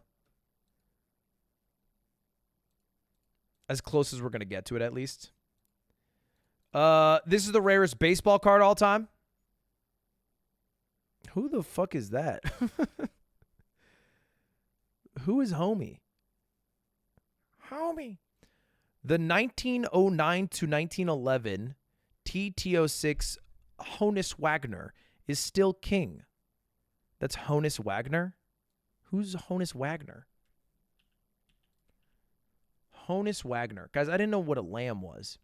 As close as we're going to get to it, at least. This is the rarest baseball card all time. Who the fuck is that? Who is Homie? Homie. The 1909 to 1911 TTO6 Honus Wagner is still king. That's Honus Wagner? Who's Honus Wagner? Honus Wagner. Guys, I didn't know what a lamb was.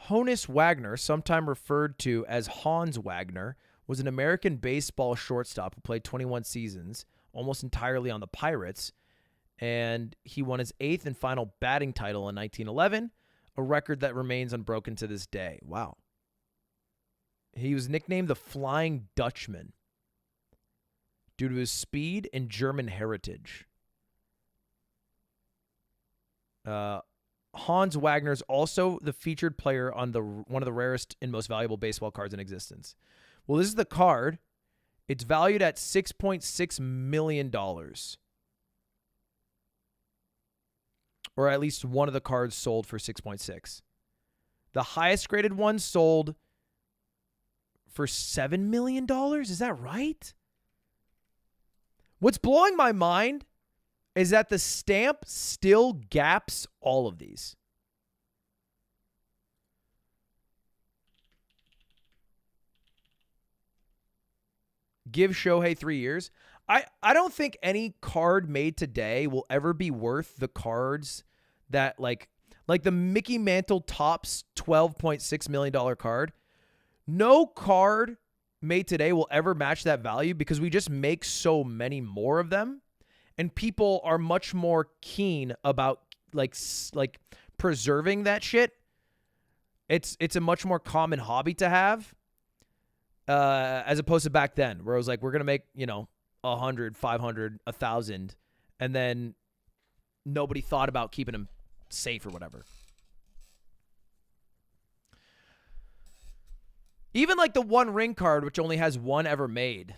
Honus Wagner, sometime referred to as Hans Wagner, was an American baseball shortstop who played 21 seasons, almost entirely on the Pirates, and he won his 8th and final batting title in 1911, a record that remains unbroken to this day. Wow. He was nicknamed the Flying Dutchman due to his speed and German heritage. Hans Wagner is also the featured player on one of the rarest and most valuable baseball cards in existence. Well, this is the card. It's valued at $6.6 million. Or at least one of the cards sold for 6.6. The highest graded one sold for $7 million? Is that right? What's blowing my mind is that the stamp still gaps all of these. Give Shohei 3 years. I don't think any card made today will ever be worth the cards that like the Mickey Mantle Topps $12.6 million card. No card made today will ever match that value because we just make so many more of them. And people are much more keen about like preserving that shit. It's a much more common hobby to have as opposed to back then where it was like, we're going to make, 100, 500, 1,000. And then nobody thought about keeping them safe or whatever. Even like the One Ring card, which only has one ever made,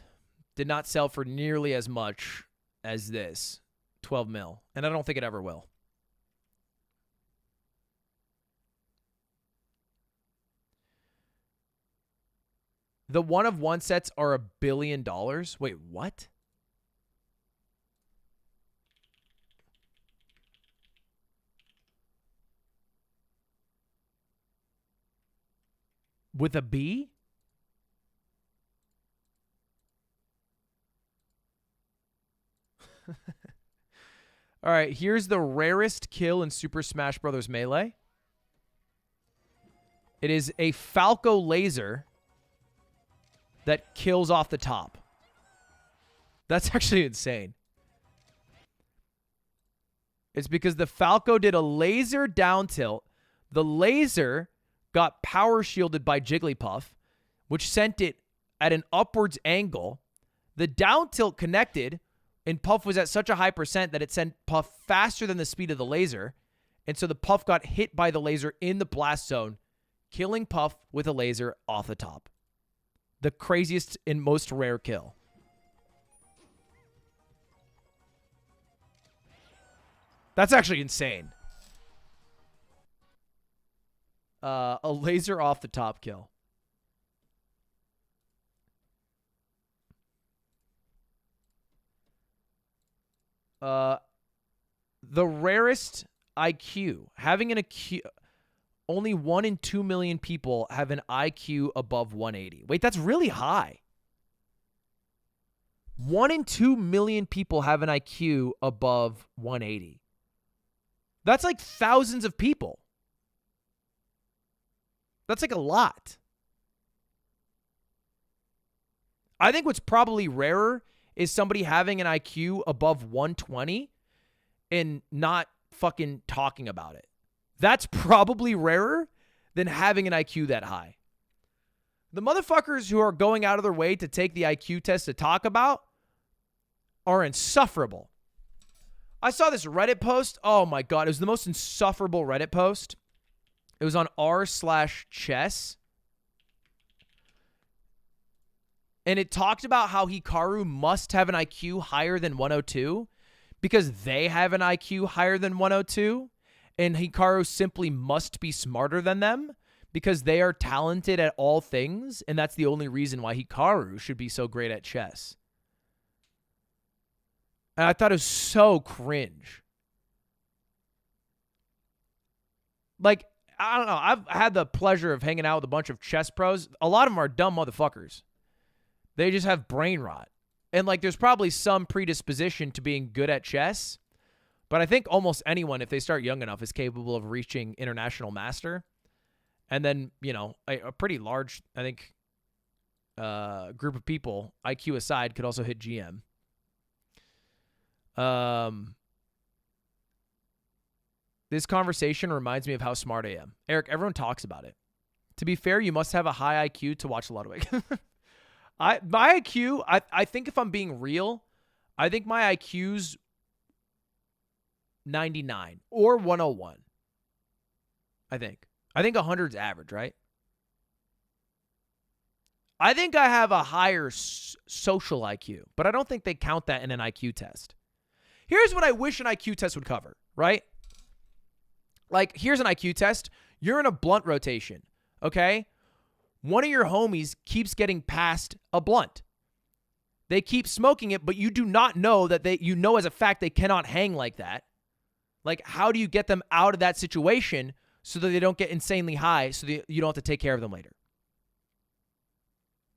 did not sell for nearly as much as this, 12 mil. And I don't think it ever will. The one of one sets are $1 billion. Wait, what? With a B? All right, here's the rarest kill in Super Smash Bros. Melee. It is a Falco laser that kills off the top. That's actually insane. It's because the Falco did a laser down tilt. The laser got power shielded by Jigglypuff, which sent it at an upwards angle. The down tilt connected, and Puff was at such a high percent that it sent Puff faster than the speed of the laser. And so the Puff got hit by the laser in the blast zone, killing Puff with a laser off the top. The craziest and most rare kill. That's actually insane. A laser off the top kill. The rarest IQ. Having an IQ... Only 1 in 2 million people have an IQ above 180. Wait, that's really high. 1 in 2 million people have an IQ above 180. That's like thousands of people. That's like a lot. I think what's probably rarer is somebody having an IQ above 120 and not fucking talking about it. That's probably rarer than having an IQ that high. The motherfuckers who are going out of their way to take the IQ test to talk about are insufferable. I saw this Reddit post. Oh my God. It was the most insufferable Reddit post. It was on r/chess. And it talked about how Hikaru must have an IQ higher than 102 because they have an IQ higher than 102. And Hikaru simply must be smarter than them because they are talented at all things. And that's the only reason why Hikaru should be so great at chess. And I thought it was so cringe. Like, I don't know. I've had the pleasure of hanging out with a bunch of chess pros. A lot of them are dumb motherfuckers. They just have brain rot. And, like, there's probably some predisposition to being good at chess. But I think almost anyone, if they start young enough, is capable of reaching international master. And then, you know, a pretty large, I think, group of people, IQ aside, could also hit GM. This conversation reminds me of how smart I am. Eric, everyone talks about it. To be fair, you must have a high IQ to watch Ludwig. My IQ, I think if I'm being real, I think my IQ's 99 or 101. I think 100's average, right? I think I have a higher social IQ, but I don't think they count that in an IQ test. Here's what I wish an IQ test would cover, right? Like, here's an IQ test. You're in a blunt rotation, okay? One of your homies keeps getting past a blunt. They keep smoking it, but you do not know that you know as a fact they cannot hang like that. Like, how do you get them out of that situation so that they don't get insanely high so that you don't have to take care of them later?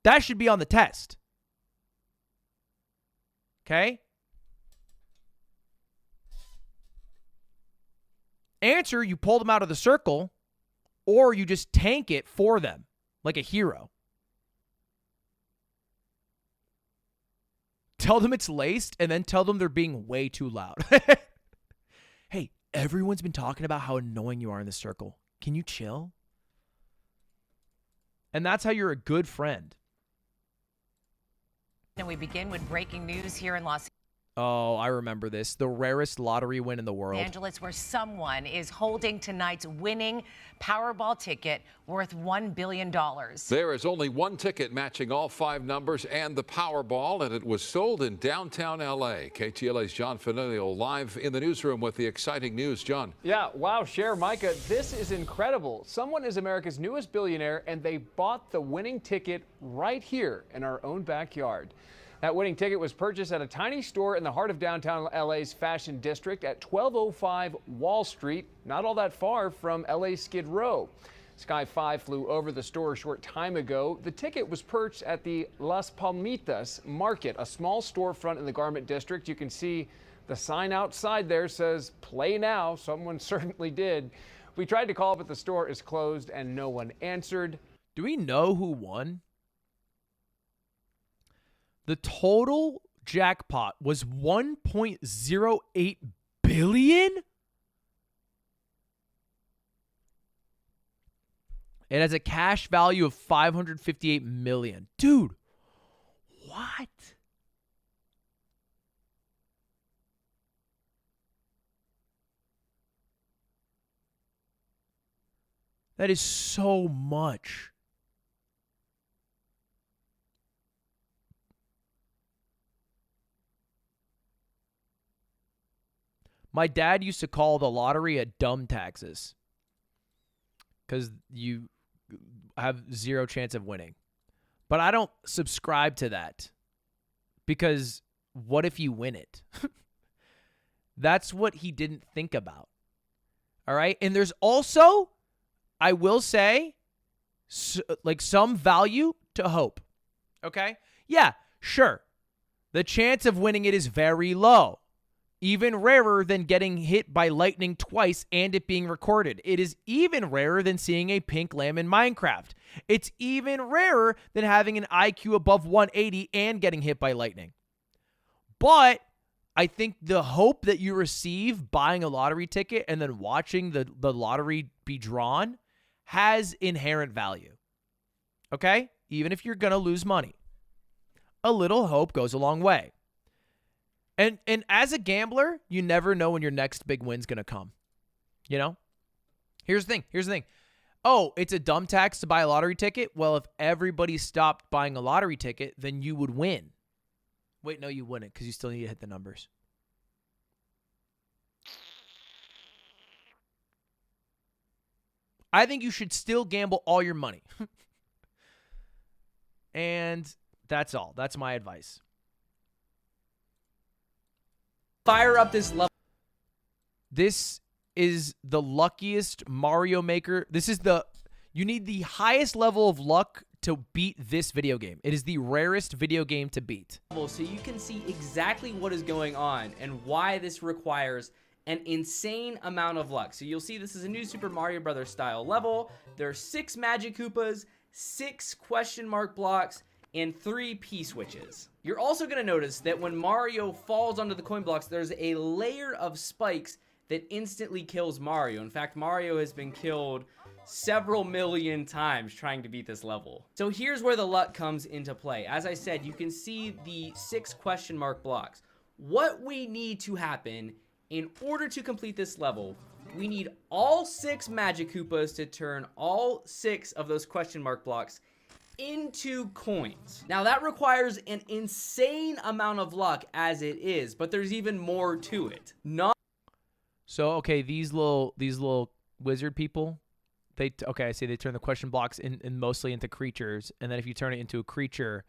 That should be on the test. Okay? Answer, you pull them out of the circle, or you just tank it for them like a hero. Tell them it's laced, and then tell them they're being way too loud. Hey, everyone's been talking about how annoying you are in this circle. Can you chill? And that's how you're a good friend.
And we begin with breaking news here in Los
Oh, I remember this. The rarest lottery win in the world.
Angeles, where someone is holding tonight's winning Powerball ticket worth $1 billion.
There is only one ticket matching all 5 numbers and the Powerball, and it was sold in downtown L.A. KTLA's John Fanilio live in the newsroom with the exciting news. John.
Yeah, wow, Cher, Micah, this is incredible. Someone is America's newest billionaire, and they bought the winning ticket right here in our own backyard. That winning ticket was purchased at a tiny store in the heart of downtown LA's Fashion District at 1205 Wall Street, not all that far from LA's Skid Row. Sky 5 flew over the store a short time ago. The ticket was purchased at the Las Palmitas Market, a small storefront in the garment district. You can see the sign outside there says, "Play now." Someone certainly did. We tried to call, but the store is closed and no one answered.
Do we know who won? The total jackpot was 1.08 billion? It has a cash value of 558 million. Dude, what? That is so much. My dad used to call the lottery a dumb taxes because you have zero chance of winning. But I don't subscribe to that because what if you win it? That's what he didn't think about. All right. And there's also, I will say, like some value to hope. Okay. Yeah, sure. The chance of winning it is very low. Even rarer than getting hit by lightning twice and it being recorded. It is even rarer than seeing a pink lamb in Minecraft. It's even rarer than having an IQ above 180 and getting hit by lightning. But I think the hope that you receive buying a lottery ticket and then watching the lottery be drawn has inherent value. Okay? Even if you're going to lose money. A little hope goes a long way. And as a gambler, you never know when your next big win's going to come. You know? Here's the thing. Oh, it's a dumb tax to buy a lottery ticket? Well, if everybody stopped buying a lottery ticket, then you would win. Wait, no, you wouldn't because you still need to hit the numbers. I think you should still gamble all your money. And that's all. That's my advice.
Fire up this level.
This is the luckiest Mario Maker. You need the highest level of luck to beat this video game. It is the rarest video game to beat.
So you can see exactly what is going on and why this requires an insane amount of luck. So you'll see this is a new Super Mario Brothers style level. There are 6 Magic Koopas, 6 question mark blocks, and 3 P-switches. You're also going to notice that when Mario falls onto the coin blocks, there's a layer of spikes that instantly kills Mario. In fact, Mario has been killed several million times trying to beat this level. So here's where the luck comes into play. As I said, you can see the 6 question mark blocks. What we need to happen in order to complete this level, we need all 6 Magic Koopas to turn all 6 of those question mark blocks into coins. Now that requires an insane amount of luck as it is, but there's even more to it.
So okay, these little wizard people, I say they turn the question blocks in mostly into creatures, and then if you turn it into a creature,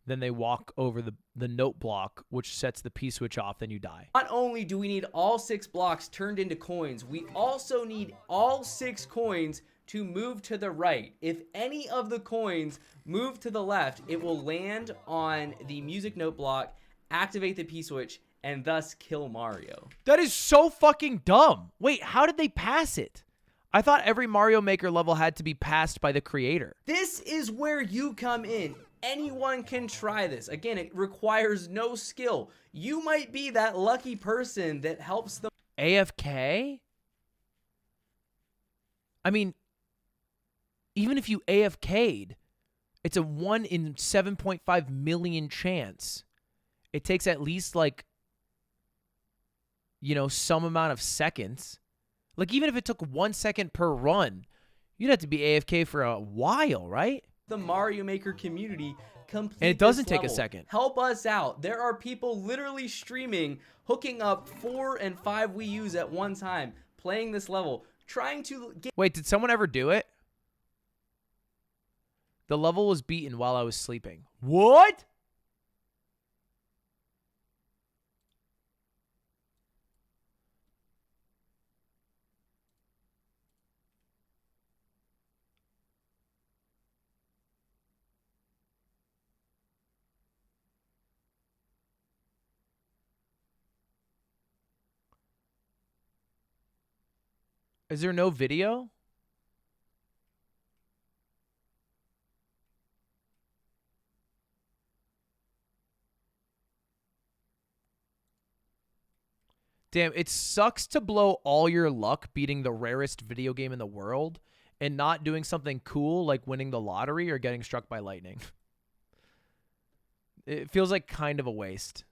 then they walk over the note block, which sets the P-switch off, then you die.
Not only do we need all 6 blocks turned into coins, we also need all 6 coins to move to the right. If any of the coins move to the left, it will land on the music note block, activate the P-switch, and thus kill Mario.
That is so fucking dumb. Wait, how did they pass it? I thought every Mario Maker level had to be passed by the creator.
This is where you come in. Anyone can try this. Again, it requires no skill. You might be that lucky person that helps them.
AFK? I mean, even if you AFK'd, it's a 1 in 7.5 million chance. It takes at least some amount of seconds. Like even if it took 1 second per run, you'd have to be AFK for a while, right?
The Mario Maker community complete
and it doesn't
this
take
level.
a second.
Help us out. There are people literally streaming, hooking up 4 and 5 Wii U's at one time, playing this level, trying to get...
Wait, did someone ever do it? The level was beaten while I was sleeping. What? Is there no video? Damn, it sucks to blow all your luck beating the rarest video game in the world and not doing something cool like winning the lottery or getting struck by lightning. It feels like kind of a waste.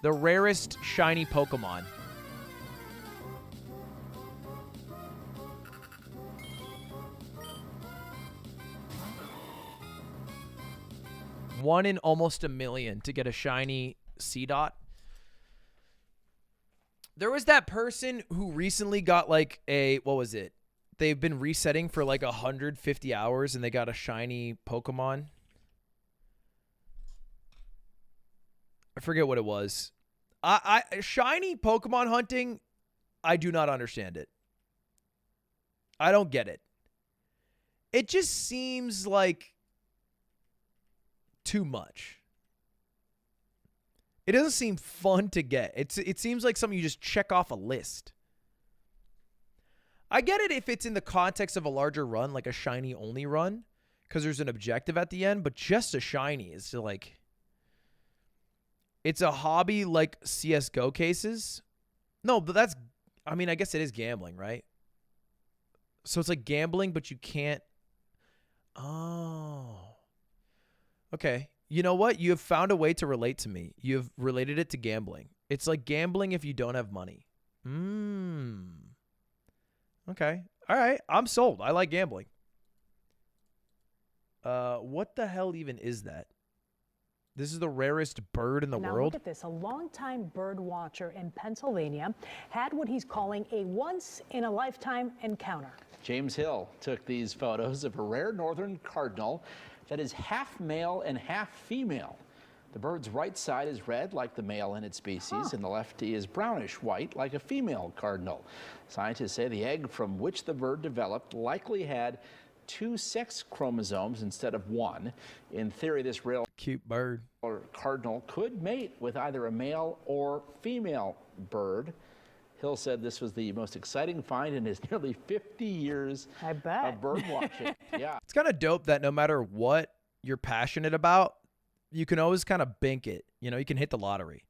The rarest shiny Pokemon. One in almost a million to get a shiny C-Dot. There was that person who recently got like a, what was it? They've been resetting for like 150 hours and they got a shiny Pokemon. I forget what it was. Shiny Pokemon hunting, I do not understand it. I don't get it. It just seems like too much. It doesn't seem fun to get. It seems like something you just check off a list. I get it if it's in the context of a larger run, like a shiny only run, because there's an objective at the end, but just a shiny is like, it's a hobby like CSGO cases. No, but that's, I mean, I guess it is gambling, right? So it's like gambling, but you can't. Oh. Okay. You know what? You have found a way to relate to me. You have related it to gambling. It's like gambling if you don't have money. Okay. All right. I'm sold. I like gambling. What the hell even is that? This is the rarest bird in the
now
world.
Look at this. A longtime bird watcher in Pennsylvania had what he's calling a once-in-a-lifetime encounter.
James Hill took these photos of a rare northern cardinal that is half male and half female. The bird's right side is red, like the male in its species, and the left is brownish-white, like a female cardinal. Scientists say the egg from which the bird developed likely had 2 sex chromosomes instead of 1. In theory, this rare
cute bird
or cardinal could mate with either a male or female bird. Hill said this was the most exciting find in his nearly 50 years of bird watching. Yeah.
It's kind of dope that no matter what you're passionate about, you can always kind of bink it. You know, you can hit the lottery.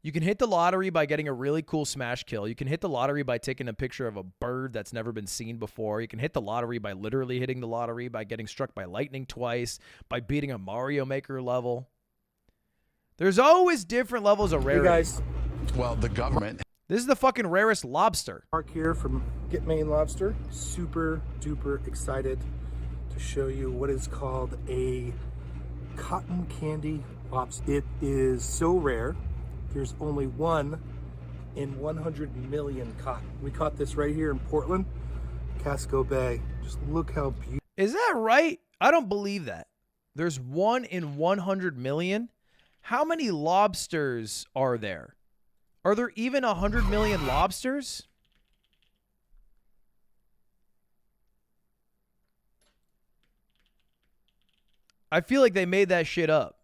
You can hit the lottery by getting a really cool smash kill. You can hit the lottery by taking a picture of a bird that's never been seen before. You can hit the lottery by literally hitting the lottery, by getting struck by lightning twice, by beating a Mario Maker level. There's always different levels of rarity.
Hey guys.
Well, the government.
This is the fucking rarest lobster.
Mark here from Get Maine Lobster. Super duper excited to show you what is called a cotton candy lobster. It is so rare. There's only 1 in 100 million caught. We caught this right here in Portland, Casco Bay. Just look how beautiful.
Is that right? I don't believe that. There's 1 in 100 million. How many lobsters are there? Are there even 100 million lobsters? I feel like they made that shit up.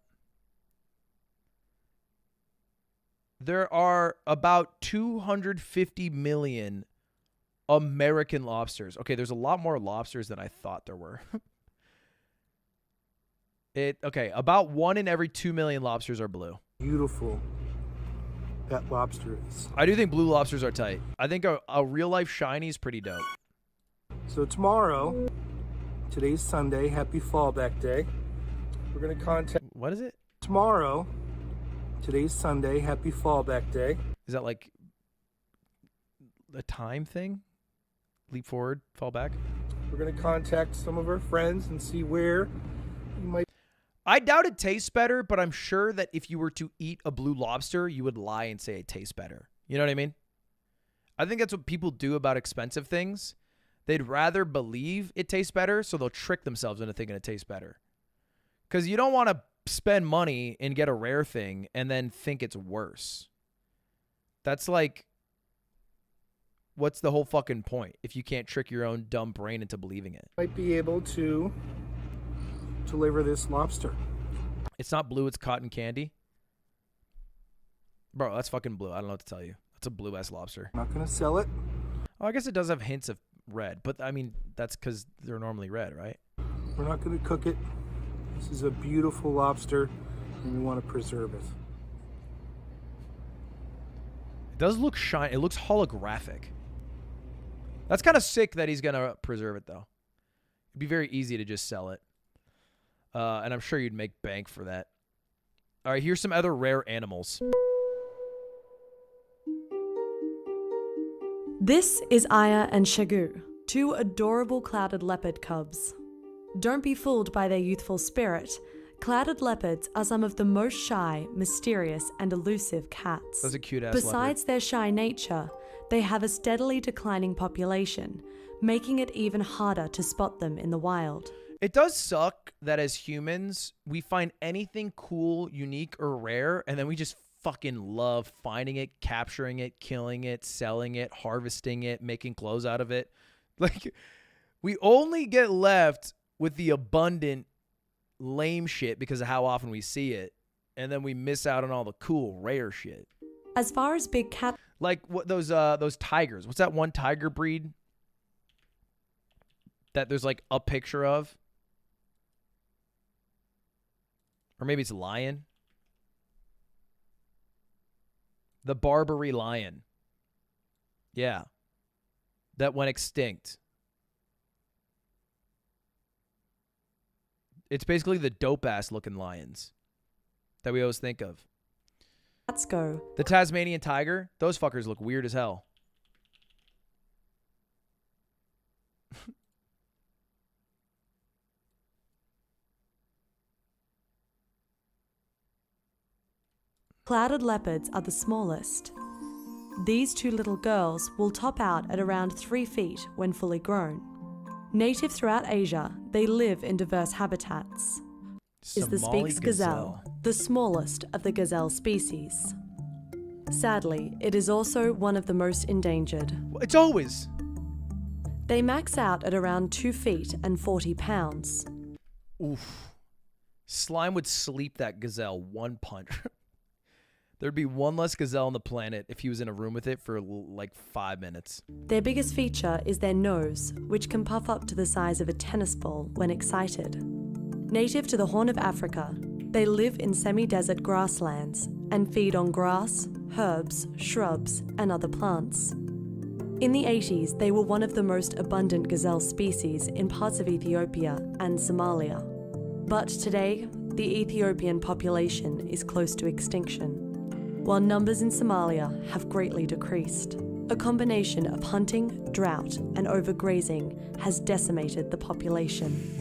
There are about 250 million American lobsters. Okay, there's a lot more lobsters than I thought there were. Okay, about 1 in every 2 million lobsters are blue.
Beautiful that lobster is.
I do think blue lobsters are tight. I think a real life shiny is pretty dope.
So tomorrow, today's Sunday, happy fallback day. We're gonna contact.
What is it?
Tomorrow, today's Sunday, happy fallback day.
Is that like a time thing? Leap forward, fall back?
We're gonna contact some of our friends and see where you might.
I doubt it tastes better, but I'm sure that if you were to eat a blue lobster, you would lie and say it tastes better. You know what I mean? I think that's what people do about expensive things. They'd rather believe it tastes better, so they'll trick themselves into thinking it tastes better. Because you don't want to spend money and get a rare thing and then think it's worse. That's like, what's the whole fucking point if you can't trick your own dumb brain into believing it?
Might be able to deliver this lobster.
It's not blue, it's cotton candy. Bro, that's fucking blue. I don't know what to tell you. That's a blue-ass lobster.
Not gonna sell it.
Oh, I guess it does have hints of red, but I mean, that's because they're normally red, right?
We're not gonna cook it. This is a beautiful lobster, and we want to preserve it.
It does look shiny. It looks holographic. That's kind of sick that he's going to preserve it, though. It'd be very easy to just sell it. And I'm sure you'd make bank for that. All right, here's some other rare animals.
This is Aya and Shagu, two adorable clouded leopard cubs. Don't be fooled by their youthful spirit. Clouded leopards are some of the most shy, mysterious, and elusive cats.
That's a cute-ass
Besides their shy nature, they have a steadily declining population, making it even harder to spot them in the wild.
It does suck that as humans, we find anything cool, unique, or rare, and then we just fucking love finding it, capturing it, killing it, selling it, harvesting it, making clothes out of it. Like, we only get left with the abundant lame shit because of how often we see it, and then we miss out on all the cool rare shit.
As far as big cat,
like what those tigers. What's that one tiger breed that there's like a picture of? Or maybe it's a lion. The Barbary lion. Yeah. That went extinct. It's basically the dope-ass looking lions that we always think of.
Let's go.
The Tasmanian tiger, those fuckers look weird as hell.
Clouded leopards are the smallest. These two little girls will top out at around 3 feet when fully grown. Native throughout Asia, they live in diverse habitats. Is the
Somali
Sphinx gazelle, the smallest of the gazelle species. Sadly, it is also one of the most endangered.
It's always.
They max out at around 2 feet and 40 pounds.
Oof. Slime would sleep that gazelle one punch. There'd be one less gazelle on the planet if he was in a room with it for like 5 minutes.
Their biggest feature is their nose, which can puff up to the size of a tennis ball when excited. Native to the Horn of Africa, they live in semi-desert grasslands and feed on grass, herbs, shrubs, and other plants. In the 80s, they were one of the most abundant gazelle species in parts of Ethiopia and Somalia. But today, the Ethiopian population is close to extinction, while numbers in Somalia have greatly decreased. A combination of hunting, drought, and overgrazing has decimated the population.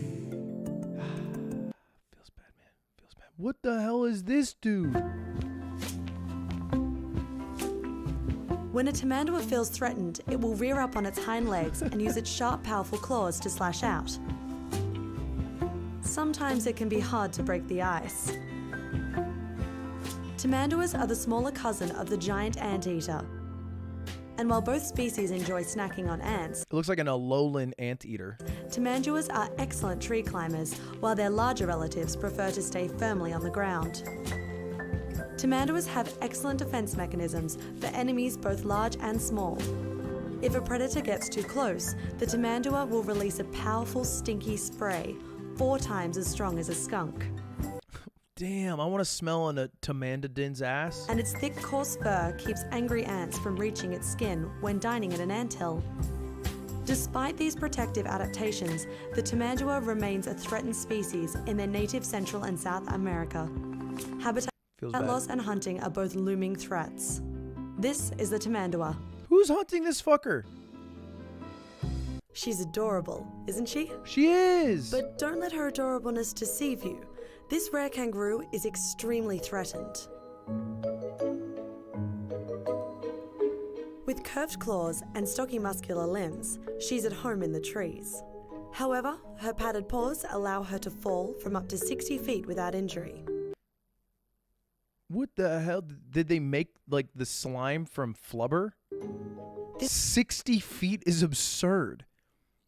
What the hell is this dude?
When a tamandua feels threatened, it will rear up on its hind legs and use its sharp, powerful claws to slash out. Sometimes it can be hard to break the ice. Tamanduas are the smaller cousin of the giant anteater. And while both species enjoy snacking on ants,
It looks like an alolan anteater.
tamanduas are excellent tree climbers, while their larger relatives prefer to stay firmly on the ground. Tamanduas have excellent defense mechanisms for enemies both large and small. If a predator gets too close, the tamandua will release a powerful, stinky spray, 4 times as strong as a skunk.
Damn, I want to smell a tamandadin's ass.
And its thick, coarse fur keeps angry ants from reaching its skin when dining at an anthill. Despite these protective adaptations, the tamandua remains a threatened species in their native Central and South America. Habitat loss and hunting are both looming threats. This is the tamandua.
Who's hunting this fucker?
She's adorable, isn't she?
She is!
But don't let her adorableness deceive you. This rare kangaroo is extremely threatened. With curved claws and stocky muscular limbs, she's at home in the trees. However, her padded paws allow her to fall from up to 60 feet without injury.
What the hell? Did they make, like, the slime from flubber? 60 feet is absurd.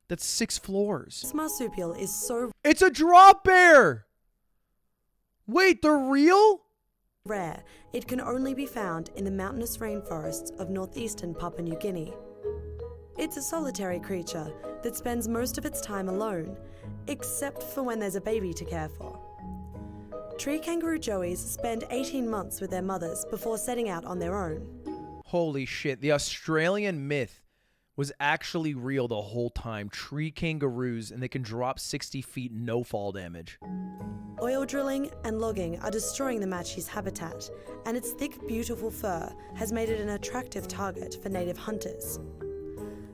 That's 6 floors.
This marsupial is so
It's a drop bear! Wait, they're real?
rare, it can only be found in the mountainous rainforests of northeastern Papua New Guinea. It's a solitary creature that spends most of its time alone, except for when there's a baby to care for. Tree kangaroo joeys spend 18 months with their mothers before setting out on their own.
Holy shit. The Australian myth was actually real the whole time. Tree kangaroos, and they can drop 60 feet no fall damage.
Oil drilling and logging are destroying the Machi's habitat, and its thick, beautiful fur has made it an attractive target for native hunters.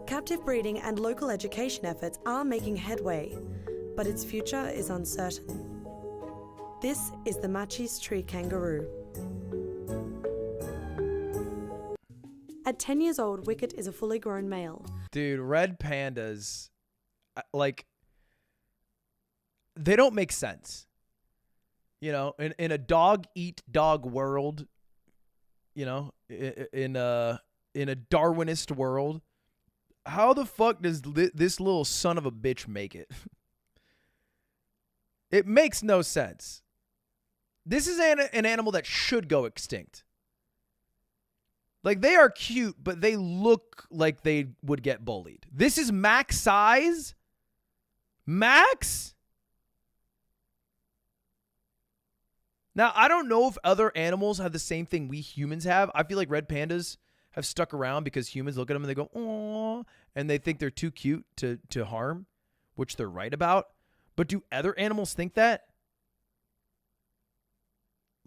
Captive breeding and local education efforts are making headway, but its future is uncertain. This is the Machi's tree kangaroo. At 10 years old, Wicket is a fully grown male.
Dude, red pandas, like, they don't make sense. You know, in a dog-eat-dog world, you know, in a Darwinist world, how the fuck does this little son of a bitch make it? It makes no sense. This is an animal that should go extinct. Like, they are cute, but they look like they would get bullied. This is max size? Max? Now, I don't know if other animals have the same thing we humans have. I feel like red pandas have stuck around because humans look at them and they go, "Aww," and they think they're too cute to harm, which they're right about. But do other animals think that?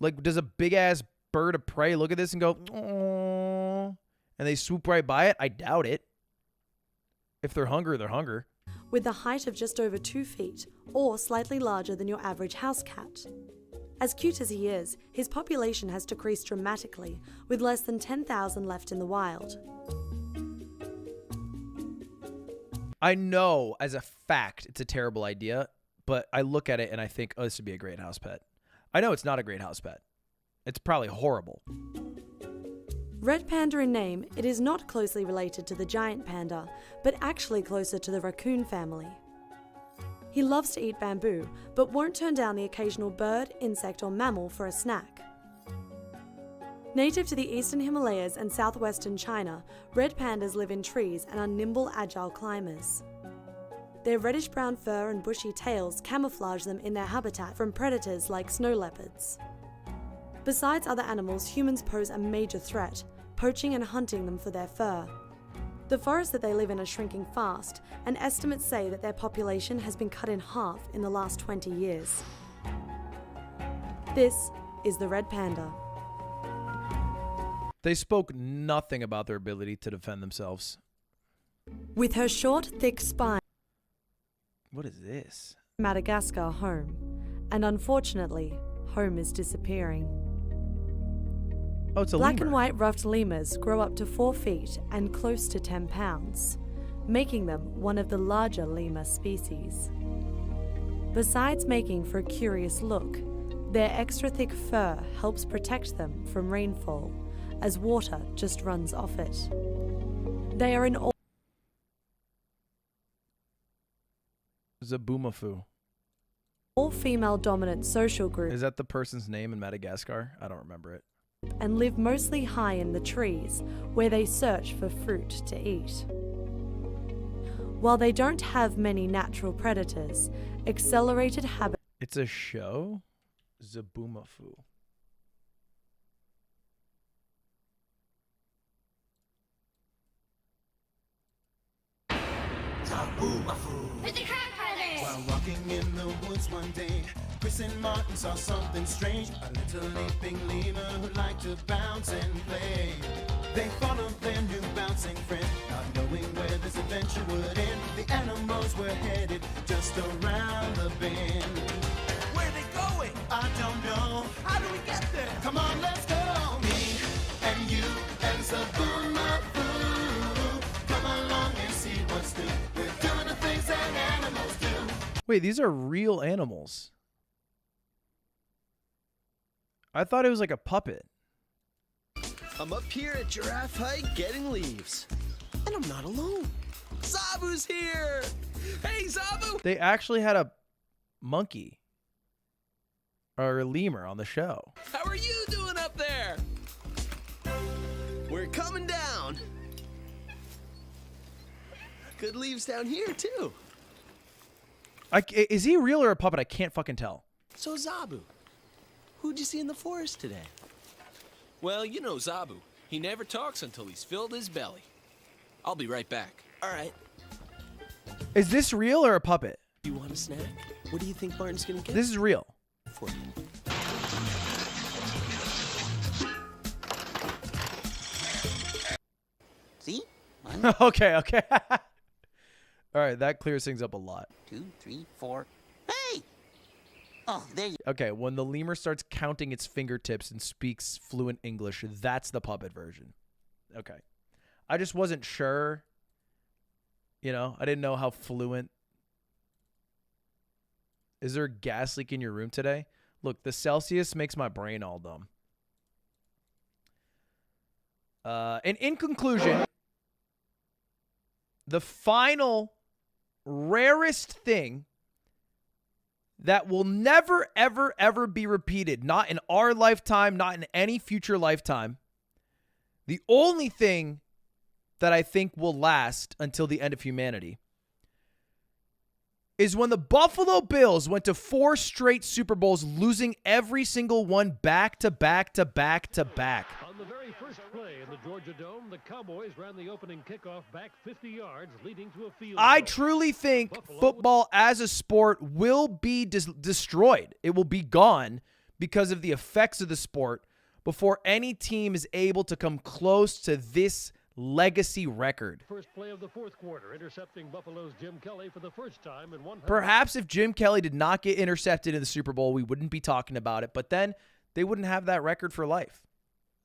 Like, does a big-ass bird of prey look at this and go, "Aww," and they swoop right by it? I doubt it. If they're hungry, they're hungry.
With a height of just over 2 feet, or slightly larger than your average house cat. As cute as he is, his population has decreased dramatically, with less than 10,000 left in the wild.
I know as a fact it's a terrible idea, but I look at it and I think, oh, this would be a great house pet. I know it's not a great house pet. It's probably horrible.
Red panda in name, it is not closely related to the giant panda, but actually closer to the raccoon family. He loves to eat bamboo, but won't turn down the occasional bird, insect, or mammal for a snack. Native to the eastern Himalayas and southwestern China, red pandas live in trees and are nimble, agile climbers. Their reddish-brown fur and bushy tails camouflage them in their habitat from predators like snow leopards. Besides other animals, humans pose a major threat, poaching and hunting them for their fur. The forests that they live in are shrinking fast, and estimates say that their population has been cut in half in the last 20 years. This is the red panda.
They spoke nothing about their ability to defend themselves.
With her short, thick spine,
What is this?
Madagascar home, and unfortunately, home is disappearing.
Oh, it's a
Black
lemur.
and white ruffed lemurs grow up to 4 feet and close to 10 pounds, making them one of the larger lemur species. Besides making for a curious look, their extra thick fur helps protect them from rainfall, as water just runs off it. They are an
Zabumafu.
all-female dominant social group.
Is that the person's name in Madagascar? I don't remember it.
And live mostly high in the trees, where they search for fruit to eat. While they don't have many natural predators, accelerated habit.
It's a show? Zabumafu.
While walking in the woods one day, Chris and Martin saw something strange. A little leaping lemur who liked to bounce and play. They followed their new bouncing friend, not knowing where this adventure would end. The animals were headed just around the bend. Where are they going? I don't know. How do we get there? Come on, let's go. Me and you and Zabumafu. Come along and see what's new. We're doing the things that animals do.
Wait, these are real animals. I thought it was like a puppet.
I'm up here at giraffe height getting leaves. And I'm not alone. Zabu's here! Hey, Zabu!
They actually had a monkey or a lemur on the show.
How are you doing up there? We're coming down. Good leaves down here, too.
Is he real or a puppet? I can't fucking tell.
So, Zabu, Who'd you see in the forest today?
Well, you know Zabu. He never talks until he's filled his belly. I'll be right back.
All right.
Is this real or a puppet?
You want a snack? What do you think Martin's gonna get?
This is real.
For you.
See?
Okay. All right, that clears things up a lot.
2, 3, 4. Hey! Oh, there you
Okay, when the lemur starts counting its fingertips and speaks fluent English, that's the puppet version. Okay. I just wasn't sure. You know, I didn't know how fluent. Is there a gas leak in your room today? Look, the Celsius makes my brain all dumb. And in conclusion, the final rarest thing that will never, ever, ever be repeated, not in our lifetime, not in any future lifetime. The only thing that I think will last until the end of humanity is when the Buffalo Bills went to 4 straight Super Bowls, losing every single one back to back to back to back.
On the very first play in the Georgia Dome, the Cowboys ran the opening kickoff back 50 yards, leading to a field
I
goal.
truly think football as a sport will be destroyed. It will be gone because of the effects of the sport before any team is able to come close to this legacy record.
First play of the fourth quarter, intercepting Buffalo's Jim Kelly for the first time in 100.
Perhaps if Jim Kelly did not get intercepted in the Super Bowl, we wouldn't be talking about it, but then they wouldn't have that record for life.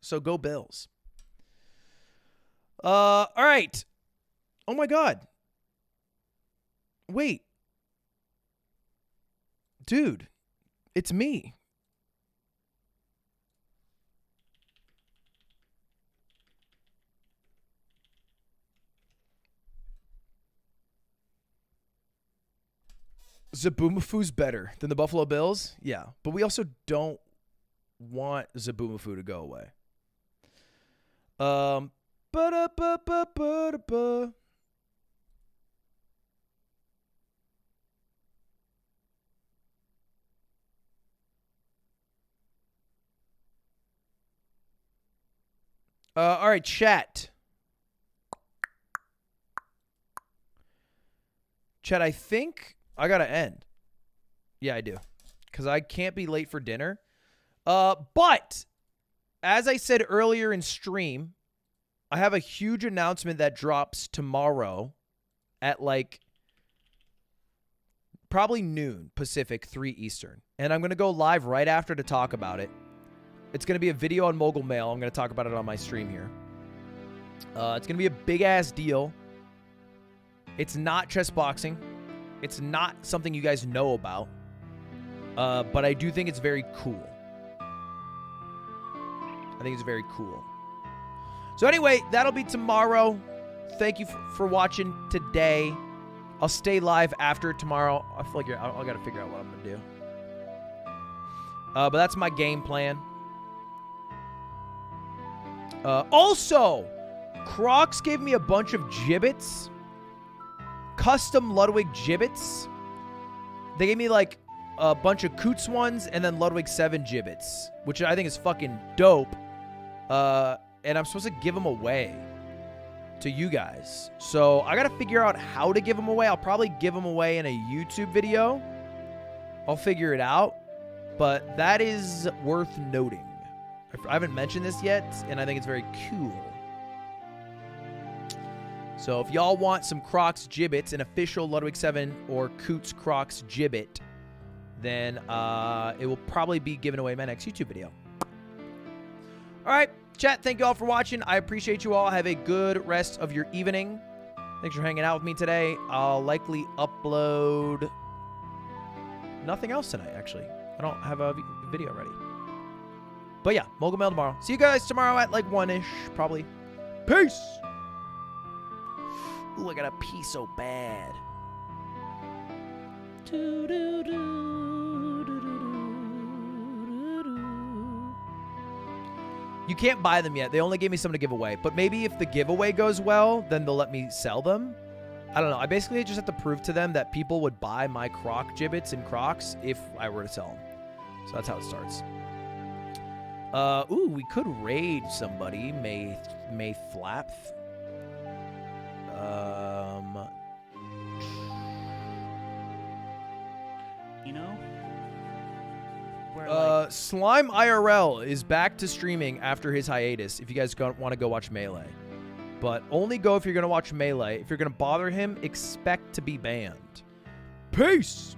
So go Bills. All right. Oh my God. Wait. Dude, it's me. Zabumafu's better than the Buffalo Bills? Yeah, but we also don't want Zabumafu to go away. Ba-da-ba-ba-ba-da-ba. All right, chat. Chat, I think I got to end. Yeah, I do. Because I can't be late for dinner. But as I said earlier in stream, I have a huge announcement that drops tomorrow at like probably noon Pacific, 3 Eastern. And I'm going to go live right after to talk about it. It's going to be a video on Mogul Mail. I'm going to talk about it on my stream here. It's going to be a big-ass deal. It's not chess boxing. It's not something you guys know about. But I do think it's very cool. I think it's very cool. So anyway, that'll be tomorrow. Thank you for watching today. I'll stay live after tomorrow. I got to figure out what I'm going to do. But that's my game plan. Also, Crocs gave me a bunch of gibbets. Custom Ludwig gibbets. They gave me like a bunch of Coots ones and then Ludwig 7 gibbets, which I think is fucking dope. And I'm supposed to give them away to you guys. So I got to figure out how to give them away. I'll probably give them away in a YouTube video. I'll figure it out. But that is worth noting. I haven't mentioned this yet, and I think it's very cool. So if y'all want some Crocs gibbets, an official Ludwig 7 or Coots Crocs gibbet, then it will probably be given away in my next YouTube video. All right, chat, thank you all for watching. I appreciate you all. Have a good rest of your evening. Thanks for hanging out with me today. I'll likely upload nothing else tonight, actually. I don't have a video ready. But yeah, Mogul Mail tomorrow. See you guys tomorrow at like 1-ish, probably. Peace! Ooh, I gotta pee so bad. You can't buy them yet. They only gave me some to give away. But maybe if the giveaway goes well, then they'll let me sell them. I don't know. I basically just have to prove to them that people would buy my Croc gibbets and Crocs if I were to sell them. So that's how it starts. Ooh, we could raid somebody. May Flap.
You know? Where,
Slime IRL is back to streaming after his hiatus. If you guys want to go watch Melee, but only go if you're gonna watch Melee. If you're gonna bother him, expect to be banned. Peace.